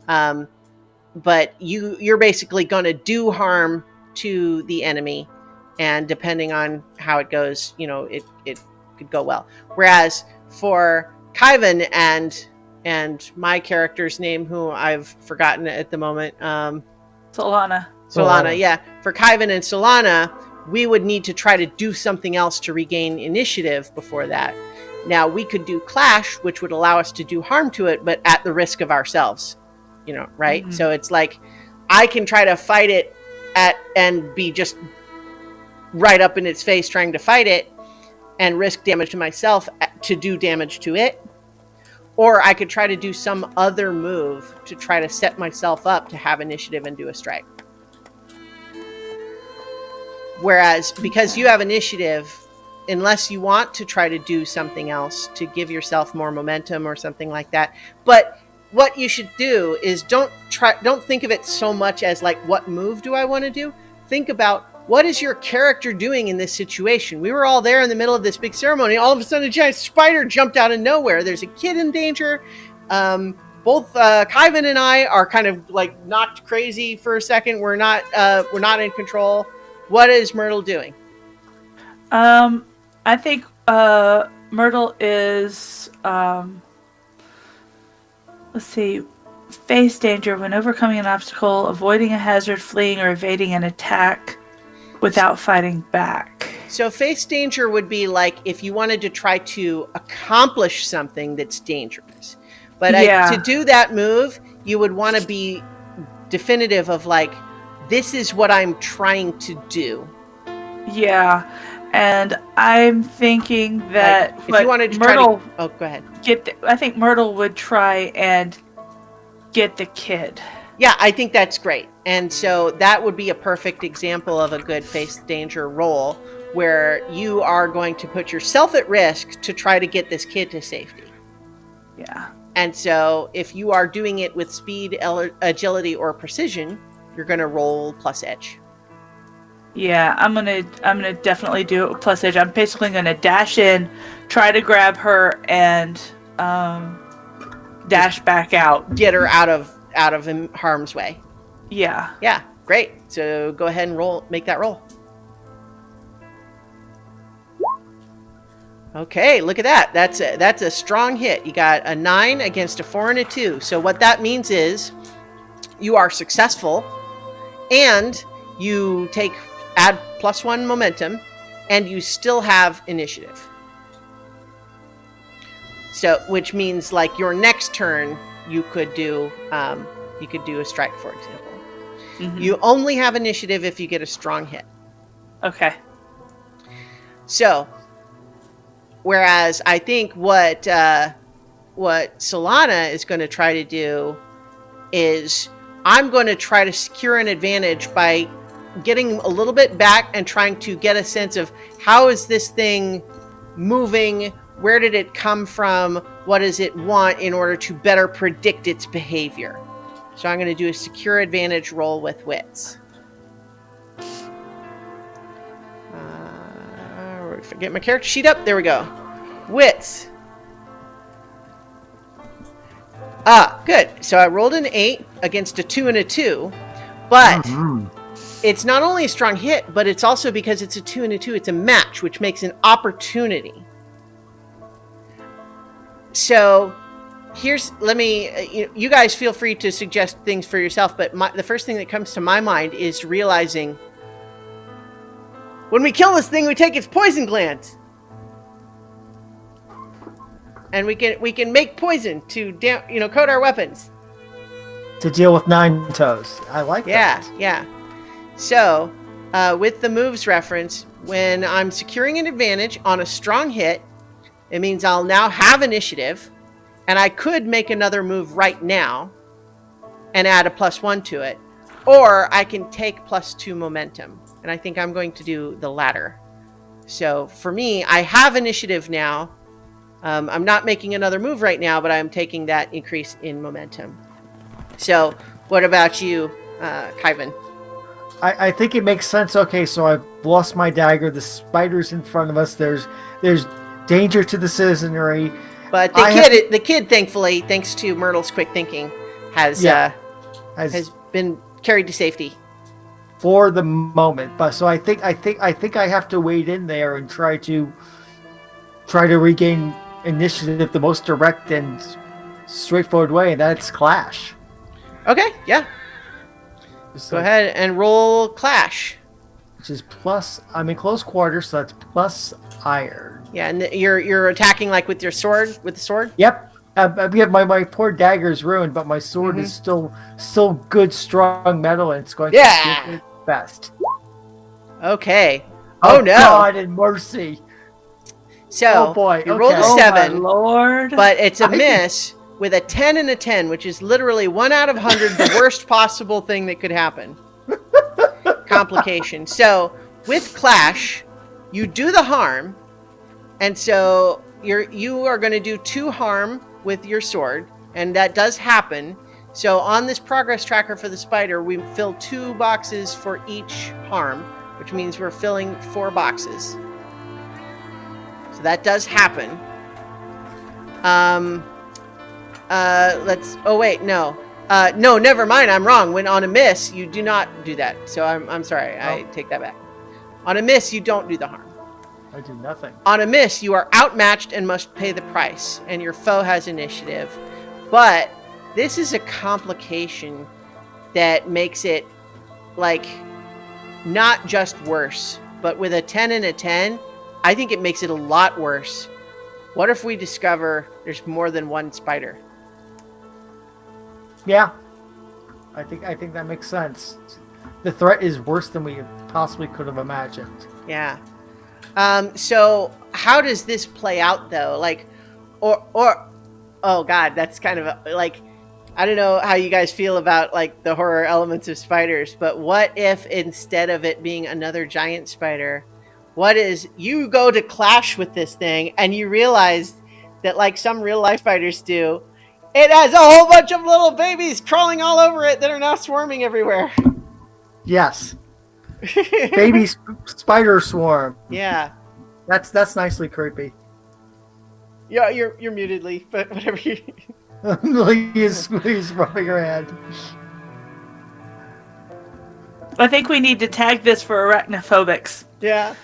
But you're basically going to do harm to the enemy, and depending on how it goes, it could go well. Whereas for Kyvan and my character's name, who I've forgotten at the moment, Solana, yeah. For Kyvan and Solana, we would need to try to do something else to regain initiative before that. Now, we could do Clash, which would allow us to do harm to it, but at the risk of ourselves, right? Mm-hmm. So it's I can try to fight it and be just right up in its face trying to fight it and risk damage to myself to do damage to it. Or I could try to do some other move to try to set myself up to have initiative and do a strike. Whereas, because you have initiative, unless you want to try to do something else to give yourself more momentum or something like that. But what you should do is don't think of it so much as what move do I want to do? Think about, what is your character doing in this situation? We were all there in the middle of this big ceremony. All of a sudden, a giant spider jumped out of nowhere. There's a kid in danger. Both Kyvan and I are kind of knocked crazy for a second. We're not in control. What is Myrtle doing? I think Myrtle is let's see. Face danger when overcoming an obstacle, avoiding a hazard, fleeing, or evading an attack without fighting back. So face danger would be if you wanted to try to accomplish something that's dangerous. But to do that move, you would want to be definitive of this is what I'm trying to do. Yeah, and I'm thinking that Like, if you wanted to Myrtle go ahead. I think Myrtle would try and get the kid. Yeah, I think that's great. And so that would be a perfect example of a good face danger roll where you are going to put yourself at risk to try to get this kid to safety. Yeah. And so if you are doing it with speed, agility, or precision, you're going to roll plus edge. Yeah, I'm gonna definitely do it with plus edge. I'm basically gonna dash in, try to grab her, and dash back out. Get her out of harm's way. Yeah. Yeah, great. So go ahead and make that roll. Okay, look at that. That's a strong hit. You got a 9 against a 4 and a 2. So what that means is you are successful, and you add +1 momentum, and you still have initiative. So, which means like your next turn, you could do a strike, for example. Mm-hmm. You only have initiative if you get a strong hit. Okay. So, whereas I think what Solana is going to try to do is I'm going to try to secure an advantage by getting a little bit back and trying to get a sense of how is this thing moving, where did it come from, what does it want, in order to better predict its behavior. So I'm going to do a secure advantage roll with wits. Get my character sheet up. There we go. Wits. Good. So I rolled an 8 against a 2 and a 2, but it's not only a strong hit, but it's also, because it's a 2 and a 2, it's a match, which makes an opportunity. So you guys feel free to suggest things for yourself, but the first thing that comes to my mind is realizing when we kill this thing, we take its poison glands. And we can make poison to coat our weapons. To deal with 9 toes. I like that. Yeah. So, with the moves reference, when I'm securing an advantage on a strong hit, it means I'll now have initiative, and I could make another move right now and add a +1 to it, or I can take +2 momentum, and I think I'm going to do the latter. So for me, I have initiative now. I'm not making another move right now, but I'm taking that increase in momentum. So what about you, Kyvan? I think it makes sense. Okay, so I've lost my dagger. The spider's in front of us. There's danger to the citizenry. But the kid, thankfully, thanks to Myrtle's quick thinking, has been carried to safety for the moment. But so I think I have to wade in there and try to regain initiative the most direct and straightforward way, and that's clash. Okay, yeah. Go ahead and roll clash. Which is plus, I'm in close quarters, so that's plus iron. Yeah, and you're attacking like with your sword, with the sword? Yep. My poor dagger is ruined, but my sword is still good, strong metal, and it's going to do its best. Okay. Oh no. God and mercy. So, oh boy. You rolled a 7, my Lord. But it's a miss with a 10 and a 10, which is literally 1 out of 100, the worst possible thing that could happen. Complication. So, with clash, you do the harm, and so you are going to do 2 harm with your sword, and that does happen. So on this progress tracker for the spider, we fill 2 boxes for each harm, which means we're filling 4 boxes. So that does happen. No, never mind. I'm wrong. When on a miss, you do not do that. So I'm sorry. I take that back. On a miss, you don't do the harm. I do nothing. On a miss, you are outmatched and must pay the price, and your foe has initiative. But this is a complication that makes it, like, not just worse, but with a 10 and a 10, I think it makes it a lot worse. What if we discover there's more than one spider? Yeah. I think that makes sense. the threat is worse than we possibly could have imagined. Yeah. So how does this play out though? Like, or oh god, that's kind of like, I don't know how you guys feel about like the horror elements of spiders, but what if instead of it being another giant spider, what is you go to clash with this thing and you realize that like some real life spiders do, it has a whole bunch of little babies crawling all over it that are now swarming everywhere. Yes. Baby spider swarm. Yeah. That's nicely creepy. Yeah, you're muted, Lee, but whatever you... He's rubbing her hand. I think we need to tag this for arachnophobics. Yeah.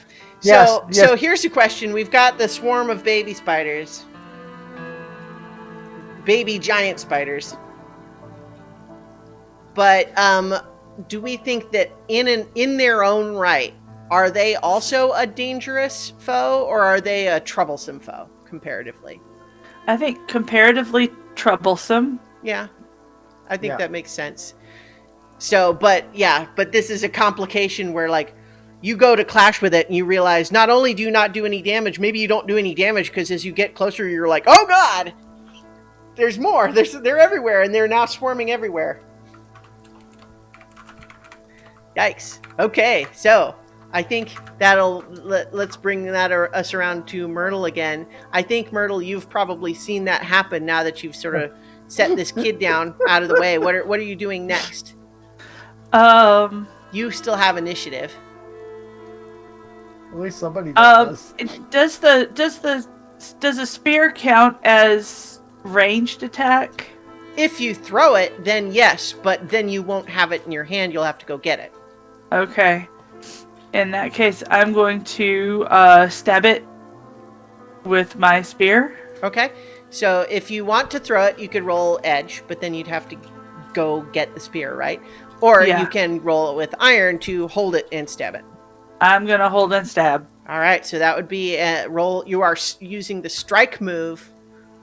Yes, So, yes. so here's the question. We've got the swarm of baby spiders. Baby giant spiders. But do we think that in their own right, are they also a dangerous foe or are they a troublesome foe comparatively? I think comparatively troublesome. Yeah. I think Yeah. that makes sense. So, but this is a complication where like you go to clash with it and you realize not only do you not do any damage, maybe you don't do any damage because as you get closer, you're like, oh god, there's more. They're everywhere and they're now swarming everywhere. Yikes. Okay, so I think let's bring that us around to Myrtle again. I think Myrtle, you've probably seen that happen now that you've sort of set this kid down out of the way. What are you doing next? You still have initiative. At least somebody does. Does a spear count as ranged attack? If you throw it, then yes, but then you won't have it in your hand. You'll have to go get it. Okay. In that case, I'm going to stab it with my spear. Okay. So if you want to throw it, you could roll edge, but then you'd have to go get the spear, right? Or Yeah. you can roll it with iron to hold it and stab it. I'm going to hold and stab. All right. So that would be a roll. You are using the strike move,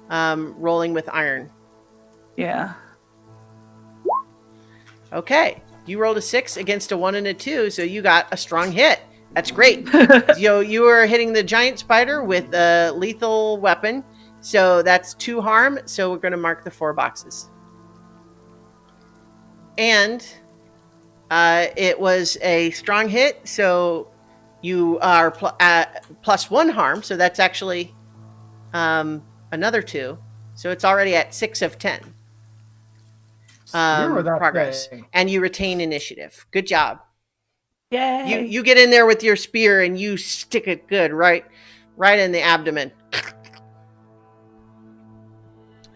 rolling with iron. Yeah. Okay. You rolled a 6 against a 1 and a 2, so you got a strong hit. That's great. You are hitting the giant spider with a lethal weapon, so that's 2 harm, so we're going to mark the 4 boxes. And it was a strong hit, so you are plus 1 harm, so that's actually another 2. So it's already at 6 of 10. Progress. Thing. And you retain initiative. Good job. Yay. You get in there with your spear and you stick it good right in the abdomen.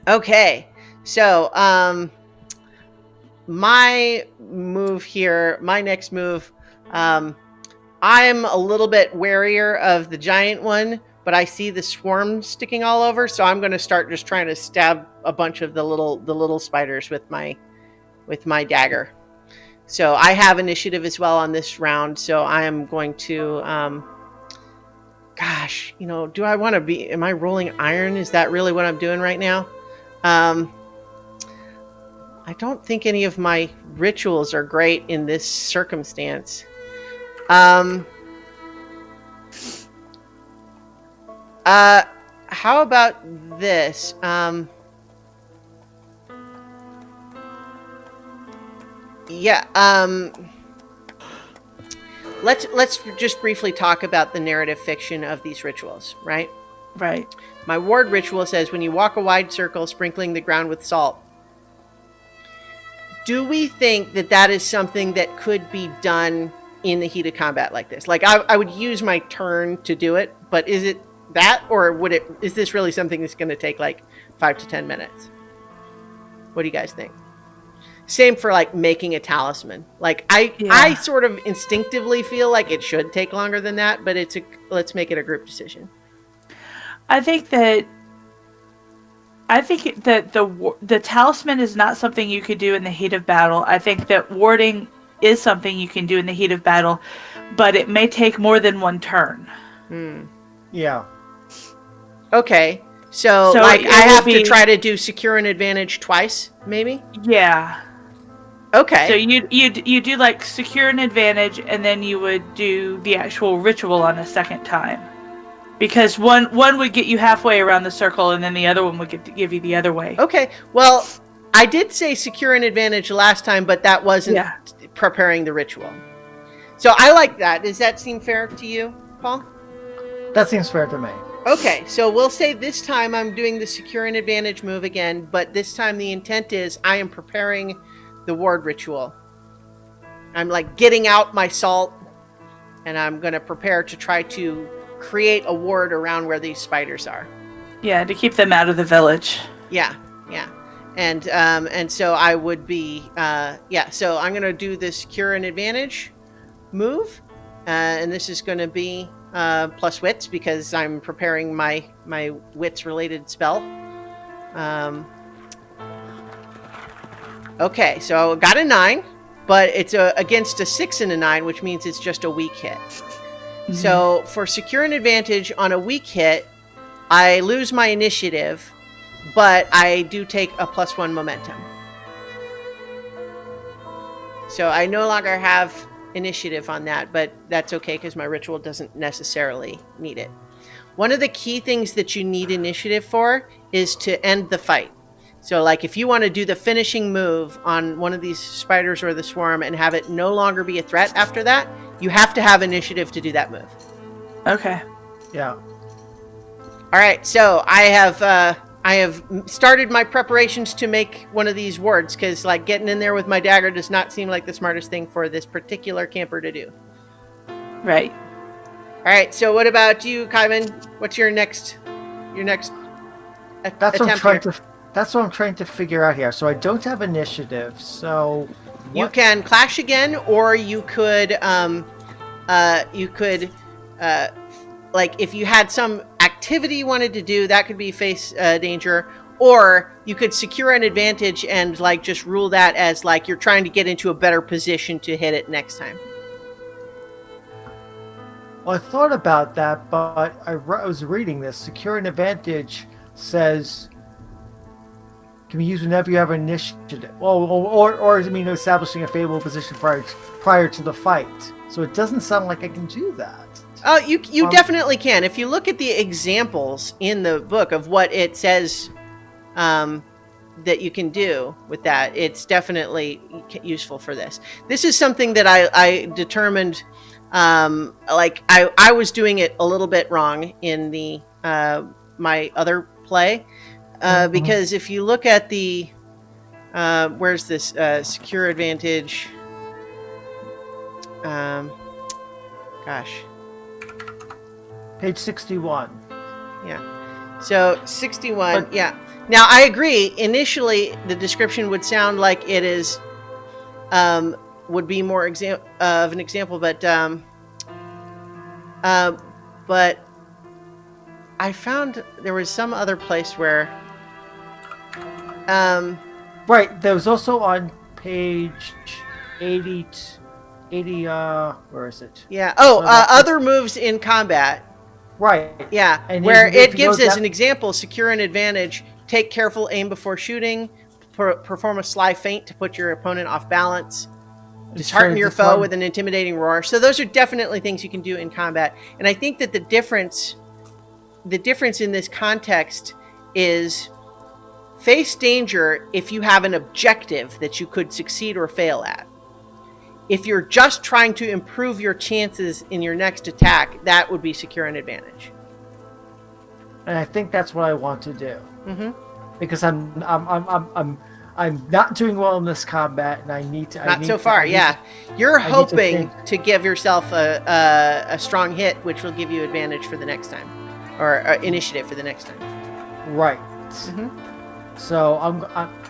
Okay. So, my next move, I'm a little bit warier of the giant one, but I see the swarm sticking all over, so I'm going to start just trying to stab a bunch of the little spiders with my dagger. So I have initiative as well on this round, so I am going to do I want to be, am I rolling iron? Is that really what I'm doing right now? I don't think any of my rituals are great in this circumstance. How about this? Let's just briefly talk about the narrative fiction of these rituals, right? Right. My ward ritual says when you walk a wide circle, sprinkling the ground with salt. Do we think that is something that could be done in the heat of combat like this? Like I would use my turn to do it, but is it that, or is this really something that's going to take like 5 to 10 minutes? What do you guys think? Same for like making a talisman. Like I sort of instinctively feel like it should take longer than that, but let's make it a group decision. I think that the talisman is not something you could do in the heat of battle. I think that warding is something you can do in the heat of battle, but it may take more than one turn. Yeah. Okay. So like I have to try to do secure an advantage twice, maybe? Yeah. Okay. So you do like secure an advantage, and then you would do the actual ritual on a second time, because one would get you halfway around the circle, and then the other one would give you the other way. Okay. Well, I did say secure an advantage last time, but that wasn't preparing the ritual. So I like that. Does that seem fair to you, Paul? That seems fair to me. Okay, so we'll say this time I'm doing the secure an advantage move again, but this time the intent is I am preparing the ward ritual. I'm like getting out my salt, and I'm going to prepare to try to create a ward around where these spiders are. Yeah, to keep them out of the village. Yeah. And so I would be, so I'm going to do the secure an advantage move, and this is going to be plus wits because I'm preparing my wits related spell. Okay, so I got a 9, but it's against a 6 and a 9, which means it's just a weak hit. Mm-hmm. So for secure an advantage on a weak hit, I lose my initiative, but I do take a +1 momentum. So I no longer have initiative on that, but that's okay because my ritual doesn't necessarily need it. One of the key things that you need initiative for is to end the fight. So like if you want to do the finishing move on one of these spiders or the swarm and have it no longer be a threat after that, you have to have initiative to do that move. Okay. Yeah. All right, so I have started my preparations to make one of these wards because like getting in there with my dagger does not seem like the smartest thing for this particular camper to do. Right. All right, so what about you, Kyvan? What's your next That's attempt here? That's what I'm trying to figure out here. So I don't have initiative. So you can clash again, or you could like if you had some activity you wanted to do, that could be face danger, or you could secure an advantage and like just rule that as like you're trying to get into a better position to hit it next time. Well, I thought about that, but I was reading this. Secure an advantage says can be used whenever you have initiative. Well, or I mean, establishing a favorable position prior to the fight. So it doesn't sound like I can do that. Oh, you definitely can. If you look at the examples in the book of what it says that you can do with that, it's definitely useful for this. This is something that I determined, like I was doing it a little bit wrong in the my other play, because if you look at the where's this secure advantage? Gosh. Page 61. Yeah. So 61. Yeah. Now I agree. Initially, the description would sound like it is, would be more of an example, but I found there was some other place where. Right. There was also on page 80. Where is it? Yeah. Oh, other moves in combat. Right. Yeah, and where it gives as an example, secure an advantage, take careful aim before shooting, perform a sly feint to put your opponent off balance, dishearten your foe with an intimidating roar. So those are definitely things you can do in combat. And I think that the difference in this context is face danger if you have an objective that you could succeed or fail at. If you're just trying to improve your chances in your next attack, that would be secure an advantage. And I think that's what I want to do. Mm-hmm. Because I'm not doing well in this combat, and I need to. Not so far, yeah. You're hoping to give yourself a strong hit, which will give you advantage for the next time, or initiative for the next time. Right. Mm-hmm. So I'm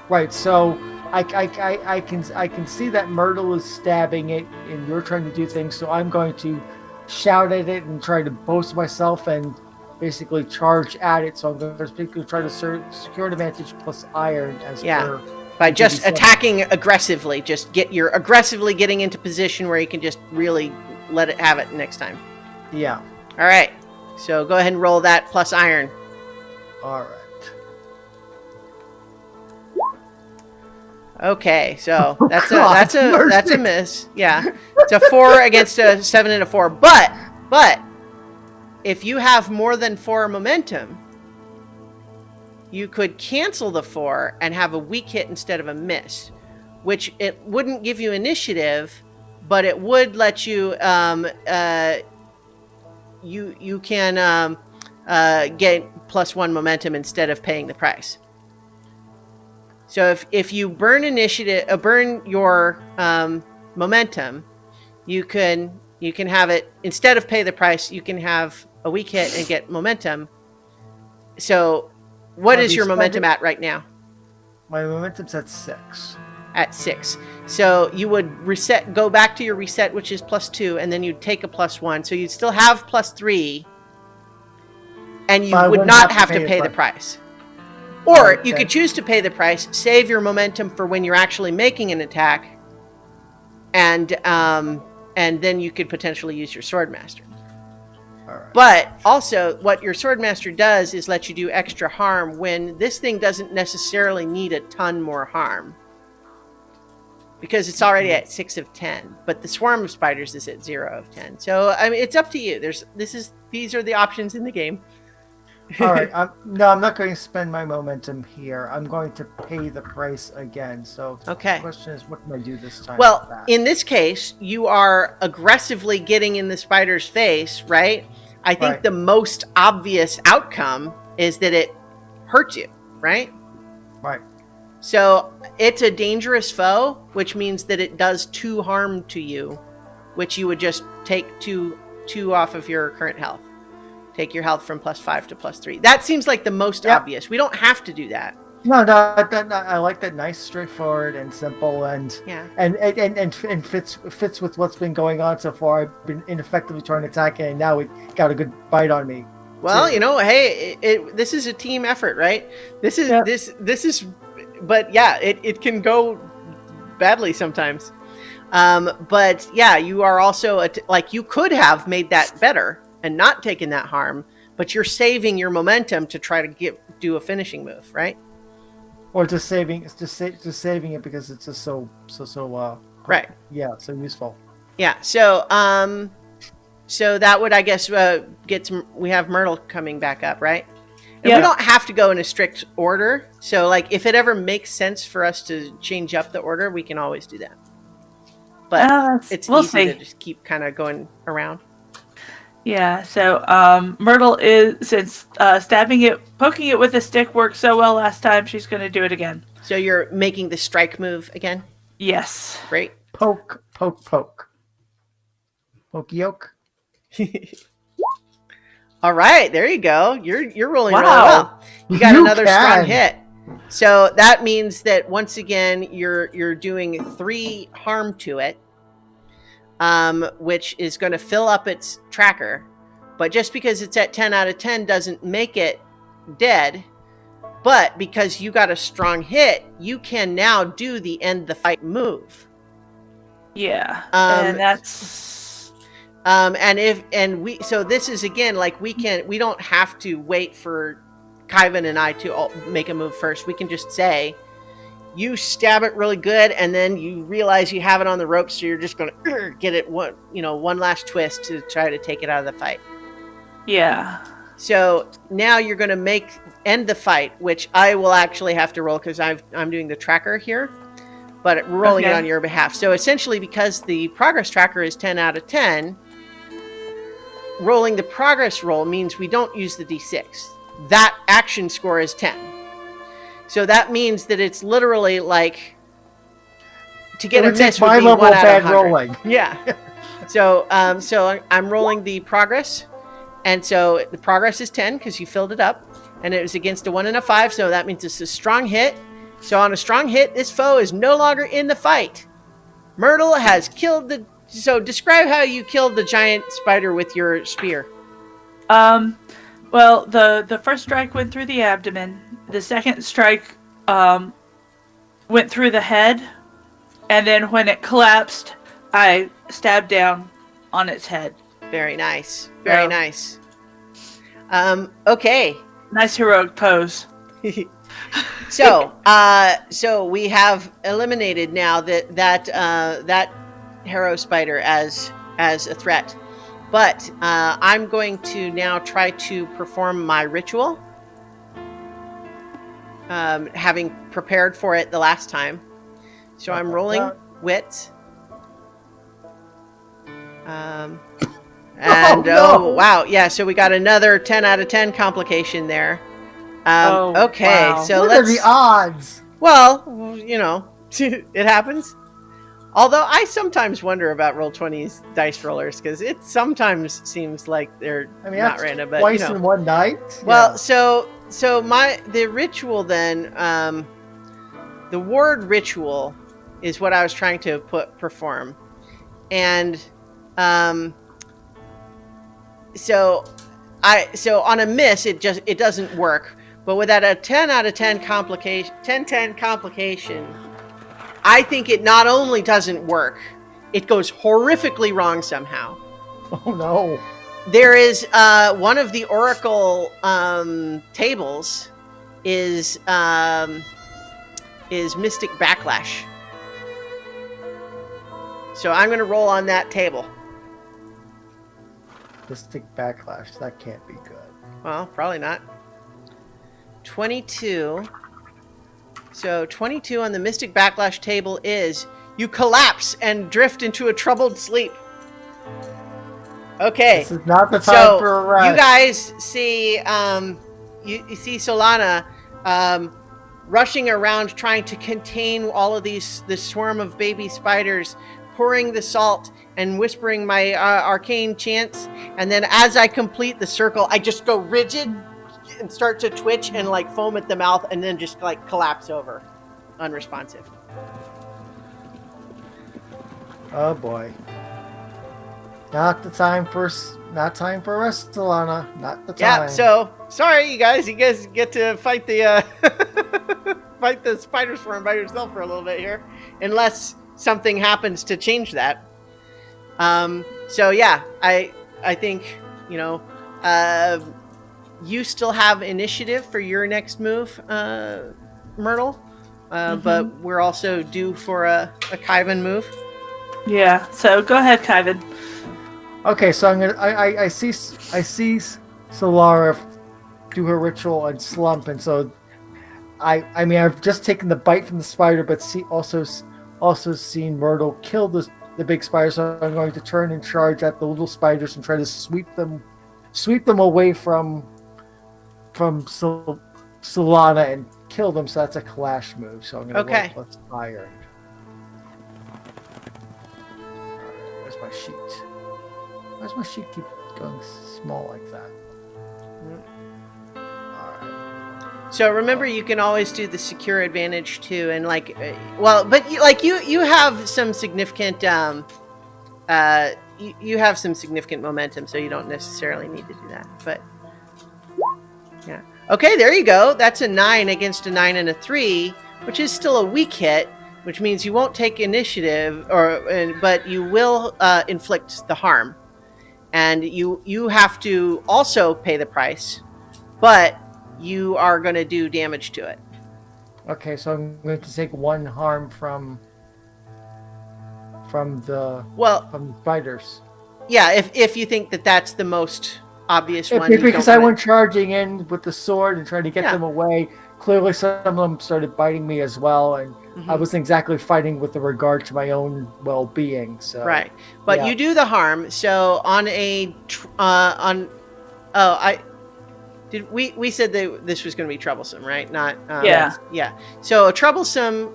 right. So. I can see that Myrtle is stabbing it, and you're trying to do things. So I'm going to shout at it and try to boast myself and basically charge at it. So I'm going to try to secure an advantage plus iron as per by just attacking aggressively. You're aggressively getting into position where you can just really let it have it next time. Yeah. All right. So go ahead and roll that plus iron. All right. Okay, so that's God, that's a mercy. miss. Yeah, it's a 4 against a 7 and a 4. But if you have more than 4 momentum, you could cancel the 4 and have a weak hit instead of a miss, which it wouldn't give you initiative, but it would let you you can get +1 momentum instead of paying the price. So if you burn burn your momentum, you can have it instead of pay the price. You can have a weak hit and get momentum. So, what is your momentum at right now? My momentum's at 6. At 6. So you would go back to your reset, which is +2, and then you'd take a +1. So you'd still have +3, and you would not have to pay the price. Or you could choose to pay the price, save your momentum for when you're actually making an attack, and then you could potentially use your Swordmaster. Right. But also, what your Swordmaster does is let you do extra harm when this thing doesn't necessarily need a ton more harm. Because it's already at 6 of 10, but the swarm of spiders is at 0 of 10. So, I mean, it's up to you. These are the options in the game. All right. No, I'm not going to spend my momentum here. I'm going to pay the price again. So okay. The question is, what can I do this time? Well, in this case, you are aggressively getting in the spider's face, right? I think the most obvious outcome is that it hurts you, right? Right. So it's a dangerous foe, which means that it does 2 harm to you, which you would just take two off of your current health. Take your health from +5 to +3. That seems like the most obvious. We don't have to do that. No, I like that. Nice, straightforward, and simple, and fits with what's been going on so far. I've been ineffectively trying to attack it, and now it got a good bite on me. Well, hey, this is a team effort, right? This is, but yeah, it can go badly sometimes. But yeah, you are also you could have made that better and not taken that harm, but you're saving your momentum to try to do a finishing move, right? Or just saving it because it's just so right. Yeah, so useful. Yeah. So so that would, I guess, we have Myrtle coming back up, right? And we don't have to go in a strict order. So if it ever makes sense for us to change up the order, we can always do that. But it's easy to just keep kind of going around. Yeah, so Myrtle since poking it with a stick worked so well last time, she's going to do it again. So you're making the strike move again? Yes. Great. Poke. Poke yoke. All right, there you go. You're rolling really well. You got another strong hit. So that means that once again you're doing 3 harm to it. Which is going to fill up its tracker. But just because it's at 10 out of 10 doesn't make it dead. But because you got a strong hit, you can now do the end the fight move. Yeah. And that's... so this is again, we don't have to wait for Kyvan and I to make a move first. We can just say, you stab it really good, and then you realize you have it on the ropes, so you're just going to get it one last twist to try to take it out of the fight. Yeah. So now you're going to end the fight, which I will actually have to roll because I'm doing the tracker here, but rolling it on your behalf. So essentially, because the progress tracker is 10 out of 10, rolling the progress roll means we don't use the D6. That action score is 10. So that means that it's literally to get a miss would be 1 out of 100. Rolling. Yeah. So I'm rolling the progress, and so the progress is 10 because you filled it up, and it was against a 1 and a 5. So that means it's a strong hit. So on a strong hit, this foe is no longer in the fight. Myrtle has killed So describe how you killed the giant spider with your spear. Well, the first strike went through the abdomen. The second strike went through the head, and then when it collapsed, I stabbed down on its head. Very nice. Very nice. Okay. Nice heroic pose. So we have eliminated now that harrow spider as a threat, but I'm going to now try to perform my ritual, having prepared for it the last time. So I'm rolling wits. And no. wow, yeah. So we got another 10 out of 10 complication there. Okay, wow. so What let's. are the odds? Well, it happens. Although I sometimes wonder about Roll20's dice rollers because it sometimes seems like they're not that's random. But twice in one night. Well, Yeah. so the ritual then, the ward ritual is what I was trying to perform, and so on a miss it doesn't work. But without a 10 out of 10 complication, 10 complication, I think it not only doesn't work, it goes horrifically wrong somehow. Oh no. There is one of the oracle tables is mystic backlash. So I'm going to roll on that table. Mystic backlash. That can't be good. Well, probably not. 22. So 22 on the mystic backlash table is you collapse and drift into a troubled sleep. Okay. This is not the time for a rest. You guys see, you see Solana rushing around trying to contain all of this swarm of baby spiders, pouring the salt and whispering my arcane chants. And then as I complete the circle, I just go rigid and start to twitch and like foam at the mouth and then just like collapse over, unresponsive. Oh boy. Not time for a rest, Solana. Not the time. Yeah, so sorry you guys get to fight the fight the spider swarm by yourself for a little bit here, unless something happens to change that. So yeah, I think you still have initiative for your next move, Myrtle, but we're also due for a Kyvan move. Yeah, so go ahead, Kyvan. Okay, so I'm gonna. I see Solara do her ritual and slump, and so I mean I've just taken the bite from the spider, but also seen Myrtle kill the big spider. So I'm going to turn and charge at the little spiders and try to sweep them away from Solana and kill them. So that's a clash move. So I'm gonna roll plus iron. Where's my sheet? Why does my sheet keep going small like that? Alright. So remember, you can always do the secure advantage too, and you have some significant you have some significant momentum, so you don't necessarily need to do that. But yeah, okay, there you go. That's a 9 against a 9 and a 3, which is still a weak hit, which means you won't take initiative, but you will inflict the harm. And you have to also pay the price, but you are going to do damage to it. Okay, so I'm going to take 1 harm from the spiders. Yeah, if you think that's the most obvious one. Because I went charging in with the sword and trying to get them away. Clearly, some of them started biting me as well, and I wasn't exactly fighting with regard to my own well-being. So right, but you do the harm. So on a we said that this was going to be troublesome, right? Not yeah. So troublesome.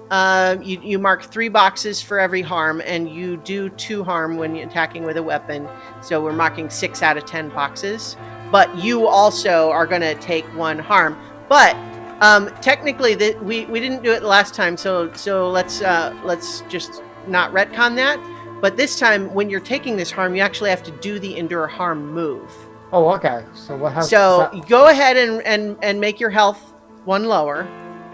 You mark 3 boxes for every harm, and you do 2 harm when you're attacking with a weapon. So we're marking 6 out of 10 boxes. But you also are going to take 1 harm. But technically, we didn't do it the last time, so let's just not retcon that. But this time, when you're taking this harm, you actually have to do the endure harm move. Oh, okay. So what happens? So go ahead and make your health 1 lower.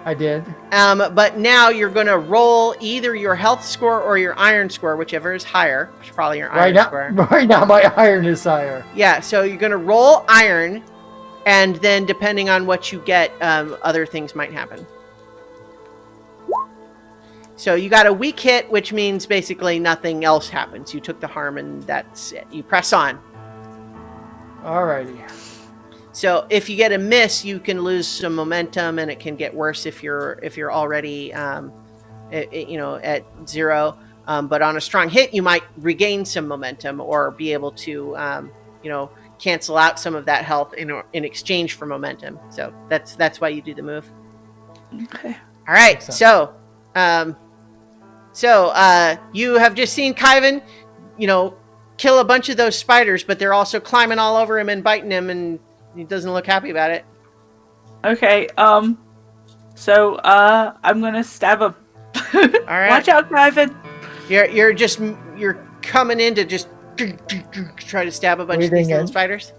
I did. But now you're going to roll either your health score or your iron score, whichever is higher. Which is probably your iron score. Right now, my iron is higher. Yeah, so you're going to roll iron, And then depending on what you get, other things might happen. So you got a weak hit, which means basically nothing else happens. You took the harm and that's it. You press on. Alrighty. So if you get a miss, you can lose some momentum, and it can get worse if you're already at 0. But on a strong hit, you might regain some momentum or be able to cancel out some of that health in exchange for momentum. So that's why you do the move. Okay. All right. So you have just seen Kyvan, kill a bunch of those spiders, but they're also climbing all over him and biting him, and he doesn't look happy about it. Okay. So I'm gonna stab him. All right. Watch out, Kyvan. You're coming in to just try to stab a bunch of these little spiders.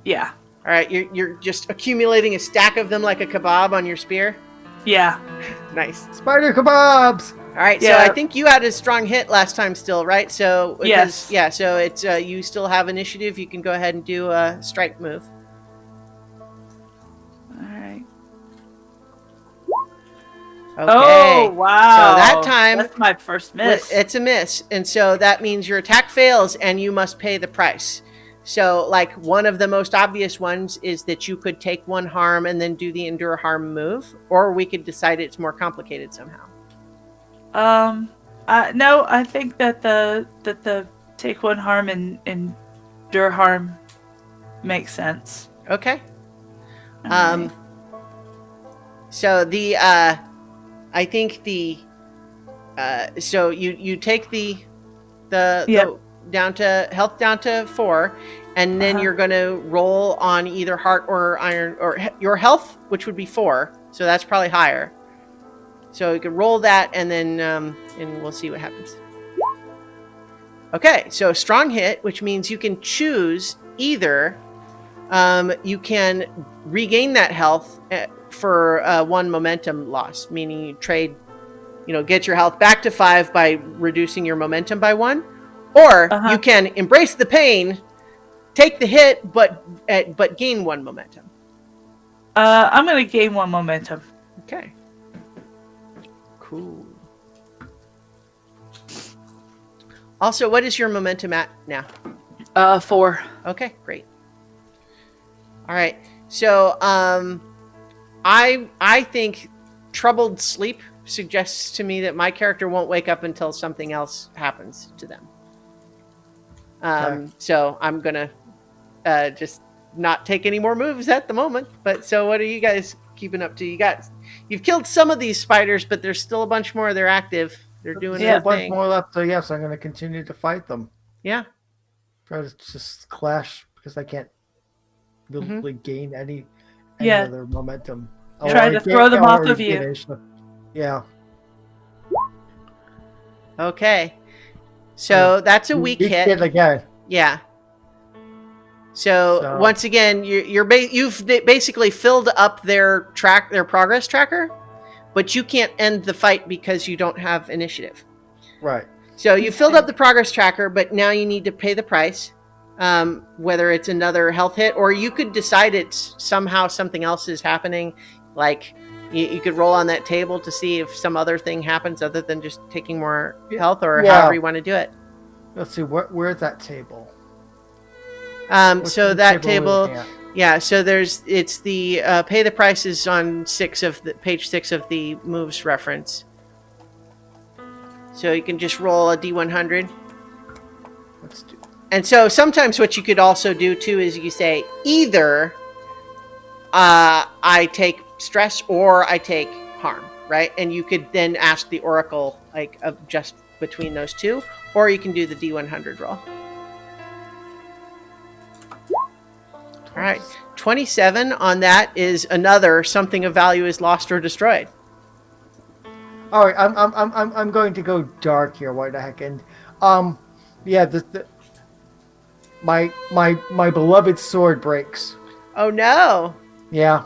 Yeah. All right. You're just accumulating a stack of them like a kebab on your spear. Yeah. Nice. Spider kebabs. All right. Yeah. So I think you had a strong hit last time still, right? So yes. Yeah. So it's you still have initiative. You can go ahead and do a strike move. All right. Okay. Oh, wow. So that time, that's my first miss. It's a miss. And so that means your attack fails and you must pay the price. So, like, one of the most obvious ones is that you could take 1 harm and then do the endure harm move, or we could decide it's more complicated somehow. No, I think that the take 1 harm and endure harm makes sense. Okay. Right. So the I think the so you take the down to health down to 4, and then you're going to roll on either heart or iron or your health, which would be 4. So that's probably higher. So you can roll that, and then and we'll see what happens. Okay, so strong hit, which means you can choose either. You can regain that health for 1 momentum loss, meaning you trade, get your health back to 5 by reducing your momentum by 1, or you can embrace the pain, take the hit, but gain 1 momentum. I'm gonna gain 1 momentum. Okay. Cool. Also, what is your momentum at now? 4. Okay, great. All right. So, I think troubled sleep suggests to me that my character won't wake up until something else happens to them. So I'm gonna just not take any more moves at the moment. But so, what are you guys keeping up to? You've killed some of these spiders, but there's still a bunch more. They're active. They're doing their thing. A bunch more left. So yes, I'm going to continue to fight them. Yeah. Try to just clash because I can't really gain any other momentum. Try to throw them off of you. Yeah. Okay. So that's a weak hit again. Yeah. So once again, you've basically filled up their progress tracker, but you can't end the fight because you don't have initiative. Right. So you filled up the progress tracker, but now you need to pay the price. Whether it's another health hit, or you could decide it's somehow something else is happening. Like you could roll on that table to see if some other thing happens other than just taking more health, or however you want to do it. Let's see, where's that table? So that table, so it's the pay the price is on page 6 of the moves reference. So you can just roll a D100. Let's do. And so sometimes what you could also do too is you say either I take stress or I take harm, right? And you could then ask the oracle of just between those two, or you can do the D100 roll. All right, 27 on that is another something of value is lost or destroyed. All right, I'm going to go dark here. What the heck? And my beloved sword breaks. Oh no! Yeah,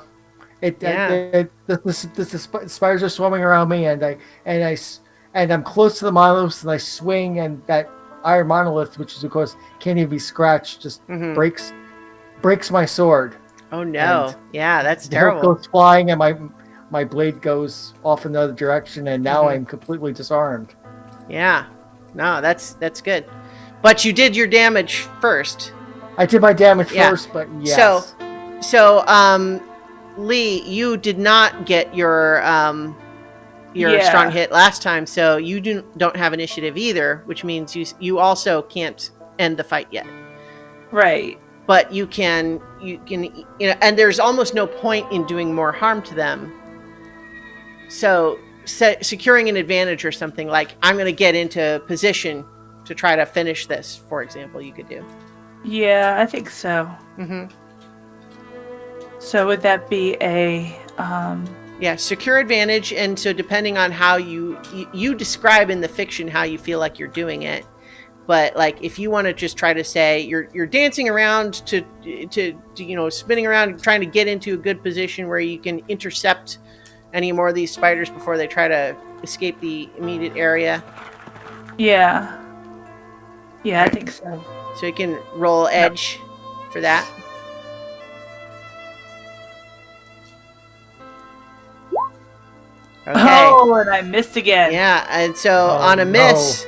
the spiders are swarming around me, and I'm close to the monoliths, and I swing, and that iron monolith, which is of course can't even be scratched, just breaks my sword. Oh no. Yeah, that's The hilt terrible. goes flying, and my blade goes off in another direction, and now Mhm. I'm completely disarmed. Yeah. No, that's good. But you did your damage first. I did my damage Yeah. first, but yes. So Lee, you did not get your strong hit last time, so you don't have initiative either, which means you also can't end the fight yet. Right. But you can and there's almost no point in doing more harm to them. So securing an advantage or something like, I'm going to get into position to try to finish this, for example, you could do. Yeah, I think so. Mm-hmm. So would that be a Yeah, secure advantage, and so depending on how you describe in the fiction how you feel like you're doing it, but like if you want to just try to say you're dancing around to spinning around trying to get into a good position where you can intercept any more of these spiders before they try to escape the immediate area. Yeah, I think so. So you can roll edge for that. Okay. Oh, and I missed again. Yeah, and so on a miss,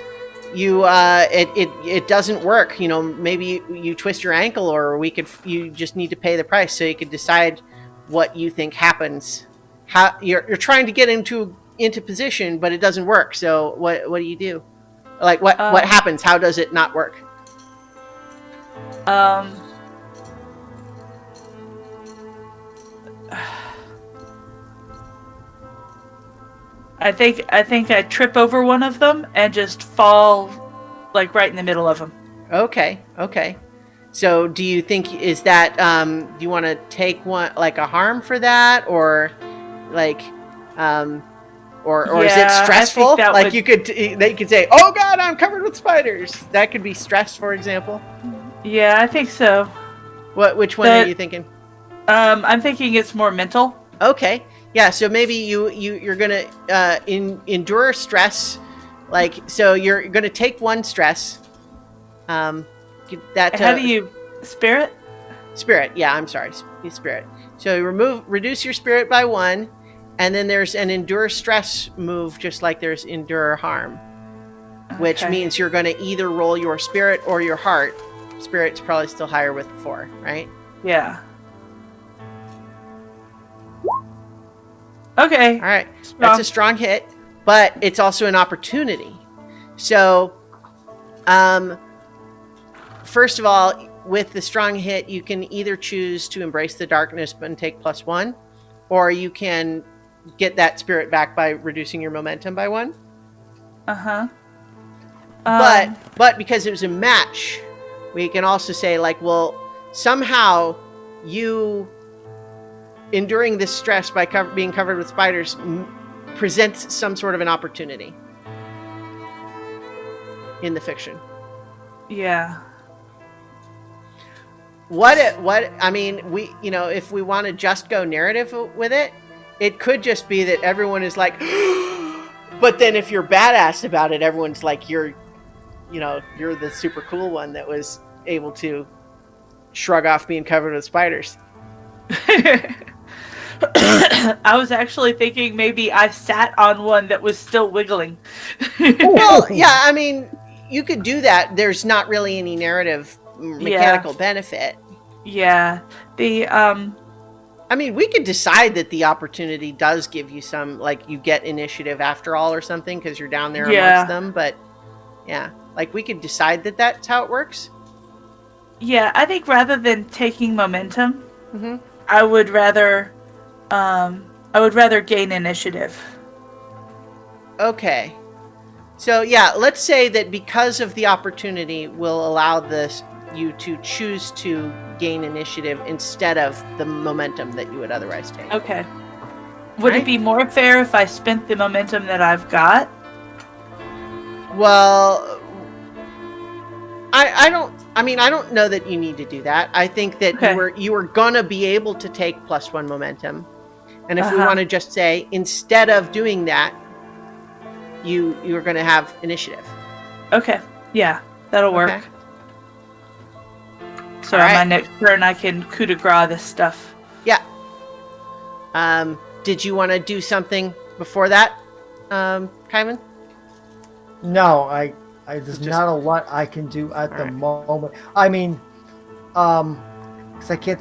you it doesn't work. Maybe you twist your ankle, or you just need to pay the price, so you could decide what you think happens. How you're trying to get into position, but it doesn't work. So what do you do? Like what happens? How does it not work? I think I trip over one of them and just fall like right in the middle of them. Okay. So do you think is that do you want to take one like a harm for that, or like or is it stressful? Like they could say, "Oh God, I'm covered with spiders." That could be stress, for example. Yeah, I think so. Which one are you thinking? I'm thinking it's more mental. Okay. Yeah, so maybe you're gonna endure stress, like so you're gonna take one stress. How do you spirit? Spirit, yeah, I'm sorry, spirit. So you reduce your spirit by 1, and then there's an endure stress move, just like there's endure harm, which means you're gonna either roll your spirit or your heart. Spirit's probably still higher with 4, right? Yeah. Okay. All right. That's a strong hit, but it's also an opportunity. So, first of all, with the strong hit, you can either choose to embrace the darkness and take +1, or you can get that spirit back by reducing your momentum by 1. But because it was a match, we can also say like, well, somehow you enduring this stress by being covered with spiders presents some sort of an opportunity in the fiction. Yeah. I mean, if we want to just go narrative with it, it could just be that everyone is like, but then if you're badass about it, everyone's like, you're the super cool one that was able to shrug off being covered with spiders. I was actually thinking maybe I sat on one that was still wiggling. Well, yeah, I mean, you could do that. There's not really any narrative mechanical benefit. Yeah. I mean, we could decide that the opportunity does give you some, like, you get initiative after all or something because you're down there amongst them. But, yeah, like, we could decide that that's how it works. Yeah, I think rather than taking momentum, I would rather gain initiative. Okay. So, yeah, let's say that because of the opportunity will allow you to choose to gain initiative instead of the momentum that you would otherwise take. Okay. Would it be more fair if I spent the momentum that I've got? Well, I don't know that you need to do that. I think that you were gonna be able to take +1 momentum. And if we want to just say, instead of doing that, you're going to have initiative. Okay. Yeah, that'll work. So on my next turn, I can coup de grace this stuff. Yeah. Did you want to do something before that, Kaiman? No, there's Just- not a lot I can do at the Alright. moment. I mean, because I can't.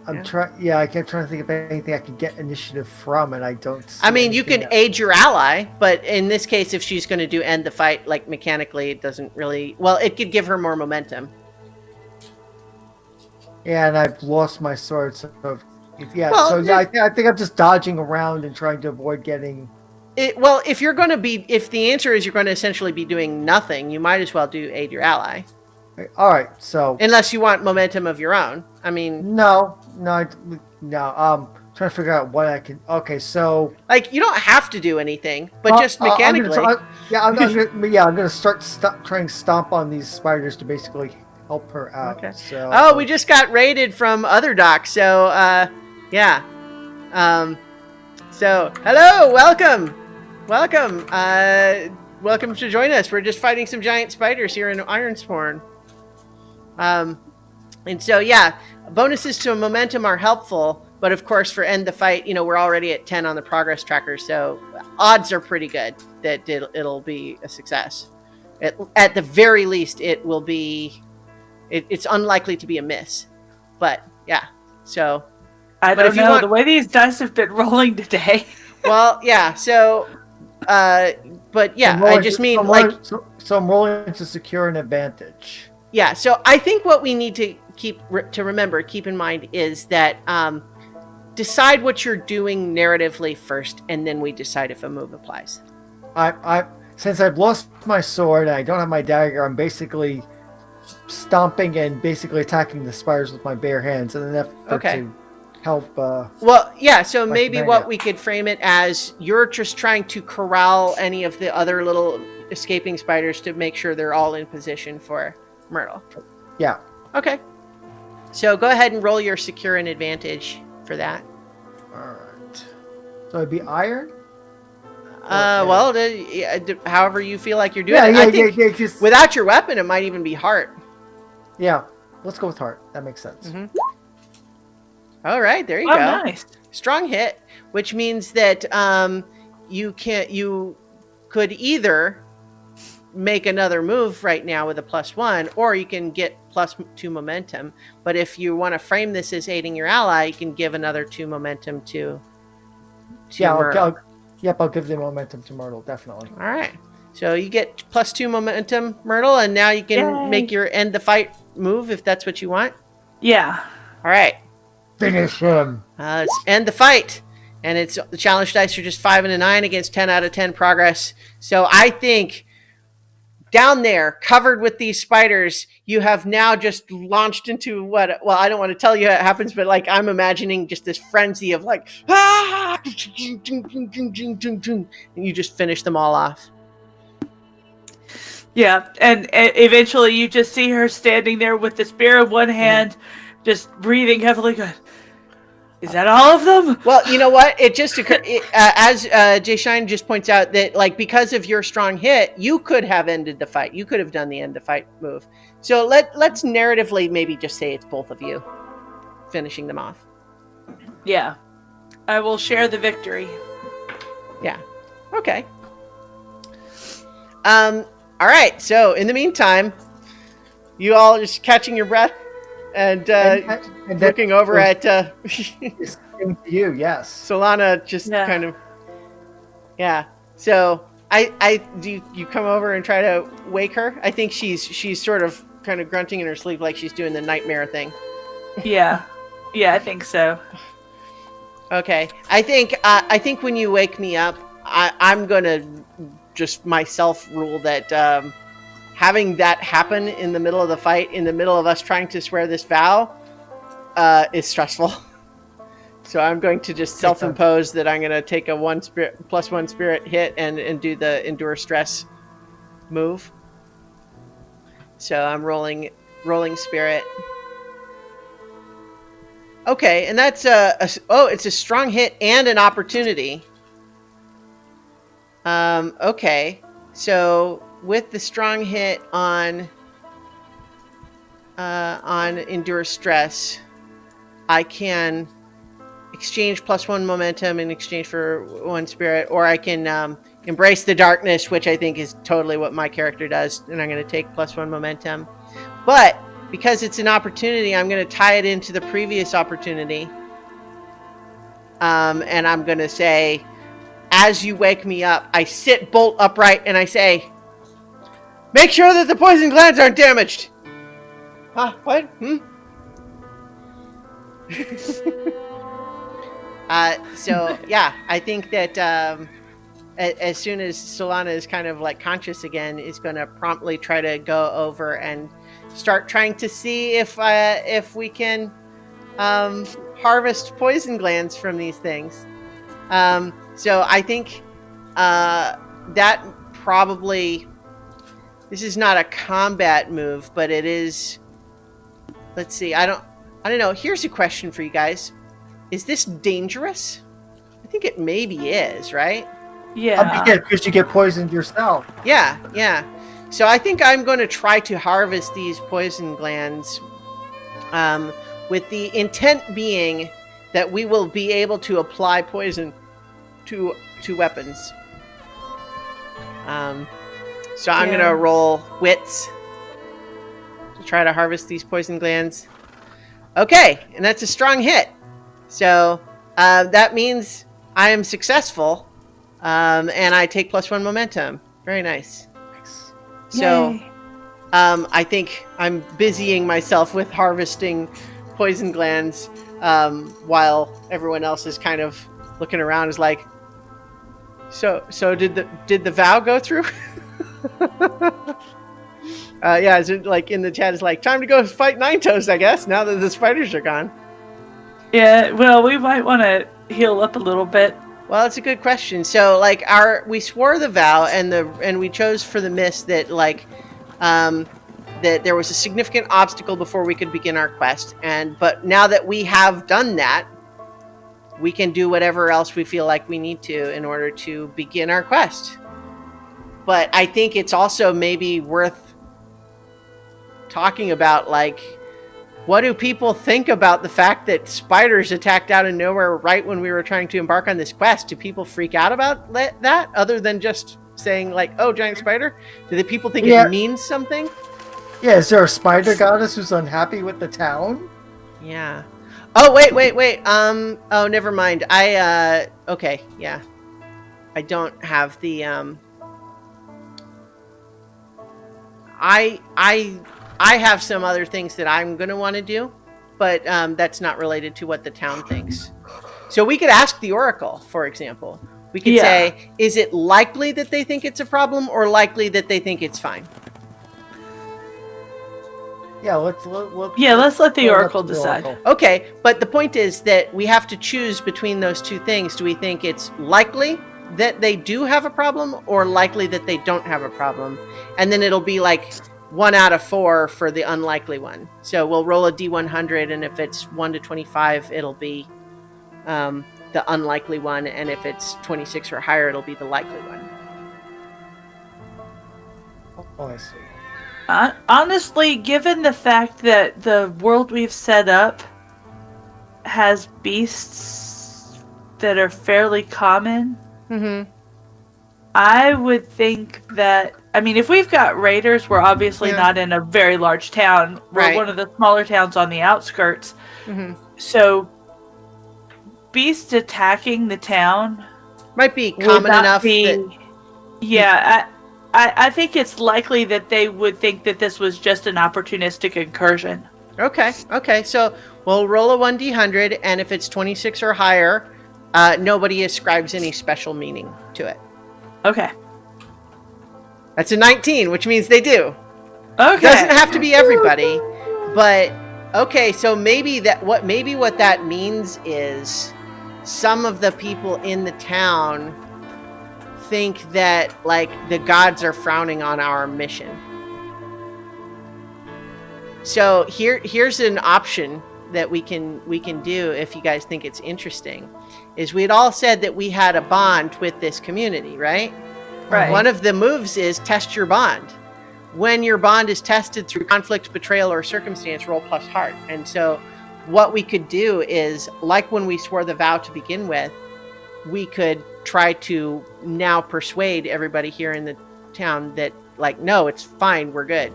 I'm Yeah. trying. Yeah, I kept trying to think of anything I could get initiative from, and I don't. See I mean, you anything can aid your ally, but in this case, if she's going to do end the fight, like mechanically, it doesn't really. Well, it could give her more momentum. Yeah, and I've lost my sword, so yeah. Well, so yeah, I think I'm just dodging around and trying to avoid getting. Well, if you're going to be, if the answer is you're going to essentially be doing nothing, you might as well do aid your ally, All right, so unless you want momentum of your own. I mean, no. Trying to figure out what I can. Okay, so like you don't have to do anything, but just mechanically. I'm gonna trying to stomp on these spiders to basically help her out. Okay. So Oh, we just got raided from other docs, so yeah. So hello, welcome. Welcome to join us. We're just fighting some giant spiders here in Ironsworn. And so yeah, bonuses to momentum are helpful, but of course for end the fight, we're already at 10 on the progress tracker, so odds are pretty good that it'll be a success. At the very least, it will be. It's unlikely to be a miss, but yeah. So I But don't if you know. want- The way these dice have been rolling today. well, yeah. So, but yeah, I just mean I'm rolling to secure an advantage. yeah. So I think what we need to keep in mind is that decide what you're doing narratively first, and then we decide if a move applies. Since I've lost my sword and I don't have my dagger, I'm basically stomping and basically attacking the spiders with my bare hands in an effort to help. Well, yeah. So maybe companion. what we could frame it as you're just trying to corral any of the other little escaping spiders to make sure they're all in position for Myrtle. Yeah. Okay. So go ahead and roll your secure an advantage for that. All right. So it'd be iron. Well, however you feel like you're doing it. I think just, without your weapon, it might even be heart. yeah. Let's go with heart. That makes sense. Mm-hmm. All right, there you Oh, go. nice. Strong hit, which means that you could either make another move right now with a +1, or you can get +2 momentum. But if you want to frame this as aiding your ally, you can give another 2 momentum to Myrtle. I'll give the momentum to Myrtle, definitely. All right. So you get +2 momentum, Myrtle, and now you can make your end the fight move if that's what you want. Yeah. All right. Finish him. Let's end the fight. And the challenge dice are just 5 and a 9 against 10 out of 10 progress. So I think down there, covered with these spiders, you have now just launched into what? Well, I don't want to tell you how it happens, but like I'm imagining just this frenzy of like, ah! And you just finish them all off. Yeah. And eventually you just see her standing there with the spear in one hand, just breathing heavily, going, is that all of them? Well, you know what? It just occurred, as Jay Shine just points out, that like because of your strong hit, you could have ended the fight. You could have done the end the fight move. So let's narratively maybe just say it's both of you finishing them off. Yeah. I will share the victory. Yeah. Okay. All right. So in the meantime, you all just catching your breath and looking over at Same to you, yes. Solana, just kind of, yeah. So do you come over and try to wake her? I think she's sort of kind of grunting in her sleep, like she's doing the nightmare thing. Yeah. Yeah, I think so. Okay. I think when you wake me up, I'm gonna just myself rule that having that happen in the middle of the fight, in the middle of us trying to swear this vow, is stressful. So I'm going to just self-impose that I'm going to take a +1 spirit hit and do the endure stress move. So I'm rolling spirit. Okay, and that's it's a strong hit and an opportunity. Okay, so with the strong hit on endure stress, I can exchange +1 momentum in exchange for 1 spirit, or I can embrace the darkness, which I think is totally what my character does, and I'm going to take +1 momentum. But because it's an opportunity, I'm going to tie it into the previous opportunity. And I'm going to say, as you wake me up, I sit bolt upright and I say, make sure that the poison glands aren't damaged. What? So yeah, I think that as soon as Solana is kind of like conscious again, is going to promptly try to go over and start trying to see if we can harvest poison glands from these things. So I think that probably, this is not a combat move, but it is. Let's see. I don't know. Here's a question for you guys. Is this dangerous? I think it maybe is, right? Yeah. Because you get poisoned yourself. Yeah. So I think I'm going to try to harvest these poison glands with the intent being that we will be able to apply poison to weapons. So I'm going to roll wits to try to harvest these poison glands. Okay, and that's a strong hit. So that means I am successful, and I take +1 momentum. Very nice. So I think I'm busying myself with harvesting poison glands while everyone else is kind of looking around, is like, so did the vow go through? Yeah, is it like in the chat is like, time to go fight Nine Toes, I guess, now that the spiders are gone. Yeah, well, we might want to heal up a little bit. Well, that's a good question. So, like, we swore the vow, and we chose for the mist that, like, that there was a significant obstacle before we could begin our quest. But now that we have done that, we can do whatever else we feel like we need to in order to begin our quest. But I think it's also maybe worth talking about, like, what do people think about the fact that spiders attacked out of nowhere right when we were trying to embark on this quest? Do people freak out about that, other than just saying, like, oh, giant spider? Do the people think it means something? Yeah, is there a spider goddess who's unhappy with the town? Yeah. Oh, wait. Oh, never mind. Okay, yeah. I don't have the, I have some other things that I'm going to want to do, but that's not related to what the town thinks. So we could ask the Oracle, for example. We could say, is it likely that they think it's a problem, or likely that they think it's fine? Yeah, let's let the Oracle decide. Okay, but the point is that we have to choose between those two things. Do we think it's likely that they do have a problem, or likely that they don't have a problem? And then it'll be like 1 out of 4 for the unlikely one. So we'll roll a D100, and if it's 1 to 25, it'll be the unlikely one, and if it's 26 or higher, it'll be the likely one. Oh, I see. Honestly, given the fact that the world we've set up has beasts that are fairly common, I would think that, I mean, if we've got raiders, we're obviously not in a very large town. We're one of the smaller towns on the outskirts. So beasts attacking the town might be common enough. I think it's likely that they would think that this was just an opportunistic incursion. Okay. So we'll roll a 1d100, and if it's 26 or higher, nobody ascribes any special meaning to it. Okay. That's a 19, which means they do. Okay. Doesn't have to be everybody, but okay. So maybe what that means is some of the people in the town think that, like, the gods are frowning on our mission. So here's an option that we can do if you guys think it's interesting. Is we had all said that we had a bond with this community, right? Right. One of the moves is test your bond. When your bond is tested through conflict, betrayal, or circumstance, roll +heart. And so what we could do is, like when we swore the vow to begin with, we could try to now persuade everybody here in the town that, like, no, it's fine, we're good.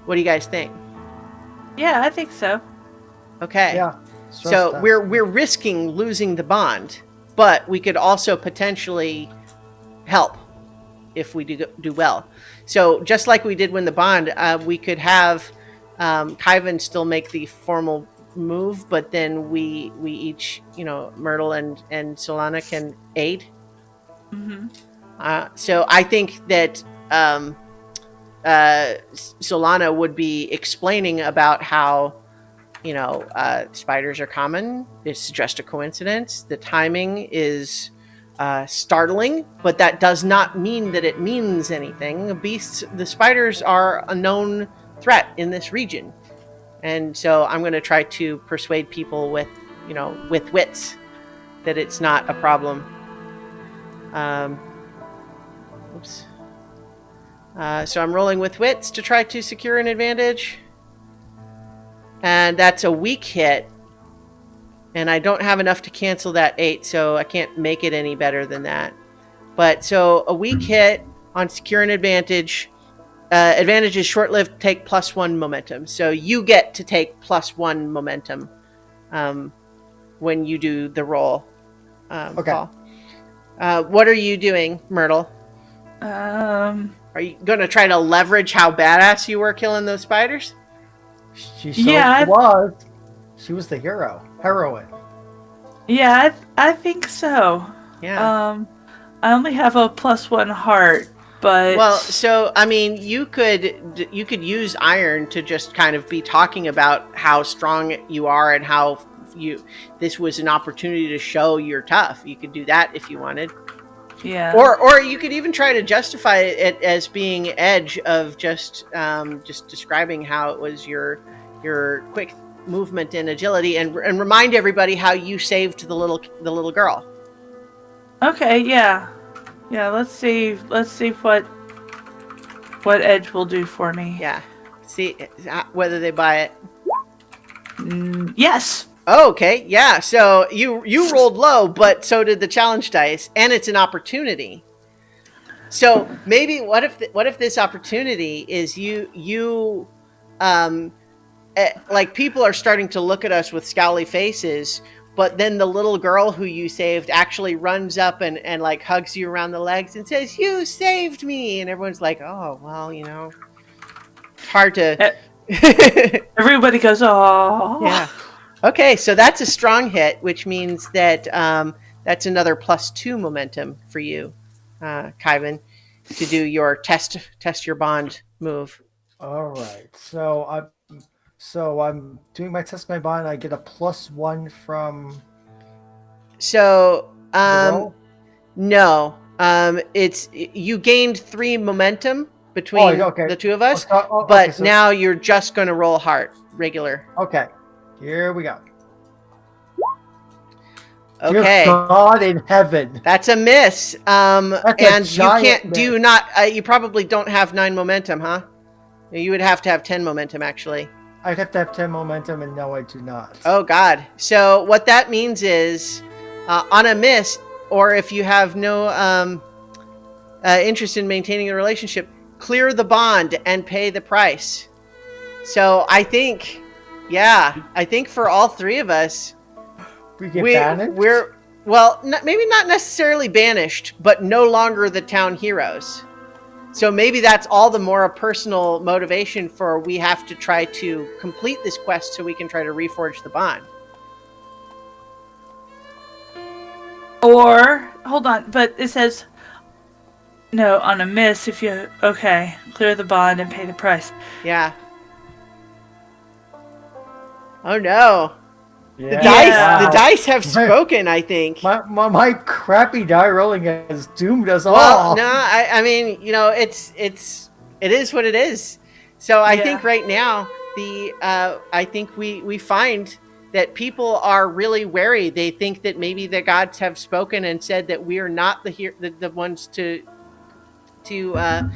What do you guys think? Yeah, I think so. Okay. Yeah. So we're risking losing the bond, but we could also potentially help if we do well. So just like we did win the bond, we could have Kyvan still make the formal move, but then we each, Myrtle and Solana can aid. Mm-hmm. So I think that Solana would be explaining about how, spiders are common. It's just a coincidence. The timing is startling, but that does not mean that it means anything. The spiders are a known threat in this region. And so I'm going to try to persuade people with wits that it's not a problem. Oops. So I'm rolling with wits to try to secure an advantage. And that's a weak hit. And I don't have enough to cancel that 8, so I can't make it any better than that. But so a weak hit on secure an advantage. Advantage is short-lived, take +1 momentum. So you get to take +1 momentum when you do the roll. Okay. Paul. What are you doing, Myrtle? Um, Are you going to try to leverage how badass you were killing those spiders? She was. She was the heroine. Yeah, I think so. Yeah. I only have a +1 heart, but Well, so I mean, you could use iron to just kind of be talking about how strong you are and how this was an opportunity to show you're tough. You could do that if you wanted. yeah. Or you could even try to justify it as being edge of just describing how it was your quick movement and agility, and remind everybody how you saved the little girl. Okay, yeah. Let's see what edge will do for me. Yeah. See whether they buy it. Yes. Oh, okay. Yeah. So you rolled low, but so did the challenge dice, and it's an opportunity. So maybe what if this opportunity is like people are starting to look at us with scowly faces, but then the little girl who you saved actually runs up and like hugs you around the legs and says, "You saved me," and everyone's like, "Oh, well, it's hard to." Everybody goes, "Oh." Yeah. Okay, so that's a strong hit, which means that that's another +2 momentum for you, Kyvan, to do your test your bond move. All right. So I'm doing my test my bond. I get a +1 from So the roll. no, it's you gained 3 momentum between the two of us, but now you're just going to roll regular. Okay. Here we go. Okay. Dear God in heaven. That's a miss. And you can't miss. you probably don't have 9 momentum, huh? You would have to have 10 momentum, actually. I'd have to have 10 momentum, and no, I do not. Oh, God. So what that means is, on a miss, or if you have no interest in maintaining a relationship, clear the bond and pay the price. So I think for all 3 of us, we get banished? maybe not necessarily banished, but no longer the town heroes. So maybe that's all the more a personal motivation for we have to try to complete this quest so we can try to reforge the bond. Or, hold on, but it says, no, on a miss, clear the bond and pay the price. Yeah. Oh no. Yeah. The dice have spoken, I think. My crappy die rolling has doomed us all. Well, no, I mean, it is what it is. So I think right now I think we find that people are really wary. They think that maybe the gods have spoken and said that we are not the ones to and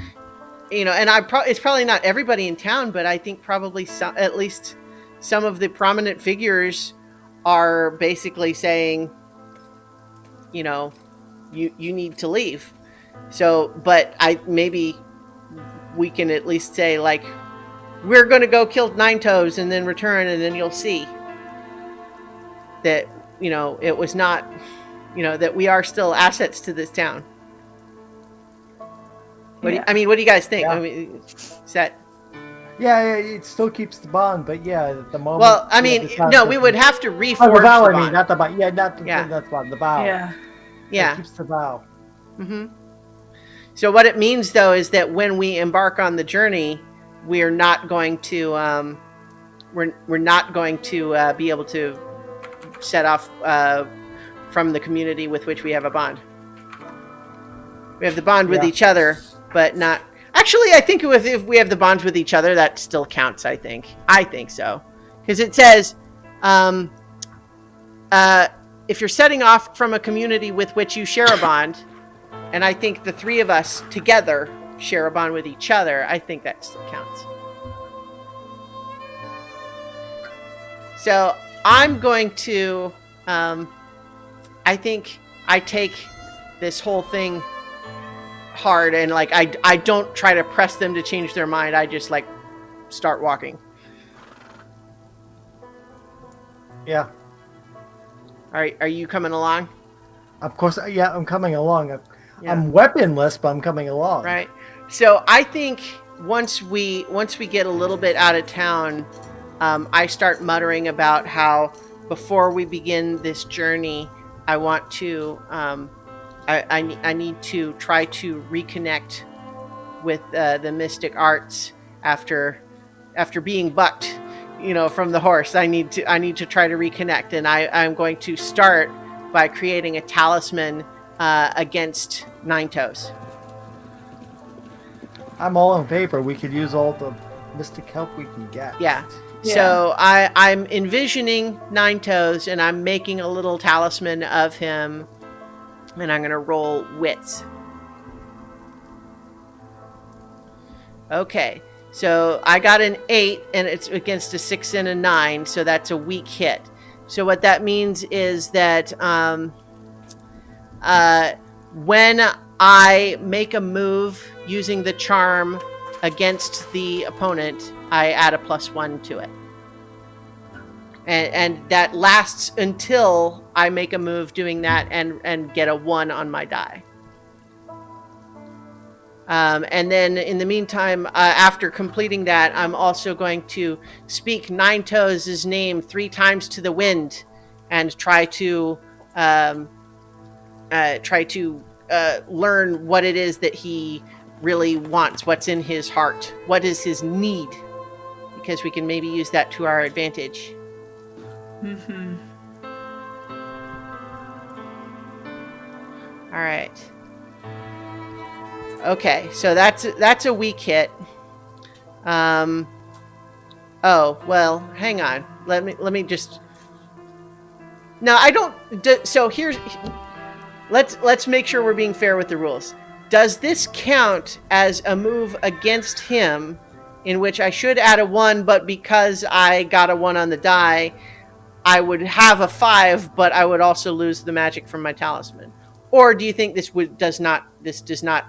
it's probably not everybody in town, but I think probably some, at least some of the prominent figures are basically saying, you know, you need to leave. So, but maybe we can at least say, like, we're going to go kill Nine Toes and then return, and then you'll see that, you know, it was not, you know, that we are still assets to this town. What Yeah. what do you guys think? Yeah. I mean, is that... Yeah, it still keeps the bond, but yeah, at the moment. Well, I mean, no, we would have to reforge the vow. the I mean, bond. not the bond. Yeah, not the, Yeah. that's bond. The vow. Yeah. Yeah. It keeps the vow. Mm-hmm. So what it means, though, is that when we embark on the journey, we're not going to we're not going to be able to set off from the community with which we have a bond. We have the bond with each other, but not... Actually, I think if we have the bonds with each other, that still counts, I think. I think so. Because it says, if you're setting off from a community with which you share a bond, and I think the three of us together share a bond with each other, I think that still counts. So I'm going to, I think I take this whole thing hard, and like I don't try to press them to change their mind. I just like start walking. Yeah. Are you coming along? Of course, yeah, I'm coming along. Yeah. I'm weaponless, but I'm coming along. Right. So I think once we get a little bit out of town, I start muttering about how before we begin this journey, I want to I need to try to reconnect with the mystic arts after being bucked, you know, from the horse. I need to try to reconnect, and I'm going to start by creating a talisman against Nine Toes. I'm all in favor. We could use all the mystic help we can get. Yeah. So I'm envisioning Nine Toes, and I'm making a little talisman of him, and I'm going to roll wits. Okay. So I got an 8, and it's against a 6 and a 9, so that's a weak hit. So what that means is that when I make a move using the charm against the opponent, I add a +1 to it. And that lasts until I make a move doing that and get a 1 on my die. And then in the meantime, after completing that, I'm also going to speak Nine Toes' name 3 times to the wind and try to learn what it is that he really wants, what's in his heart, what is his need, because we can maybe use that to our advantage. Mm-hmm. All right. Okay, so that's a weak hit. Oh, well, hang on. Let me just... No, I don't... So here's... Let's make sure we're being fair with the rules. Does this count as a move against him in which I should add a 1, but because I got a 1 on the die, I would have a 5, but I would also lose the magic from my talisman? Or do you think this does not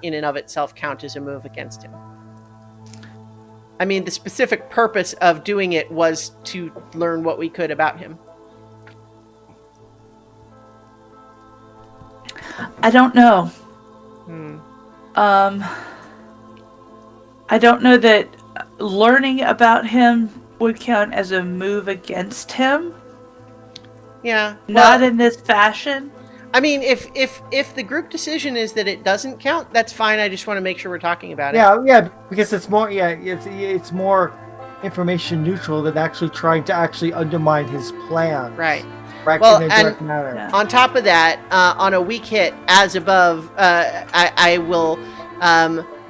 in and of itself count as a move against him? I mean, the specific purpose of doing it was to learn what we could about him. I don't know. I don't know that learning about him would count as a move against him. Yeah. Not in this fashion. I mean, if the group decision is that it doesn't count, that's fine. I just want to make sure we're talking about it. Yeah, because it's more. Yeah, it's more information neutral than actually trying to undermine his plan. Right. Well, in a and direct manner. On top of that, on a weak hit, as above, I will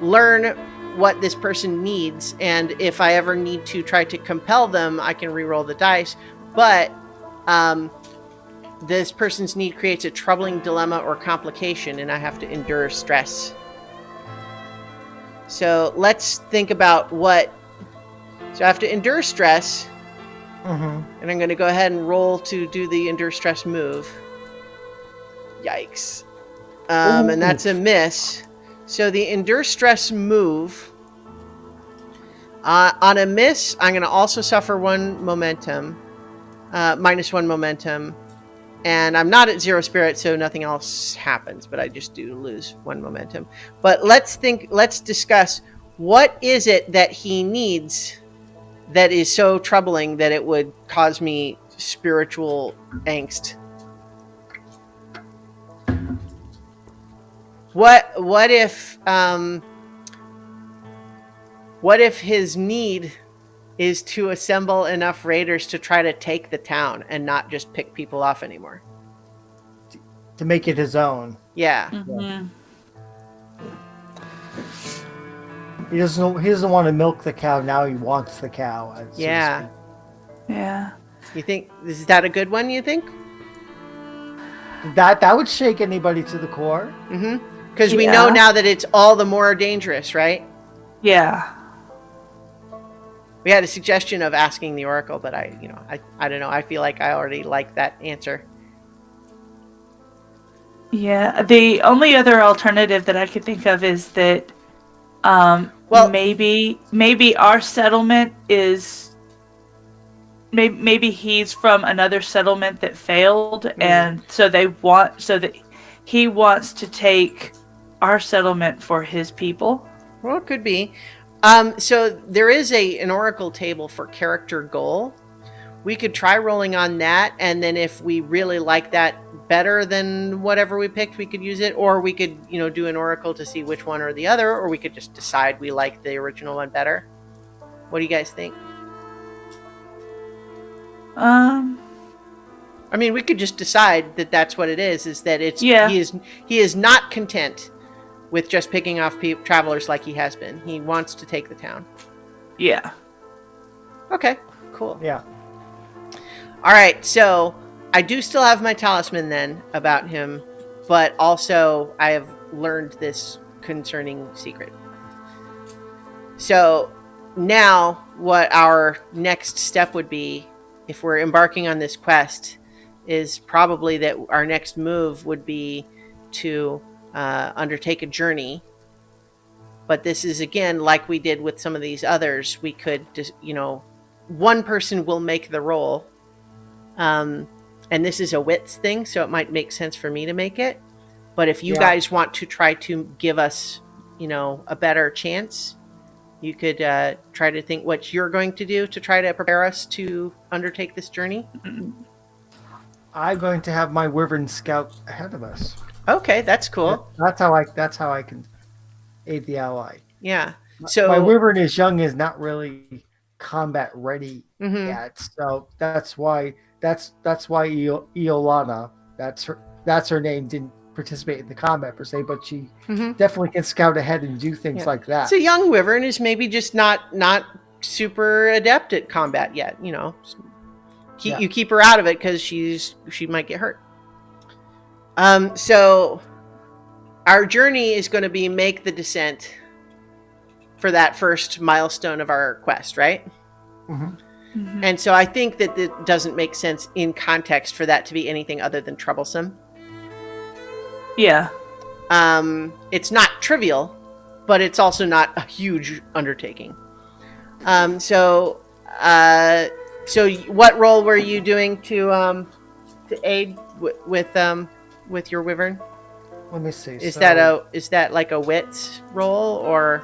learn what this person needs, and if I ever need to try to compel them, I can re-roll the dice. But this person's need creates a troubling dilemma or complication, and I have to endure stress. So let's think about what... So I have to endure stress, And I'm going to go ahead and roll to do the endure stress move. Yikes. And that's a miss. So the endure stress move, on a miss, I'm going to also suffer 1 momentum, minus 1 momentum. And I'm not at 0 spirit, so nothing else happens, but I just do lose 1 momentum. But let's discuss, what is it that he needs that is so troubling that it would cause me spiritual angst? What if his need is to assemble enough raiders to try to take the town and not just pick people off anymore? To make it his own. Yeah. Mm-hmm. He doesn't want to milk the cow. Now he wants the cow. Yeah. Yeah. You think, is that a good one, you think? That would shake anybody to the core. Mm-hmm. Because we know now that it's all the more dangerous, right? Yeah. We had a suggestion of asking the Oracle, but I don't know. I feel like I already like that answer. Yeah. The only other alternative that I could think of is that maybe our settlement is maybe he's from another settlement that failed, and so that he wants to take our settlement for his people. Well, it could be. So there is an Oracle table for character goal. We could try rolling on that, and then if we really like that better than whatever we picked, we could use it, or we could, do an Oracle to see which one or the other, or we could just decide we like the original one better. What do you guys think? I mean, we could just decide that that's what it is that he is not content with just picking off travelers like he has been. He wants to take the town. Yeah. Okay, cool. Yeah. All right, so I do still have my talisman then about him, but also I have learned this concerning secret. So now what our next step would be, if we're embarking on this quest, is probably that our next move would be to undertake a journey. But this is, again, like we did with some of these others, we could just, one person will make the roll. And this is a wits thing, so it might make sense for me to make it. But if you guys want to try to give us, a better chance, you could try to think what you're going to do to try to prepare us to undertake this journey. I'm going to have my Wyvern scout ahead of us. Okay, that's cool. That's how I can aid the ally. Yeah. So my Wyvern is young, is not really combat ready yet. So that's why Iolana, that's her name, didn't participate in the combat per se, but she definitely can scout ahead and do things like that. So young Wyvern is maybe just not super adept at combat yet. You keep her out of it because she might get hurt. So our journey is going to be make the descent for that first milestone of our quest, right? And so I think that it doesn't make sense in context for that to be anything other than troublesome. Yeah. It's not trivial, but it's also not a huge undertaking. So what role were you doing to aid with your Wyvern? Let me see. Is that like a wits roll, or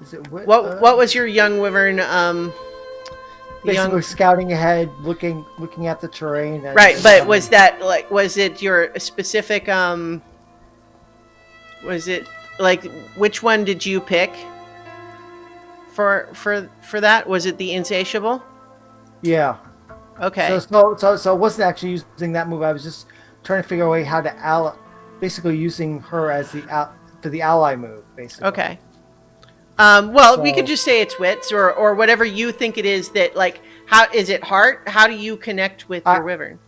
is it wit? What was your young Wyvern? Basically scouting ahead, looking at the terrain. And, right, but was it your specific? Was it like, which one did you pick for that? Was it the insatiable? Yeah. Okay. So I wasn't actually using that move. I was just trying to figure out a way how to ally, basically using her as the ally move, basically. Okay. We could just say it's wits or whatever you think it is that, like, how is it heart? How do you connect with your Wyvern?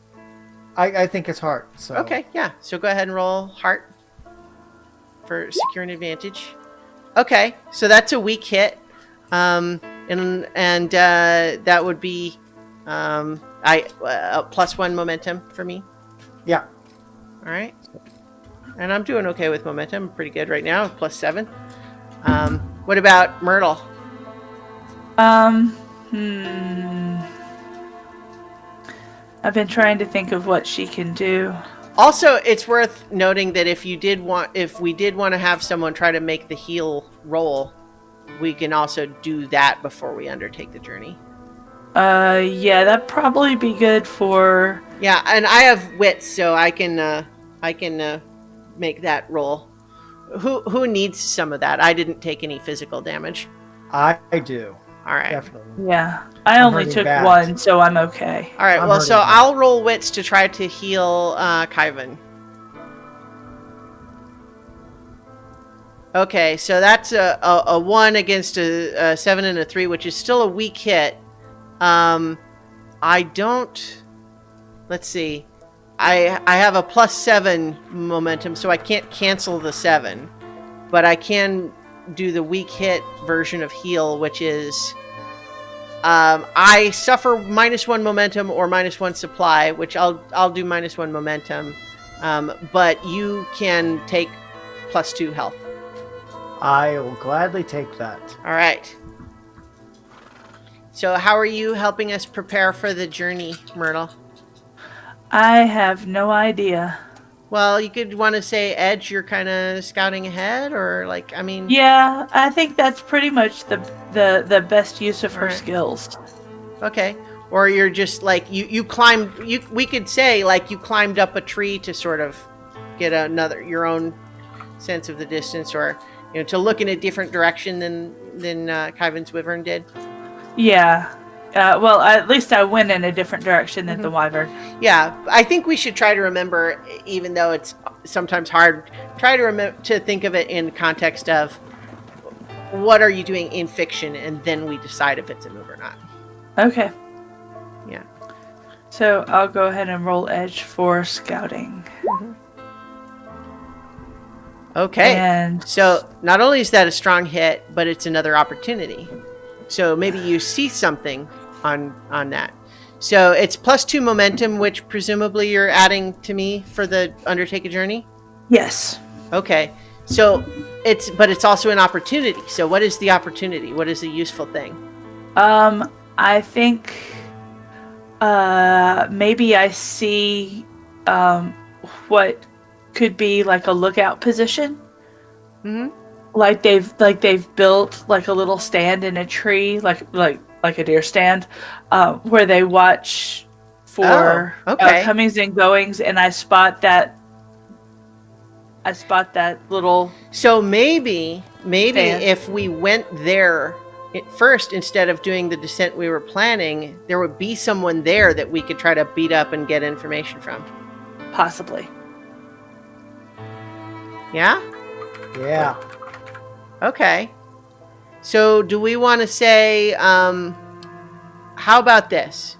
I think it's heart. So. Okay, yeah. So go ahead and roll heart for secure an advantage. Okay, so that's a weak hit. and that would be +1 momentum for me. Yeah. All right. And I'm doing okay with momentum. I'm pretty good right now, +7. What about Myrtle? I've been trying to think of what she can do. Also, it's worth noting that if we did want to have someone try to make the heal roll, we can also do that before we undertake the journey. Yeah, that'd probably be good for... Yeah, and I have wits, so I can make that roll. Who needs some of that? I didn't take any physical damage. I do. All right. Definitely. Yeah, I only took bad. 1, so I'm okay. All right. I'm Well, so hurting bad. I'll roll wits to try to heal Kyvan. Okay, so that's a 1 against a 7 and a 3, which is still a weak hit. I don't. Let's see. I have a +7 momentum, so I can't cancel the 7, but I can do the weak hit version of heal, which is I suffer -1 momentum or -1 supply, which I'll do -1 momentum, but you can take +2 health. I will gladly take that. All right. So how are you helping us prepare for the journey, Myrtle? I have no idea. Well, you could want to say, Edge, you're kind of scouting ahead, or like, I mean... Yeah, I think that's pretty much the best use of her Alright. skills. Okay. Or you're just like, you climbed, we could say, like, you climbed up a tree to sort of get your own sense of the distance, or, to look in a different direction than Kyvan's Wyvern did. Yeah. Well, at least I went in a different direction than the wyvern. Yeah, I think we should try to remember, even though it's sometimes hard, try to remember to think of it in context of what are you doing in fiction, and then we decide if it's a move or not. Okay. Yeah. So I'll go ahead and roll edge for scouting. Okay. And So not only is that a strong hit, but it's another opportunity. So maybe you see something on that. So it's +2 momentum, which presumably you're adding to me for the undertake a journey? yes. Okay. So it's also an opportunity. So what is the opportunity? What is a useful thing? I think maybe I see what could be like a lookout position. Mm-hmm. Like they've built like a little stand in a tree, like a deer stand, where they watch for comings and goings, and I spot that little. So maybe stand. if we went there first instead of doing the descent we were planning, there would be someone there that we could try to beat up and get information from. Possibly. Yeah? Yeah. Okay. So do we want to say, how about this?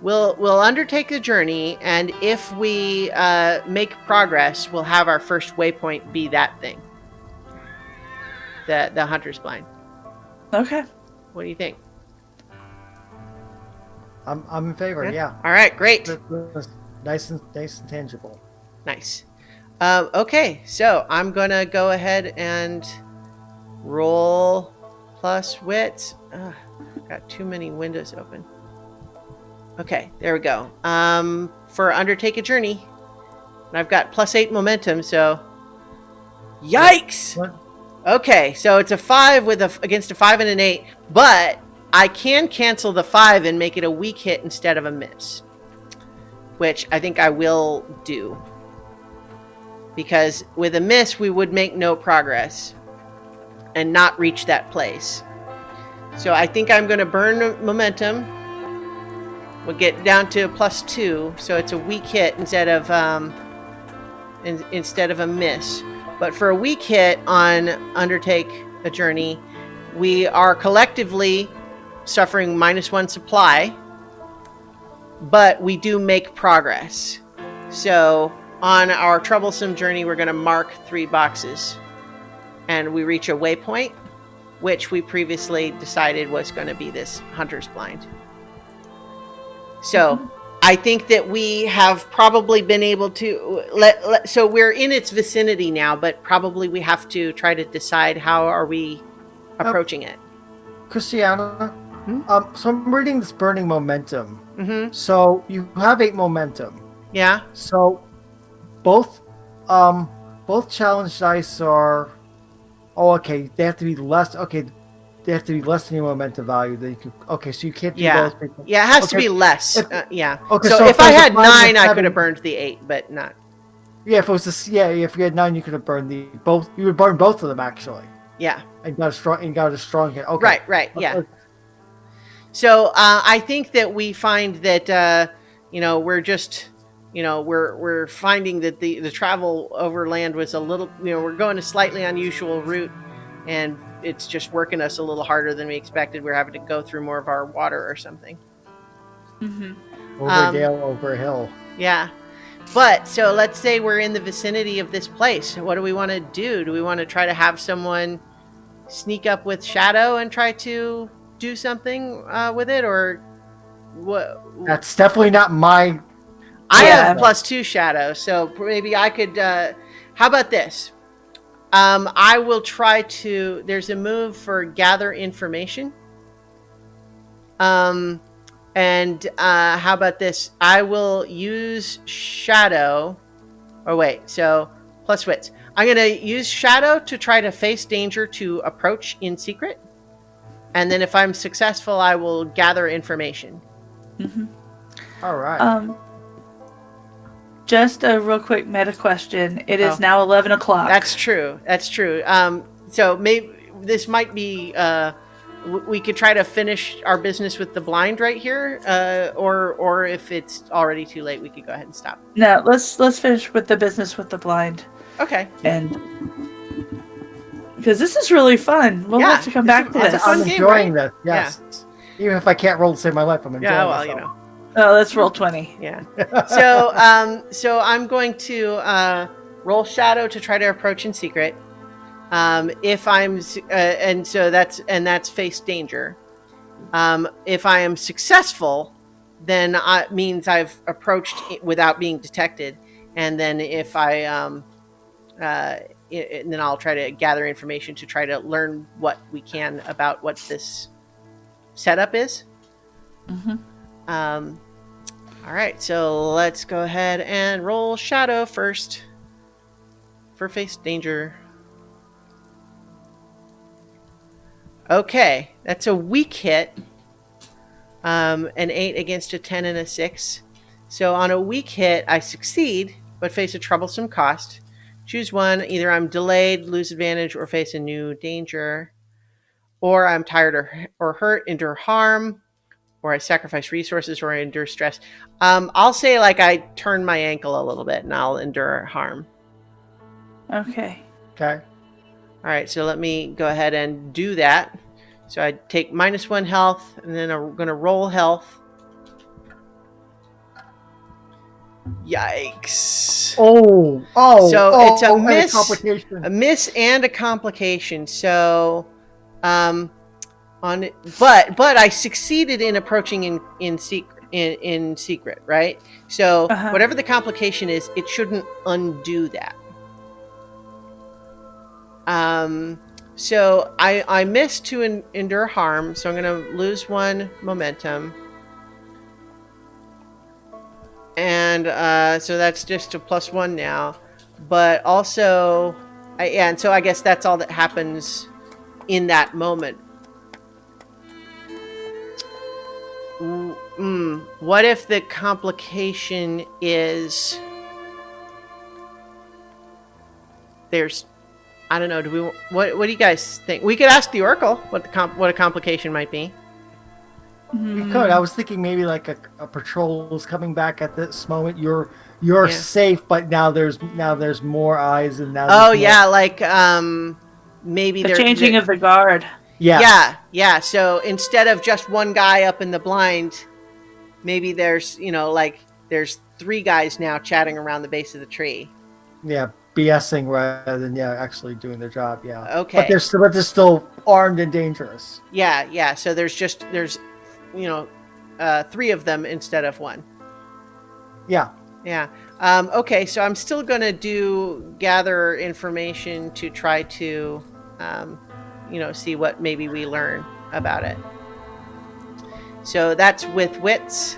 We'll undertake the journey, and if we make progress, we'll have our first waypoint be that thing. The hunter's blind. Okay. What do you think? I'm in favor. Yeah. All right, great. Nice and tangible. Nice. Okay, so I'm gonna go ahead and roll plus wits. Got too many windows open. Okay, there we go. For undertake a journey, and I've got +8 momentum. So, yikes! What? Okay, so it's a 5 against a 5 and an 8, but I can cancel the 5 and make it a weak hit instead of a miss, which I think I will do. Because with a miss, we would make no progress and not reach that place. So I think I'm going to burn momentum. We'll get down to a +2, so it's a weak hit instead of a miss. But for a weak hit on undertake a journey, we are collectively suffering -1 supply, but we do make progress. So on our troublesome journey, we're going to mark 3 boxes, and we reach a waypoint. which we previously decided was going to be this hunter's blind. So I think that we have probably been able to so we're in its vicinity now, but probably we have to try to decide how are we approaching it. Christiana, so I'm reading this burning momentum. Mm-hmm. So you have 8 momentum. Yeah. So both challenge dice are. Oh, okay. They have to be less. Okay, they have to be less than your momentum value. Then you can. Okay, so you can't do Yeah. those. Yeah, it has to be less. Yeah. Okay, so so if I there's a had 9, 5 I and could have 7 burned the 8, but not. Yeah, if it was this, if you had 9, you could have burned both. You would burn both of them actually. Yeah. And got a strong hit. Okay. Right. Yeah. So I think that we find that we're just we're finding that the travel overland was a little we're going a slightly unusual route, and it's just working us a little harder than we expected. We're having to go through more of our water or something. Mm-hmm. Over a dale, over a hill. Yeah. But so let's say we're in the vicinity of this place. What do we want to do? Do we want to try to have someone sneak up with Shadow and try to do something with it, or what? That's definitely not my. I have +2 Shadow, so maybe I could. How about this? I will try to. There's a move for gather information. And how about this? I will use Shadow. Oh wait, so plus wits. I'm gonna use Shadow to try to face danger to approach in secret, and then if I'm successful, I will gather information. Mm-hmm. All right. Just a real quick meta question. It is now 11 o'clock. That's true. So maybe this might be. We could try to finish our business with the blind right here, or if it's already too late, we could go ahead and stop. No, let's finish with the business with the blind. Okay. And because this is really fun, we'll have to come back to this. I'm enjoying this. Yes. Yeah. Even if I can't roll to save my life, I'm enjoying it. Yeah, well, Oh, let's roll 20. Yeah. So I'm going to roll Shadow to try to approach in secret. If I'm and that's face danger. If I am successful, then it means I've approached without being detected, and then if I then I'll try to gather information to try to learn what we can about what this setup is. Mm-hmm. All right, so let's go ahead and roll Shadow first for face danger. Okay, that's a weak hit. An 8 against a 10 and a 6. So on a weak hit, I succeed, but face a troublesome cost. Choose one. Either I'm delayed, lose advantage, or face a new danger. Or I'm tired or hurt, endure harm, or I sacrifice resources, or I endure stress. I'll say like I turn my ankle a little bit, and I'll endure harm. Okay. Okay. All right, so let me go ahead and do that. So I take -1 health, and then I'm going to roll health. Yikes. So it's a miss, and a complication. A miss and a complication. So, but I succeeded in approaching in secret, right? So whatever the complication is, it shouldn't undo that. So I missed to endure harm, so I'm going to lose 1 momentum. And so that's just a +1 now. But also, and so I guess that's all that happens in that moment. What if the complication is there's... I don't know. What do you guys think? We could ask the Oracle what a complication might be. We could. I was thinking maybe like a patrol is coming back at this moment. You're safe, but now there's more eyes and now. Oh yeah, like maybe the changing of the guard. Yeah. So instead of just one guy up in the blind, maybe there's there's 3 guys now chatting around the base of the tree. BSing rather than actually doing their job. Yeah. Okay. But they're still armed and dangerous. Yeah. So there's 3 of them instead of 1. Yeah. Yeah. Okay. So I'm still gonna gather information to try to, see what maybe we learn about it. So that's with wits.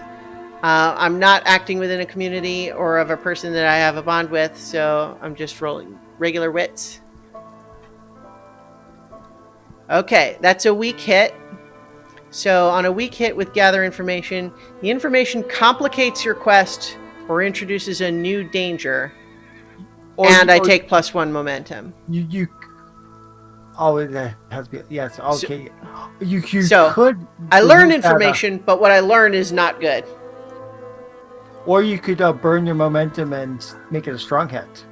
I'm not acting within a community or of a person that I have a bond with, so I'm just rolling regular wits. Okay, that's a weak hit. So on a weak hit with gather information, the information complicates your quest or introduces a new danger, I take +1 momentum. It has to be, yes, okay. You So, could... I learn information, but what I learn is not good. Or you could burn your momentum and make it a strong hit.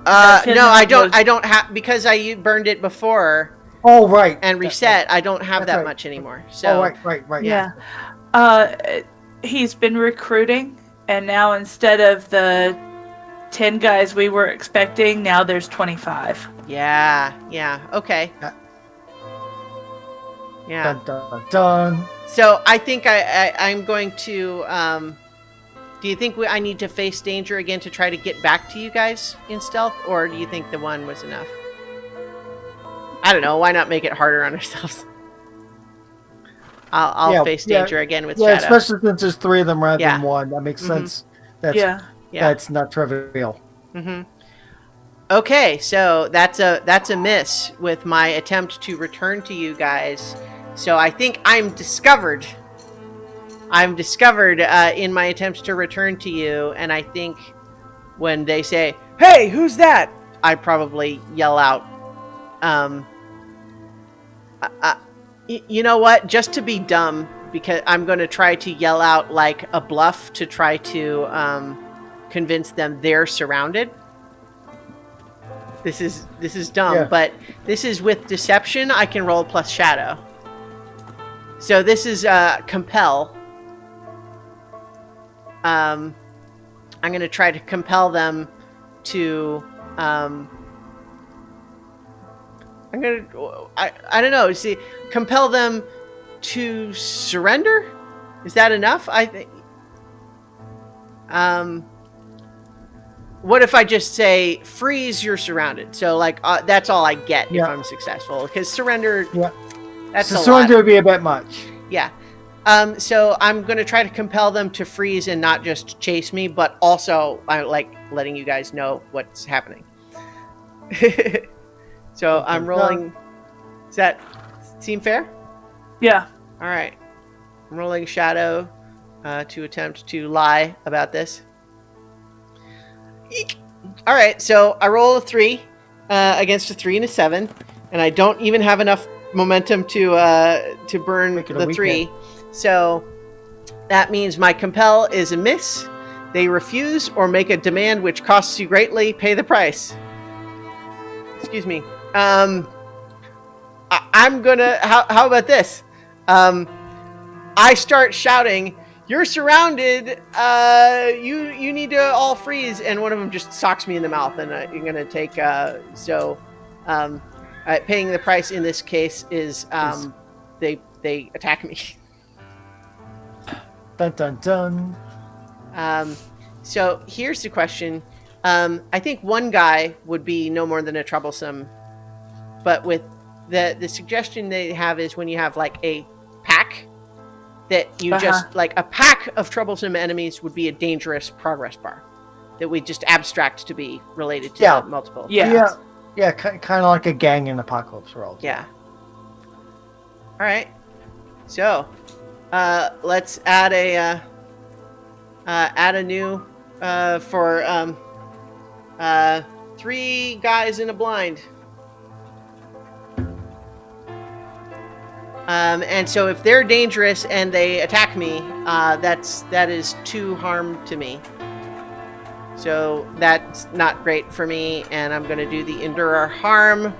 No, I don't have, because I burned it before. Oh, right. And reset. I don't have that right. much anymore. So. Right. Yeah. He's been recruiting, and now instead of the 10 guys we were expecting, now there's 25. Yeah. Okay. Yeah. Dun, dun, dun. So I think I'm going to. Do you think I need to face danger again to try to get back to you guys in stealth, or do you think the 1 was enough? I don't know. Why not make it harder on ourselves? I'll face danger again with Shadow. Especially since there's 3 of them rather than 1. That makes sense. That's not trivial. Mm-hmm. Okay, so that's a miss with my attempt to return to you guys. So I think I'm discovered. In my attempts to return to you, and I think when they say, "Hey, who's that?" I probably yell out, you know what? Just to be dumb, because I'm going to try to yell out like a bluff to try to convince them they're surrounded. This is dumb, but this is with deception. I can roll plus shadow. So this is compel. I'm going to try to compel them to. I don't know. See, compel them to surrender. Is that enough? I think. What if I just say freeze? You're surrounded. So that's all I get if I'm successful. Because surrender. Yeah. That's a lot. Surrender would be a bit much. Yeah. So I'm going to try to compel them to freeze and not just chase me, but also I like letting you guys know what's happening. So I'm rolling. Does that seem fair? Yeah. All right. I'm rolling shadow to attempt to lie about this. Eek. All right. So I roll a 3 against a 3 and a 7, and I don't even have enough momentum to burn the 3. So that means my compel is a miss. They refuse or make a demand which costs you greatly. Pay the price. Excuse me. I'm gonna. How about this? I start shouting, "You're surrounded! You need to all freeze!" And one of them just socks me in the mouth, and you're gonna take. Paying the price in this case is they attack me. Dun dun dun. So here's the question. I think 1 guy would be no more than a troublesome, but with the suggestion they have is when you have like a pack, that you just like a pack of troublesome enemies would be a dangerous progress bar that we just abstract to be related to multiple. Yeah, kind of like a gang in Apocalypse World. Yeah. All right. So, let's add a new for 3 guys in a blind. And so if they're dangerous and they attack me, that is 2 harm to me. So that's not great for me, and I'm going to do the endure harm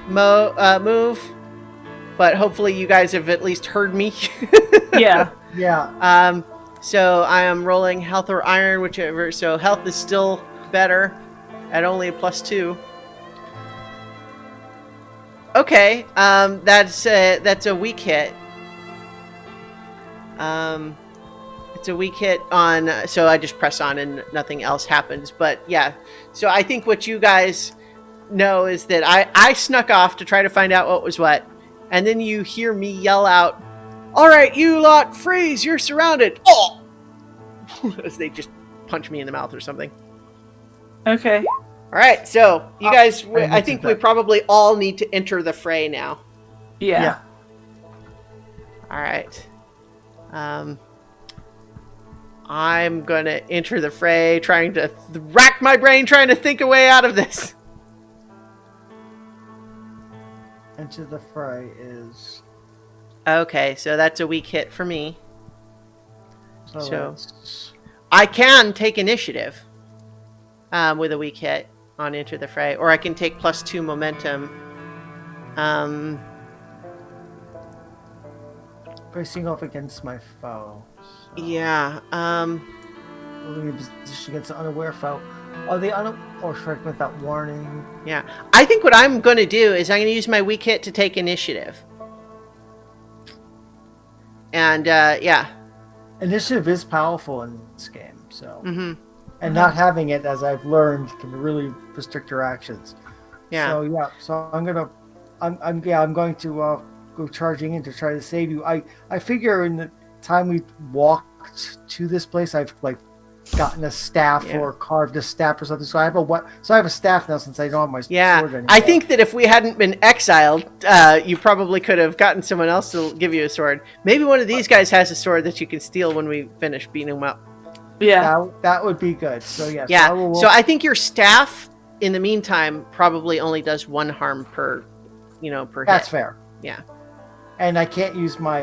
move. But hopefully you guys have at least heard me. Yeah. Yeah. So I am rolling health or iron, whichever. So health is still better. at only a +2. Okay, that's a weak hit. It's a weak hit on, so I just press on and nothing else happens. But yeah, so I think what you guys know is that I snuck off to try to find out what was what, and then you hear me yell out, "All right, you lot, freeze! You're surrounded!" Oh, as they just punch me in the mouth or something. Okay. All right, so you guys, I think we that. probably all need to enter the fray now. Yeah. All right. I'm going to enter the fray, trying to rack my brain, trying to think a way out of this. Enter the fray is. Okay, so that's a weak hit for me. So that's- I can take initiative with a weak hit on enter the fray, or I can take +2 momentum. Facing off against my foe. So. Yeah. Moving in position against an unaware foe. Are they or strike without warning? Yeah. I think what I'm going to do is I'm going to use my weak hit to take initiative. And, yeah. Initiative is powerful in this game, so. Mm-hmm. And not having it, as I've learned, can really restrict your actions. Yeah. So yeah. So I'm going to go charging in to try to save you. I figure in the time we walked to this place, I've like gotten a staff or carved a staff or something. So I have a staff now since I don't have my sword anymore. I think that if we hadn't been exiled, you probably could have gotten someone else to give you a sword. Maybe one of these guys has a sword that you can steal when we finish beating them up. Yeah. That would be good. So yeah. Yeah. So I think your staff, in the meantime, probably only does 1 harm per hit. That's fair. Yeah. And I can't use my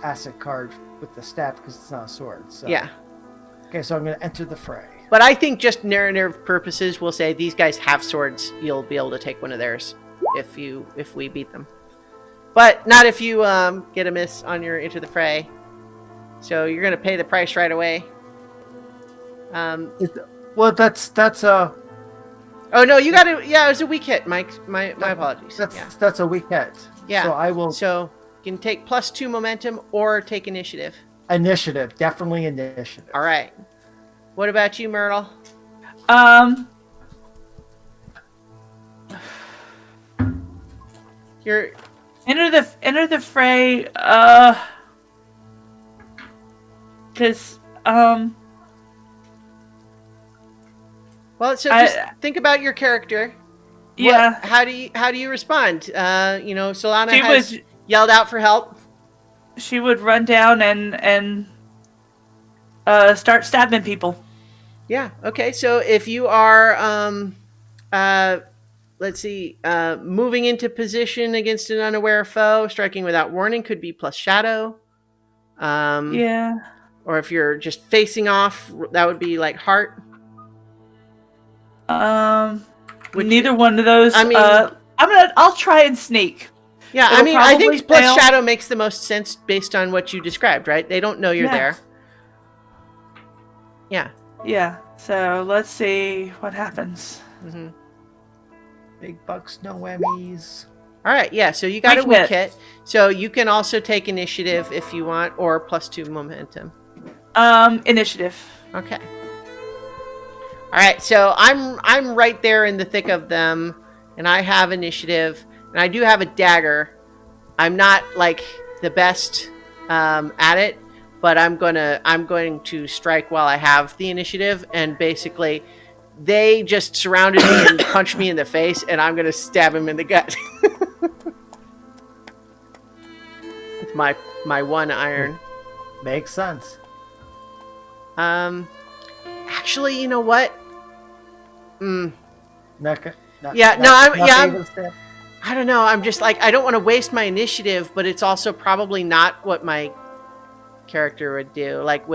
asset card with the staff because it's not a sword. So. Yeah. Okay, so I'm going to enter the fray. But I think just narrative purposes, we'll say these guys have swords. You'll be able to take one of theirs if we beat them. But not if you get a miss on your enter the fray. So you're going to pay the price right away. Well, that's Oh no, you got to. Yeah, it was a weak hit, Mike. My apologies. That's a weak hit. Yeah. So I will. So you can take +2 momentum or take initiative. Initiative, definitely initiative. All right. What about you, Myrtle? You're Enter the fray. Because well. So just think about your character. Yeah. How do you respond? Solana has yelled out for help. She would run down and start stabbing people. Yeah. Okay. So if you are, let's see, moving into position against an unaware foe, striking without warning could be plus shadow. Yeah. Or if you're just facing off, that would be like heart. Neither one of those. I mean, I'll try and sneak. Yeah, It'll I think plus fail. shadow makes the most sense based on what you described, right? They don't know you're there. Yeah. Yeah. So let's see what happens. Mm-hmm. Big bucks, no whammies. All right. Yeah. So you got a weak hit. So you can also take initiative if you want, or +2 momentum. Initiative. Okay. All right. So I'm right there in the thick of them, and I have initiative. And I do have a dagger. I'm not like the best at it, but I'm going to strike while I have the initiative. And basically, they just surrounded me and punched me in the face, and I'm going to stab him in the gut. With my 1 iron. Makes sense. Actually, you know what? I don't know. I'm just like, I don't want to waste my initiative, but it's also probably not what my character would do. Like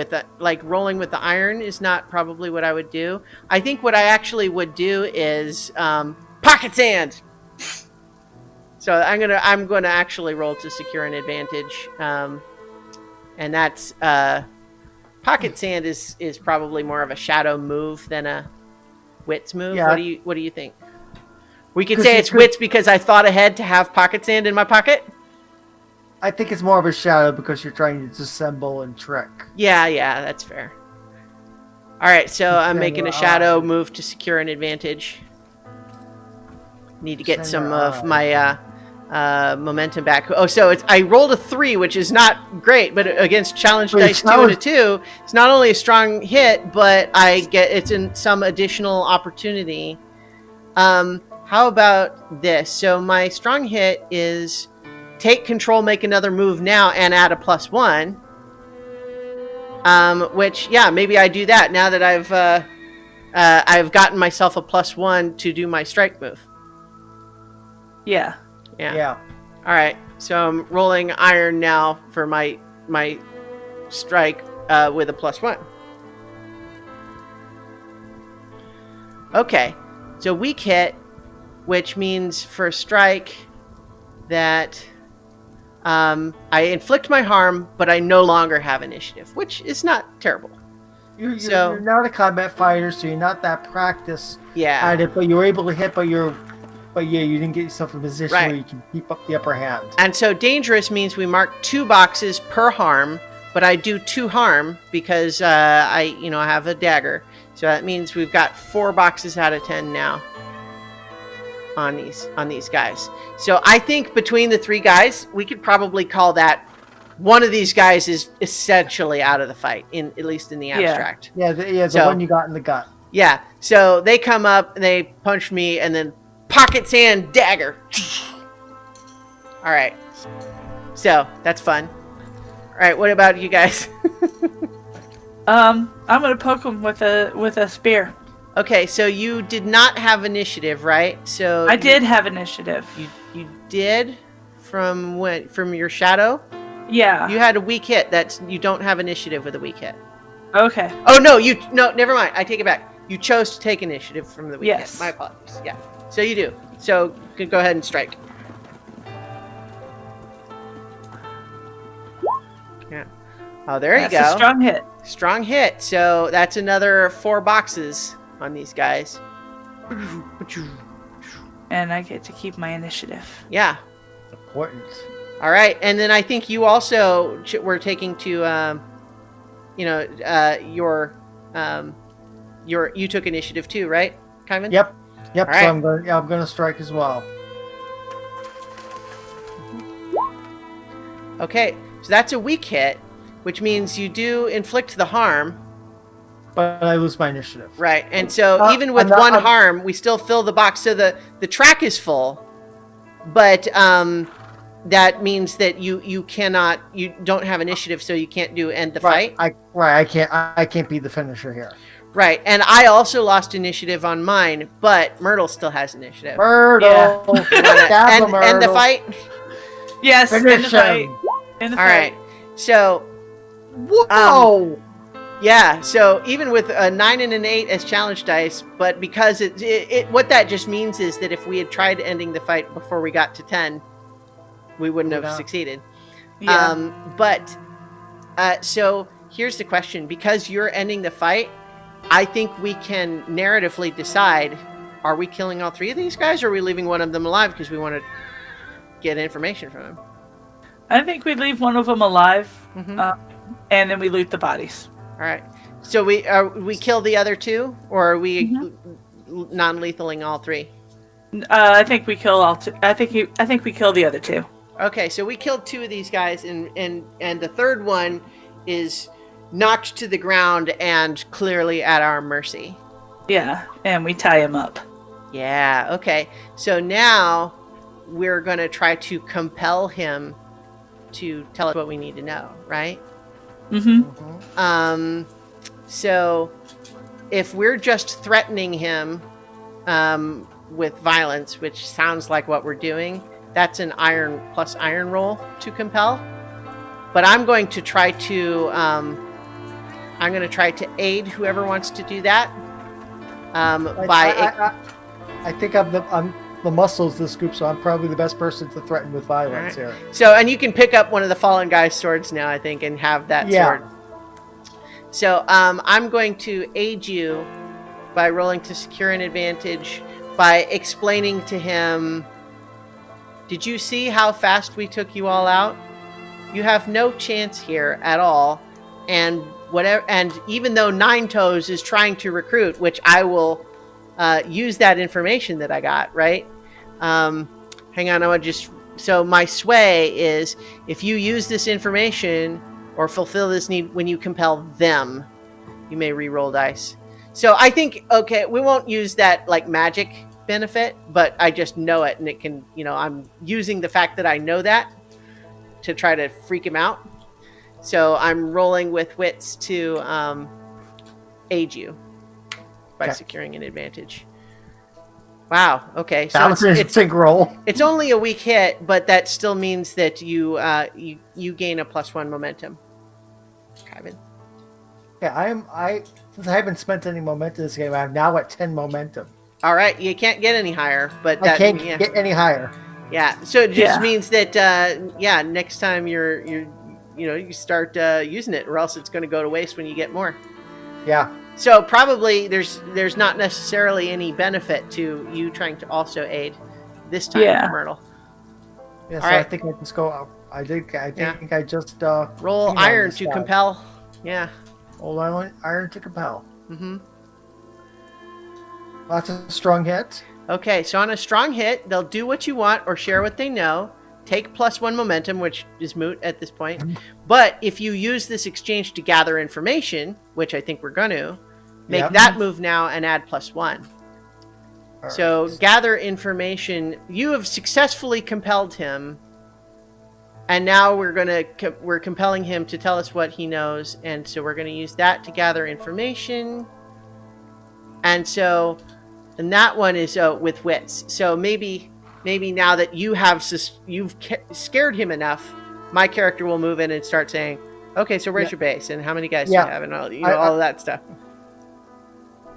rolling with the iron is not probably what I would do. I think what I actually would do is pocket sand. So I'm gonna actually roll to secure an advantage, and that's pocket sand is probably more of a shadow move than a Wits move? Yeah. What do you think? We could 'Cause say you it's could- wits because I thought ahead to have pocket sand in my pocket. I think it's more of a shadow because you're trying to dissemble and trick. Yeah, that's fair. All right, so I'm making a shadow eye. move to secure an advantage. Need to get Send some your of eye. my momentum back. Oh, so I rolled a 3, which is not great, but against challenge Wait, dice 2 and a 2, it's not only a strong hit, but it's in some additional opportunity. How about this? So my strong hit is take control, make another move now, and add a +1. Which, yeah, maybe I do that now that I've gotten myself a +1 to do my strike move. Yeah. Yeah. All right. So I'm rolling iron now for my strike with a +1. Okay. So weak hit, which means for strike that I inflict my harm, but I no longer have initiative, which is not terrible. You're not a combat fighter, so you're not that practiced Yeah. at it, but you were able to hit, but you didn't get yourself in a position Right. where you can keep up the upper hand. And so dangerous means we mark 2 boxes per harm, but I do 2 harm because I have a dagger. So that means we've got 4 boxes out of 10 now on these guys. So I think between the 3 guys, we could probably call that one of these guys is essentially out of the fight, at least in the abstract. Yeah, the So- one you got in the gut. Yeah. So they come up and they punch me and then pocket sand dagger. All right. So that's fun. All right. What about you guys? I'm gonna poke him with a spear. Okay. So you did not have initiative, right? So I did have initiative. You did from when? From your shadow? Yeah. You had a weak hit. You don't have initiative with a weak hit. Okay. Oh no, never mind. I take it back. You chose to take initiative from the weak Yes. hit. My apologies. Yeah. So you do. So you can go ahead and strike. Yeah. Oh, there you That's go. a strong hit. Strong hit. So that's another 4 boxes on these guys. And I get to keep my initiative. Yeah. Important. All right. And then I think you also were taking to, you took initiative too, right, Kyman? Yep. All right. So I'm going to strike as well. Okay. So that's a weak hit, which means you do inflict the harm. But I lose my initiative. Right. And so even with one harm, we still fill the box. So the track is full, but that means that you don't have initiative, so you can't end the fight. I can't be the finisher here. Right. And I also lost initiative on mine, but Myrtle still has initiative. Myrtle. And the fight? Yes. Finish in the fight. him. In the All fight. right. So Whoa. yeah, so even with a 9 and an 8 as challenge dice, but because what that just means is that if we had tried ending the fight before we got to 10, we wouldn't have succeeded. Yeah. So here's the question. Because you're ending the fight, I think we can narratively decide, are we killing all 3 of these guys, or are we leaving one of them alive because we want to get information from him? I think we leave one of them alive, Mhm. and then we loot the bodies. All right. So we kill the other 2, or are we non-lethaling all 3? I think we kill all 2. I think we kill the other 2. Okay, so we killed 2 of these guys, and the third one is knocked to the ground and clearly at our mercy. Yeah, and we tie him up. Yeah. Okay. So now we're gonna try to compel him to tell us what we need to know, right? Mm-hmm. So if we're just threatening him with violence, which sounds like what we're doing, that's an iron plus iron roll to compel. But I'm going to try to aid whoever wants to do that. I think I'm the muscles of this group, so I'm probably the best person to threaten with violence here. So, and you can pick up one of the fallen guy's swords now, I think, and have that sword. So I'm going to aid you by rolling to secure an advantage, by explaining to him, did you see how fast we took you all out? You have no chance here at all. And whatever, and even though Nine Toes is trying to recruit, which I will use that information that I got, right? Hang on, I want to just... So my sway is, if you use this information or fulfill this need when you compel them, you may re-roll dice. So I think, okay, we won't use that like magic benefit, but I just know it, and it can, I'm using the fact that I know that to try to freak him out. So I'm rolling with wits to aid you by securing an advantage. Wow. Okay. So it's a roll. It's only a weak hit, but that still means that you gain a +1 momentum. Kevin. Yeah, since I haven't spent any momentum this game, I'm now at 10 momentum. All right, you can't get any higher, but I can't get any higher. Yeah. So it just means that next time you start using it, or else it's going to go to waste when you get more. Yeah. So probably there's not necessarily any benefit to you trying to also aid this time, Myrtle. Yeah, so right. I think I just go. I think I just roll iron to compel. Yeah. Roll iron to compel. Mm-hmm. That's a strong hit. Okay, so on a strong hit, they'll do what you want or share what they know. Take +1 momentum, which is moot at this point. Mm-hmm. But if you use this exchange to gather information, which I think we're going to, make that move now and add +1. So gather information. You have successfully compelled him, and now we're compelling him to tell us what he knows, and so we're going to use that to gather information. And that one is with wits. So maybe now that you've scared him enough, my character will move in and start saying, "Okay, so where's your base, and how many guys do you have, and all of that stuff."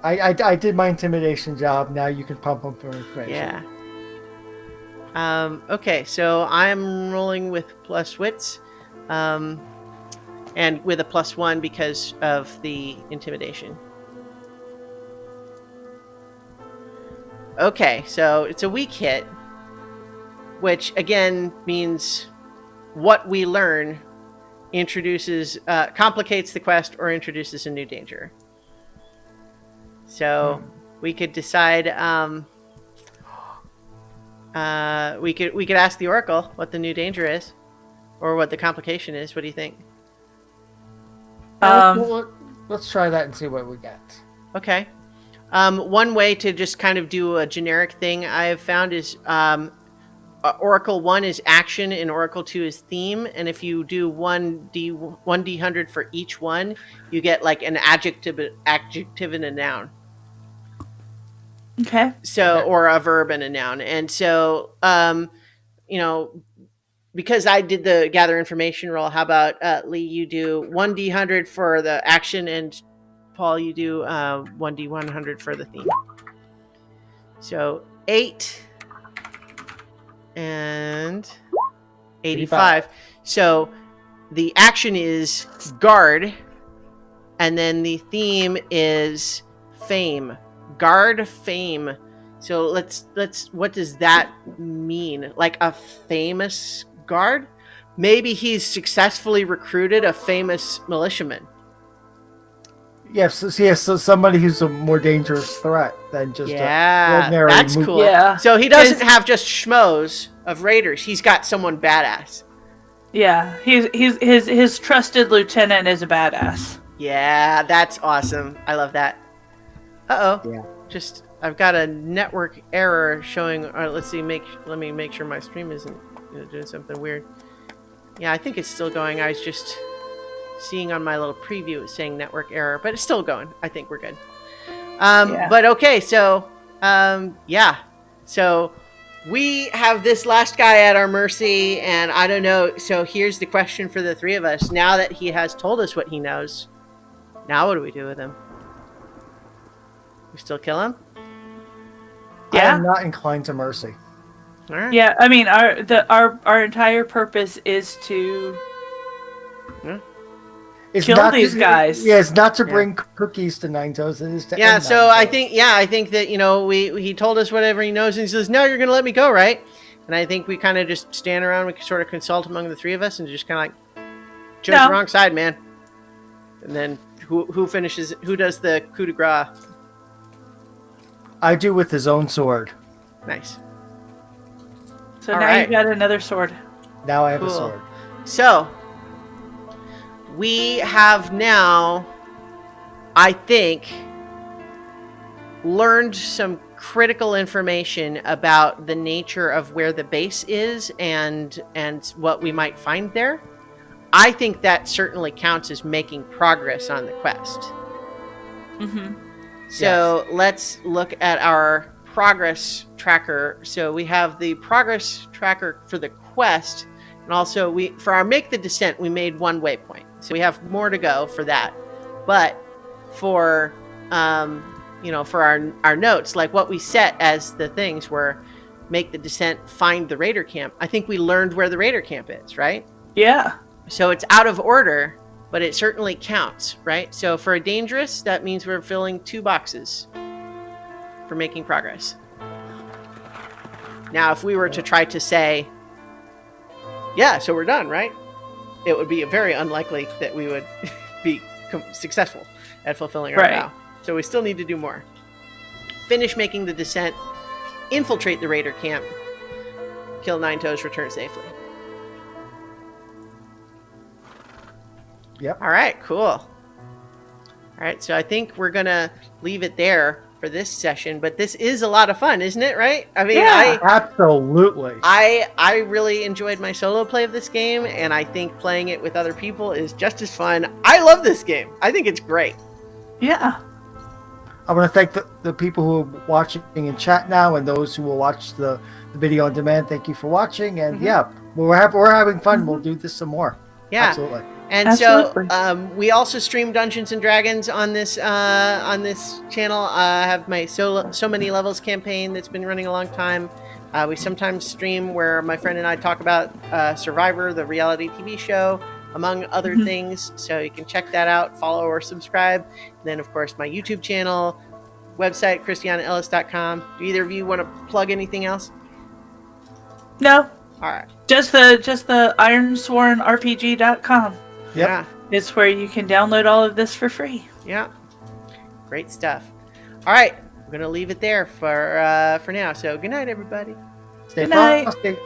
I did my intimidation job. Now you can pump them for information. Yeah. Okay, so I'm rolling with plus wits, and with a +1 because of the intimidation. Okay, so it's a weak hit, which again means what we learn complicates the quest or introduces a new danger. So we could decide. We could ask the Oracle what the new danger is, or what the complication is. What do you think? Let's try that and see what we get. Okay. One way to just kind of do a generic thing I have found is Oracle 1 is action and Oracle 2 is theme. And if you do 1d100 for each one, you get like an adjective and a noun. Okay. So, or a verb and a noun. And so, because I did the gather information roll, how about Lee, you do 1d100 for the action, and Paul, you do 1d100 for the theme. So 8 and 85. So the action is guard, and then the theme is fame. Guard fame. So let's what does that mean? Like a famous guard? Maybe he's successfully recruited a famous militiaman. Yes, so somebody who's a more dangerous threat than just ordinary. That's cool. Yeah. So he doesn't have just schmoes of raiders. He's got someone badass. Yeah, his trusted lieutenant is a badass. Yeah, that's awesome. I love that. Uh-oh. Yeah. I've got a network error showing. All right, let's see. Let me make sure my stream isn't doing something weird. Yeah, I think it's still going. I was just seeing on my little preview it's saying network error, but it's still going. I think we're good. But okay, so so we have this last guy at our mercy, and I don't know. So here's the question for the three of us. Now that he has told us what he knows, now what do we do with him? We still kill him? Yeah. I'm not inclined to mercy. All right. Yeah, I mean our entire purpose is to kill not these guys. Yeah, it's not to bring cookies to Nine Toes. It is to Yeah, end so Nine I Toes. think that, he told us whatever he knows, and he says, no, you're going to let me go, right? And I think we kind of just stand around, we sort of consult among the three of us, and just kind of like, chose the wrong side, man. And then who does the coup de grace? I do with his own sword. Nice. So All now right. you've got another sword. Now I have Cool. a sword. So, we have now, I think, learned some critical information about the nature of where the base is and what we might find there. I think that certainly counts as making progress on the quest. Mm-hmm. So let's look at our progress tracker. So we have the progress tracker for the quest, and also for our Make the Descent, we made one waypoint. So we have more to go for that. But for for our notes, like what we set as the things were Make the Descent, find the Raider camp. I think we learned where the Raider camp is, right? Yeah. So it's out of order, but it certainly counts, right? So for a dangerous, that means we're filling 2 boxes for making progress. Now, if we were to try to say, yeah, so we're done, right? It would be very unlikely that we would be successful at fulfilling our vow. So we still need to do more. Finish making the descent, infiltrate the Raider camp, kill Nine Toes, return safely. Yep. All right, cool. All right, so I think we're going to leave it there for this session, but this is a lot of fun, isn't it, right? I mean, absolutely. I really enjoyed my solo play of this game, and I think playing it with other people is just as fun. I love this game. I think it's great. Yeah. I want to thank the people who are watching in chat now and those who will watch the video on demand. Thank you for watching, and we're having fun. We'll do this some more. Yeah. Absolutely. And Absolutely. so we also stream Dungeons and Dragons on this channel. I have my So Many Levels campaign that's been running a long time. We sometimes stream where my friend and I talk about Survivor, the reality TV show, among other things. So you can check that out, follow or subscribe. And then, of course, my YouTube channel, website, ChristianaEllis.com. Do either of you want to plug anything else? No. All right. Just the Ironsworn RPG.com. Yep. Yeah. It's where you can download all of this for free. Yeah. Great stuff. All right. I'm going to leave it there for now. So good night, everybody. Stay Good night. frosty.